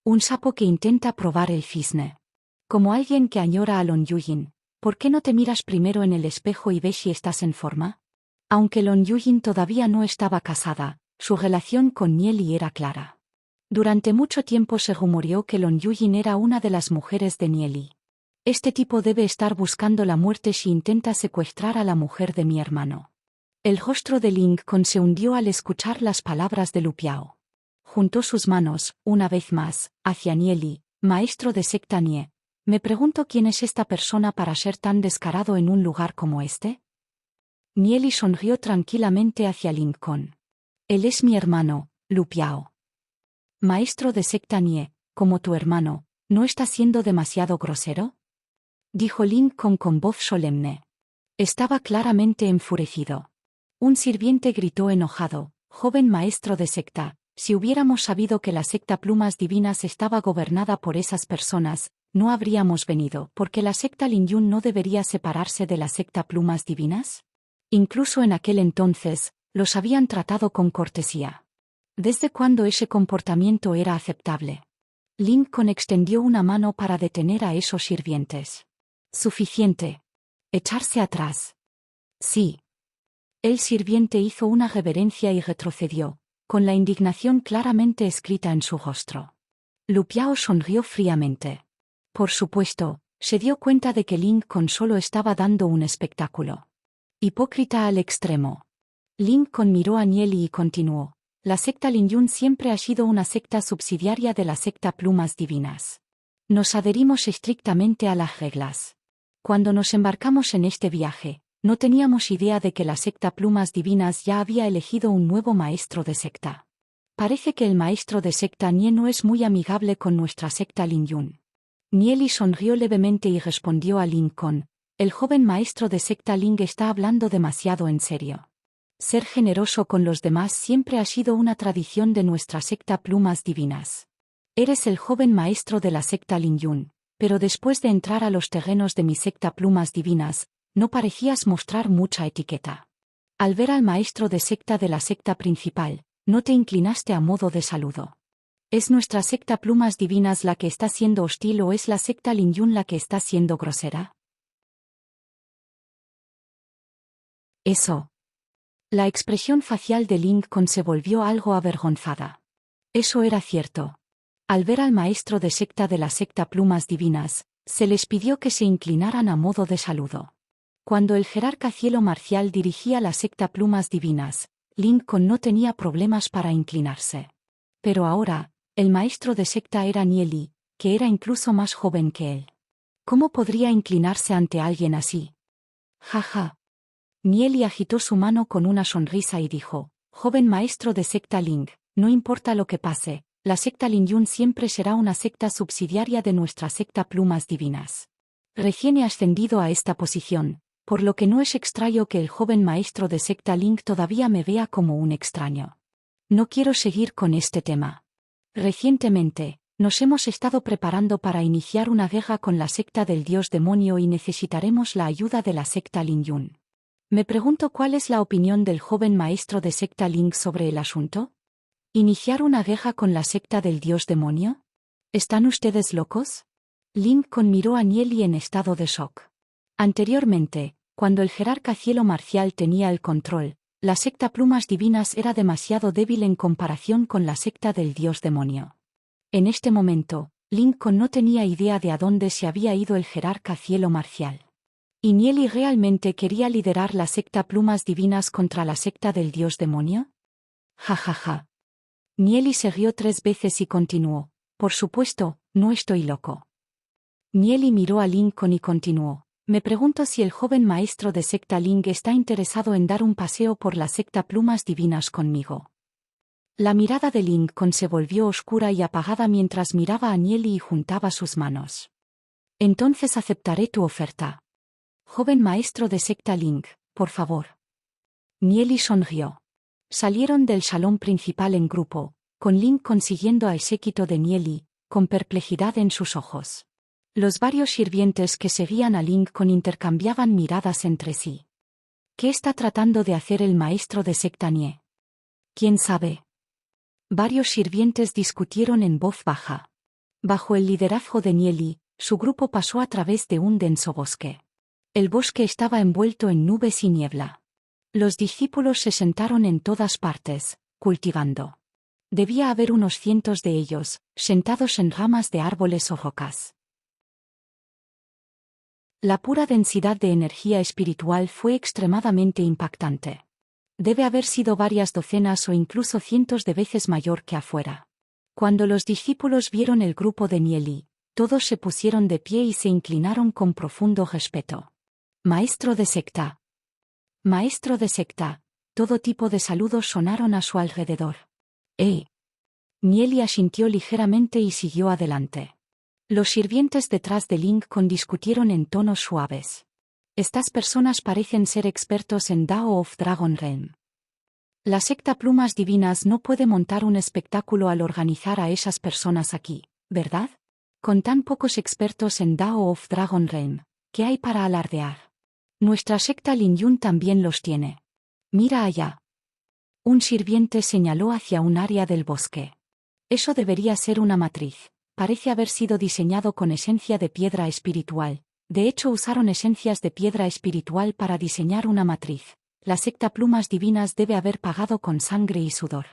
Un sapo que intenta probar el cisne. Como alguien que añora a Lon Yuyin, ¿por qué no te miras primero en el espejo y ves si estás en forma? Aunque Lon Yuyin todavía no estaba casada, su relación con Nieli era clara. Durante mucho tiempo se rumoreó que Lon Yuyin era una de las mujeres de Nieli. Este tipo debe estar buscando la muerte si intenta secuestrar a la mujer de mi hermano. El rostro de Lincoln se hundió al escuchar las palabras de Lu Piao. Juntó sus manos, una vez más, hacia Nieli, maestro de secta Nie. Me pregunto quién es esta persona para ser tan descarado en un lugar como este. Nieli sonrió tranquilamente hacia Lincoln. Él es mi hermano, Lu Piao. Maestro de secta Nie, como tu hermano, ¿no está siendo demasiado grosero? Dijo Lincoln con voz solemne. Estaba claramente enfurecido. Un sirviente gritó enojado, joven maestro de secta, si hubiéramos sabido que la secta Plumas Divinas estaba gobernada por esas personas, no habríamos venido, porque la secta Lin Yun no debería separarse de la secta Plumas Divinas. Incluso en aquel entonces, los habían tratado con cortesía. ¿Desde cuándo ese comportamiento era aceptable? Lincoln extendió una mano para detener a esos sirvientes. Suficiente. Echarse atrás. Sí. El sirviente hizo una reverencia y retrocedió, con la indignación claramente escrita en su rostro. Lu Piao sonrió fríamente. Por supuesto, se dio cuenta de que Lincoln solo estaba dando un espectáculo. Hipócrita al extremo. Lincoln miró a Nieli y continuó. La secta Lin Yun siempre ha sido una secta subsidiaria de la secta Plumas Divinas. Nos adherimos estrictamente a las reglas. Cuando nos embarcamos en este viaje, no teníamos idea de que la secta Plumas Divinas ya había elegido un nuevo maestro de secta. Parece que el maestro de secta Nie no es muy amigable con nuestra secta Lin Yun. Nieli sonrió levemente y respondió a Lincoln. El joven maestro de secta Ling está hablando demasiado en serio. Ser generoso con los demás siempre ha sido una tradición de nuestra secta Plumas Divinas. Eres el joven maestro de la secta Lin Yun, pero después de entrar a los terrenos de mi secta Plumas Divinas, no parecías mostrar mucha etiqueta. Al ver al maestro de secta de la secta principal, no te inclinaste a modo de saludo. ¿Es nuestra secta Plumas Divinas la que está siendo hostil o es la secta Lin Yun la que está siendo grosera? Eso. La expresión facial de Lincoln se volvió algo avergonzada. Eso era cierto. Al ver al maestro de secta de la secta Plumas Divinas, se les pidió que se inclinaran a modo de saludo. Cuando el jerarca Cielo Marcial dirigía la secta Plumas Divinas, Lincoln no tenía problemas para inclinarse. Pero ahora, el maestro de secta era Nieli, que era incluso más joven que él. ¿Cómo podría inclinarse ante alguien así? Jaja. Nieli agitó su mano con una sonrisa y dijo, joven maestro de secta Ling, no importa lo que pase, la secta Lin Yun siempre será una secta subsidiaria de nuestra secta Plumas Divinas. Recién he ascendido a esta posición, por lo que no es extraño que el joven maestro de secta Ling todavía me vea como un extraño. No quiero seguir con este tema. Recientemente, nos hemos estado preparando para iniciar una guerra con la secta del dios demonio y necesitaremos la ayuda de la secta Lin Yun. Me pregunto cuál es la opinión del joven maestro de secta Ling sobre el asunto. ¿Iniciar una guerra con la secta del dios demonio? ¿Están ustedes locos? Lincoln miró a Nieli en estado de shock. Anteriormente, cuando el jerarca Cielo Marcial tenía el control, la secta Plumas Divinas era demasiado débil en comparación con la secta del dios demonio. En este momento, Lincoln no tenía idea de a dónde se había ido el jerarca Cielo Marcial. ¿Y Nieli realmente quería liderar la secta Plumas Divinas contra la secta del dios demonio? Ja ja ja. Nieli se rió 3 veces y continuó. Por supuesto, no estoy loco. Nieli miró a Lincoln y continuó. Me pregunto si el joven maestro de secta Ling está interesado en dar un paseo por la secta Plumas Divinas conmigo. La mirada de Lincoln se volvió oscura y apagada mientras miraba a Nieli y juntaba sus manos. Entonces aceptaré tu oferta. Joven maestro de secta Ling, por favor. Nieli sonrió. Salieron del salón principal en grupo, con Link consiguiendo al séquito de Nieli, con perplejidad en sus ojos. Los varios sirvientes que seguían a Link intercambiaban miradas entre sí. ¿Qué está tratando de hacer el maestro de secta Nie? ¿Quién sabe? Varios sirvientes discutieron en voz baja. Bajo el liderazgo de Nieli, su grupo pasó a través de un denso bosque. El bosque estaba envuelto en nubes y niebla. Los discípulos se sentaron en todas partes, cultivando. Debía haber unos cientos de ellos, sentados en ramas de árboles o rocas. La pura densidad de energía espiritual fue extremadamente impactante. Debe haber sido varias docenas o incluso cientos de veces mayor que afuera. Cuando los discípulos vieron el grupo de Nieli, todos se pusieron de pie y se inclinaron con profundo respeto. Maestro de secta. Maestro de secta. Todo tipo de saludos sonaron a su alrededor. Nieli asintió ligeramente y siguió adelante. Los sirvientes detrás de Link discutieron en tonos suaves. Estas personas parecen ser expertos en Dao of Dragon Realm. La secta Plumas Divinas no puede montar un espectáculo al organizar a esas personas aquí, ¿verdad? Con tan pocos expertos en Dao of Dragon Realm, ¿qué hay para alardear? Nuestra secta Lin Yun también los tiene. Mira allá. Un sirviente señaló hacia un área del bosque. Eso debería ser una matriz. Parece haber sido diseñado con esencia de piedra espiritual. De hecho, usaron esencias de piedra espiritual para diseñar una matriz. La secta Plumas Divinas debe haber pagado con sangre y sudor.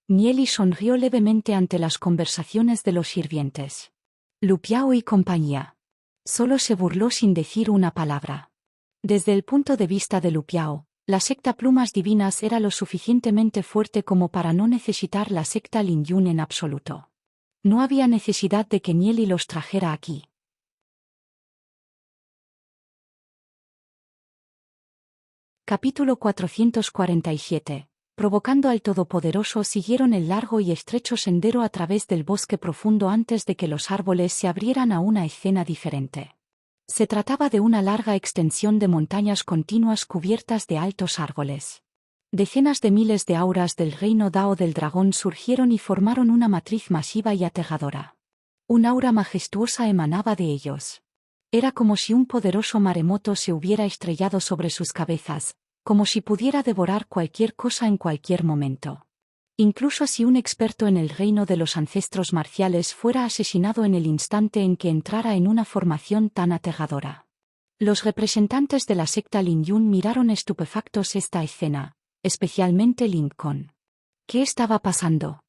Nieli sonrió levemente ante las conversaciones de los sirvientes. Lu Piao y compañía. Solo se burló sin decir una palabra. Desde el punto de vista de Lu Piao, la secta Plumas Divinas era lo suficientemente fuerte como para no necesitar la secta Lin Yun en absoluto. No había necesidad de que Nieli los trajera aquí. Capítulo 447. Provocando al Todopoderoso siguieron el largo y estrecho sendero a través del bosque profundo antes de que los árboles se abrieran a una escena diferente. Se trataba de una larga extensión de montañas continuas cubiertas de altos árboles. Decenas de miles de auras del reino Dao del dragón surgieron y formaron una matriz masiva y aterradora. Un aura majestuosa emanaba de ellos. Era como si un poderoso maremoto se hubiera estrellado sobre sus cabezas, como si pudiera devorar cualquier cosa en cualquier momento. Incluso si un experto en el reino de los ancestros marciales fuera asesinado en el instante en que entrara en una formación tan aterradora. Los representantes de la secta Lin Yun miraron estupefactos esta escena, especialmente Lincoln. ¿Qué estaba pasando?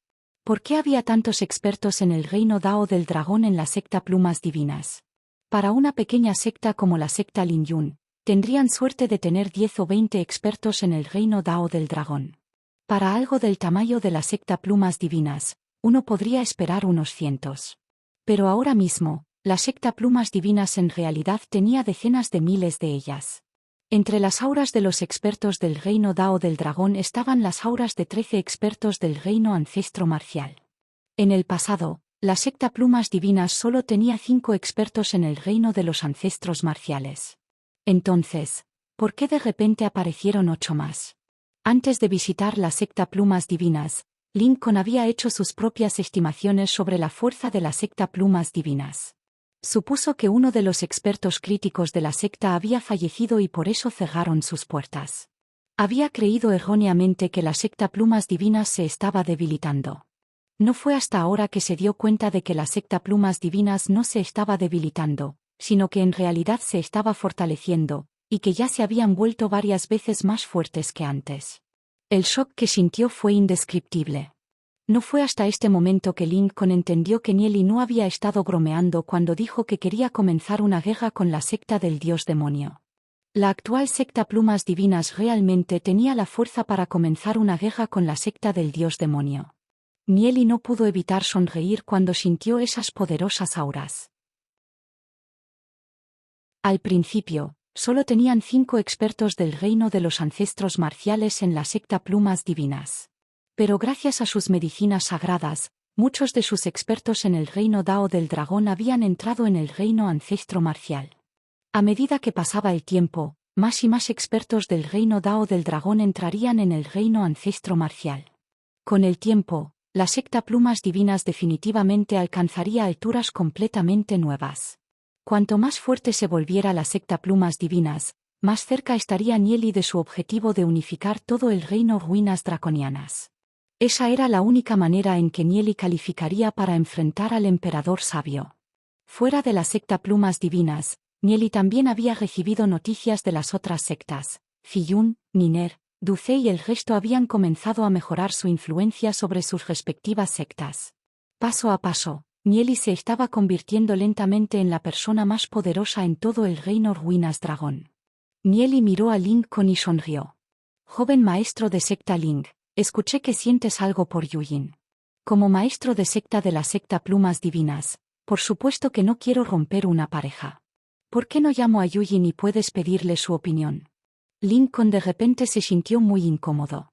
¿Por qué había tantos expertos en el reino Dao del dragón en la secta Plumas Divinas? Para una pequeña secta como la secta Lin Yun, tendrían suerte de tener 10 o 20 expertos en el reino Dao del dragón. Para algo del tamaño de la secta Plumas Divinas, uno podría esperar unos cientos. Pero ahora mismo, la secta Plumas Divinas en realidad tenía decenas de miles de ellas. Entre las auras de los expertos del reino Dao del dragón estaban las auras de 13 expertos del reino ancestro marcial. En el pasado, la secta Plumas Divinas solo tenía 5 expertos en el reino de los ancestros marciales. Entonces, ¿por qué de repente aparecieron 8 más? Antes de visitar la secta Plumas Divinas, Lincoln había hecho sus propias estimaciones sobre la fuerza de la secta Plumas Divinas. Supuso que uno de los expertos críticos de la secta había fallecido y por eso cerraron sus puertas. Había creído erróneamente que la secta Plumas Divinas se estaba debilitando. No fue hasta ahora que se dio cuenta de que la secta Plumas Divinas no se estaba debilitando, sino que en realidad se estaba fortaleciendo, y que ya se habían vuelto varias veces más fuertes que antes. El shock que sintió fue indescriptible. No fue hasta este momento que Lincoln entendió que Nieli no había estado bromeando cuando dijo que quería comenzar una guerra con la secta del dios demonio. La actual secta Plumas Divinas realmente tenía la fuerza para comenzar una guerra con la secta del dios demonio. Nieli no pudo evitar sonreír cuando sintió esas poderosas auras. Al principio, solo tenían 5 expertos del reino de los ancestros marciales en la secta Plumas Divinas. Pero gracias a sus medicinas sagradas, muchos de sus expertos en el reino Dao del dragón habían entrado en el reino ancestro marcial. A medida que pasaba el tiempo, más y más expertos del reino Dao del dragón entrarían en el reino ancestro marcial. Con el tiempo, la secta Plumas Divinas definitivamente alcanzaría alturas completamente nuevas. Cuanto más fuerte se volviera la secta Plumas Divinas, más cerca estaría Nieli de su objetivo de unificar todo el reino ruinas draconianas. Esa era la única manera en que Nieli calificaría para enfrentar al emperador sabio. Fuera de la secta Plumas Divinas, Nieli también había recibido noticias de las otras sectas. Fiyun, Niner, Duce y el resto habían comenzado a mejorar su influencia sobre sus respectivas sectas. Paso a paso, Nieli se estaba convirtiendo lentamente en la persona más poderosa en todo el reino ruinas dragón. Nieli miró a Ling Con y sonrió. Joven maestro de secta Ling, escuché que sientes algo por Yujin. Como maestro de secta de la secta Plumas Divinas, por supuesto que no quiero romper una pareja. ¿Por qué no llamo a Yujin y puedes pedirle su opinión? Lincoln de repente se sintió muy incómodo.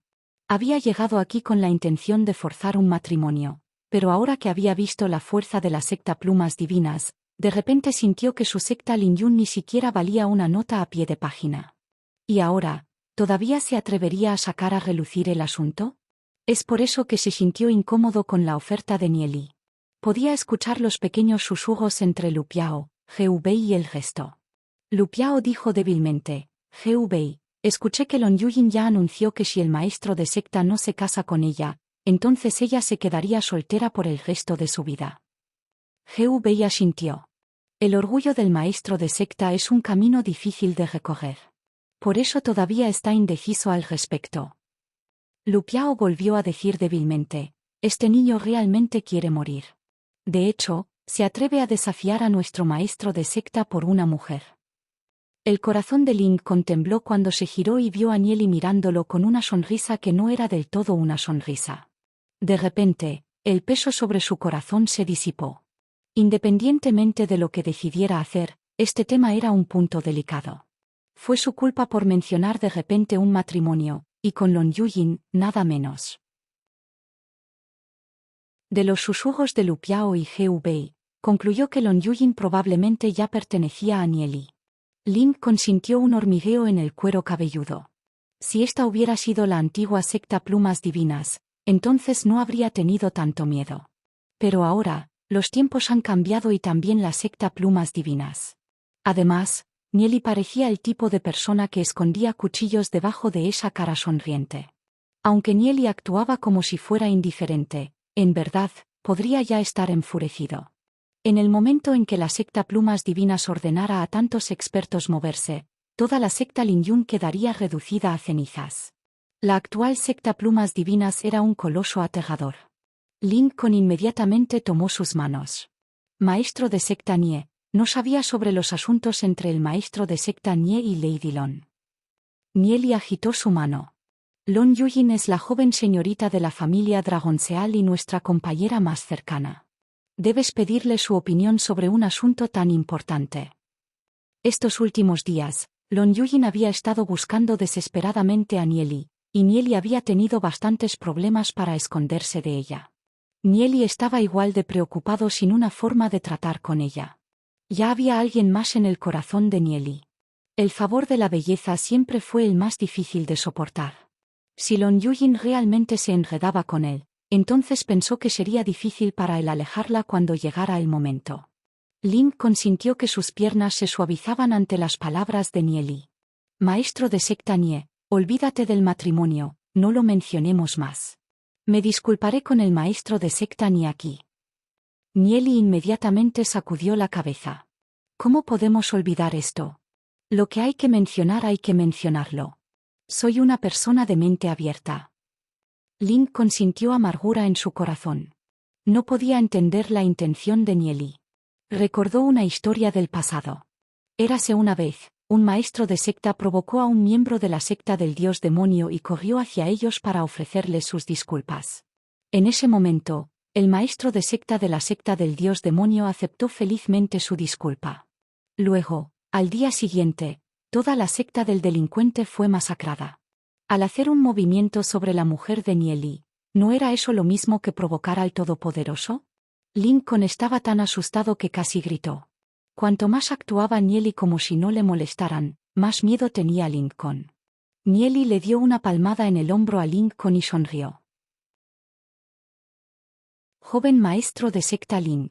Había llegado aquí con la intención de forzar un matrimonio, pero ahora que había visto la fuerza de la secta Plumas Divinas, de repente sintió que su secta Lin Yun ni siquiera valía una nota a pie de página. ¿Y ahora, todavía se atrevería a sacar a relucir el asunto? Es por eso que se sintió incómodo con la oferta de Nieli. Podía escuchar los pequeños susurros entre Lu Piao, Gu Bei y el resto. Lu Piao dijo débilmente: Gu Bei, escuché que Lon Yujin ya anunció que si el maestro de secta no se casa con ella, entonces ella se quedaría soltera por el resto de su vida. Gu Bei asintió. El orgullo del maestro de secta es un camino difícil de recorrer. Por eso todavía está indeciso al respecto. Lu Piao volvió a decir débilmente: este niño realmente quiere morir. De hecho, se atreve a desafiar a nuestro maestro de secta por una mujer. El corazón de Ling contempló cuando se giró y vio a Nieli mirándolo con una sonrisa que no era del todo una sonrisa. De repente, el peso sobre su corazón se disipó. Independientemente de lo que decidiera hacer, este tema era un punto delicado. Fue su culpa por mencionar de repente un matrimonio, y con Lon Yujin, nada menos. De los susurros de Lu Piao y Gu Bei, concluyó que Lon Yujin probablemente ya pertenecía a Nieli. Ling consintió un hormigueo en el cuero cabelludo. Si esta hubiera sido la antigua secta Plumas Divinas, entonces no habría tenido tanto miedo. Pero ahora, los tiempos han cambiado y también la secta Plumas Divinas. Además, Nieli parecía el tipo de persona que escondía cuchillos debajo de esa cara sonriente. Aunque Nieli actuaba como si fuera indiferente, en verdad, podría ya estar enfurecido. En el momento en que la secta Plumas Divinas ordenara a tantos expertos moverse, toda la secta Lin Yun quedaría reducida a cenizas. La actual secta Plumas Divinas era un coloso aterrador. Lincoln inmediatamente tomó sus manos. Maestro de secta Nie, no sabía sobre los asuntos entre el maestro de secta Nie y Lady Lon. Nieli agitó su mano. Lon Yujin es la joven señorita de la familia Dragonseal y nuestra compañera más cercana. Debes pedirle su opinión sobre un asunto tan importante. Estos últimos días, Lon Yujin había estado buscando desesperadamente a Nieli, y Nieli había tenido bastantes problemas para esconderse de ella. Nieli estaba igual de preocupado sin una forma de tratar con ella. Ya había alguien más en el corazón de Nieli. El favor de la belleza siempre fue el más difícil de soportar. Si Lon Yujin realmente se enredaba con él, entonces pensó que sería difícil para él alejarla cuando llegara el momento. Ling consintió que sus piernas se suavizaban ante las palabras de Nieli. Maestro de secta Nie, olvídate del matrimonio, no lo mencionemos más. Me disculparé con el maestro de secta Nie aquí. Nieli inmediatamente sacudió la cabeza. ¿Cómo podemos olvidar esto? Lo que hay que mencionarlo. Soy una persona de mente abierta. Ling consintió amargura en su corazón. No podía entender la intención de Nieli. Recordó una historia del pasado. Érase una vez, un maestro de secta provocó a un miembro de la secta del dios demonio y corrió hacia ellos para ofrecerles sus disculpas. En ese momento, el maestro de secta de la secta del dios demonio aceptó felizmente su disculpa. Luego, al día siguiente, toda la secta del delincuente fue masacrada. Al hacer un movimiento sobre la mujer de Nieli, ¿no era eso lo mismo que provocar al Todopoderoso? Lincoln estaba tan asustado que casi gritó. Cuanto más actuaba Nieli como si no le molestaran, más miedo tenía Lincoln. Nieli le dio una palmada en el hombro a Lincoln y sonrió. Joven maestro de secta Ling.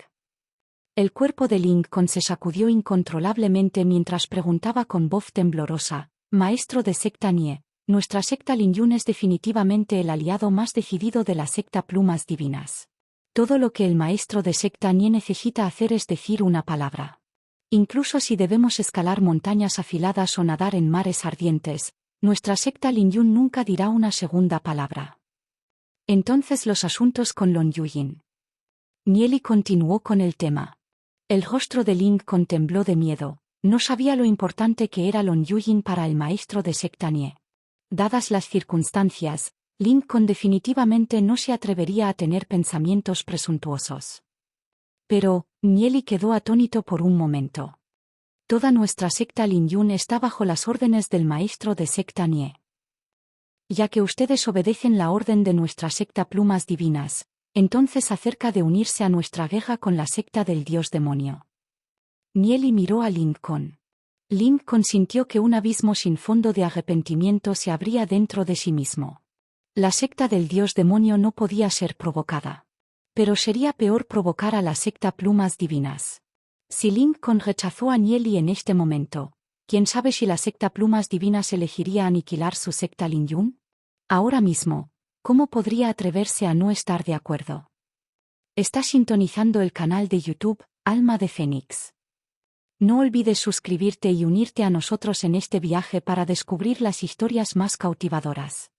El cuerpo de Lincoln se sacudió incontrolablemente mientras preguntaba con voz temblorosa: Maestro de secta Nie, nuestra secta Lin-Yun es definitivamente el aliado más decidido de la secta Plumas Divinas. Todo lo que el maestro de secta Nie necesita hacer es decir una palabra. Incluso si debemos escalar montañas afiladas o nadar en mares ardientes, nuestra secta Lin-Yun nunca dirá una segunda palabra. Entonces los asuntos con Lon Yuyin. Nieli continuó con el tema. El rostro de Lincoln tembló de miedo, no sabía lo importante que era Lon Yuyin para el maestro de secta Nie. Dadas las circunstancias, Lincoln definitivamente no se atrevería a tener pensamientos presuntuosos. Pero, Nieli quedó atónito por un momento. Toda nuestra secta Lin-Yun está bajo las órdenes del maestro de secta Nie. Ya que ustedes obedecen la orden de nuestra secta Plumas Divinas, entonces acerca de unirse a nuestra guerra con la secta del dios demonio. Nieli miró a Lincoln. Lincoln sintió que un abismo sin fondo de arrepentimiento se abría dentro de sí mismo. La secta del dios demonio no podía ser provocada. Pero sería peor provocar a la secta Plumas Divinas. Si Lincoln rechazó a Nieli en este momento, ¿quién sabe si la secta Plumas Divinas elegiría aniquilar su secta Lin-Yun? Ahora mismo, ¿cómo podría atreverse a no estar de acuerdo? Está sintonizando el canal de YouTube, Alma de Fénix. No olvides suscribirte y unirte a nosotros en este viaje para descubrir las historias más cautivadoras.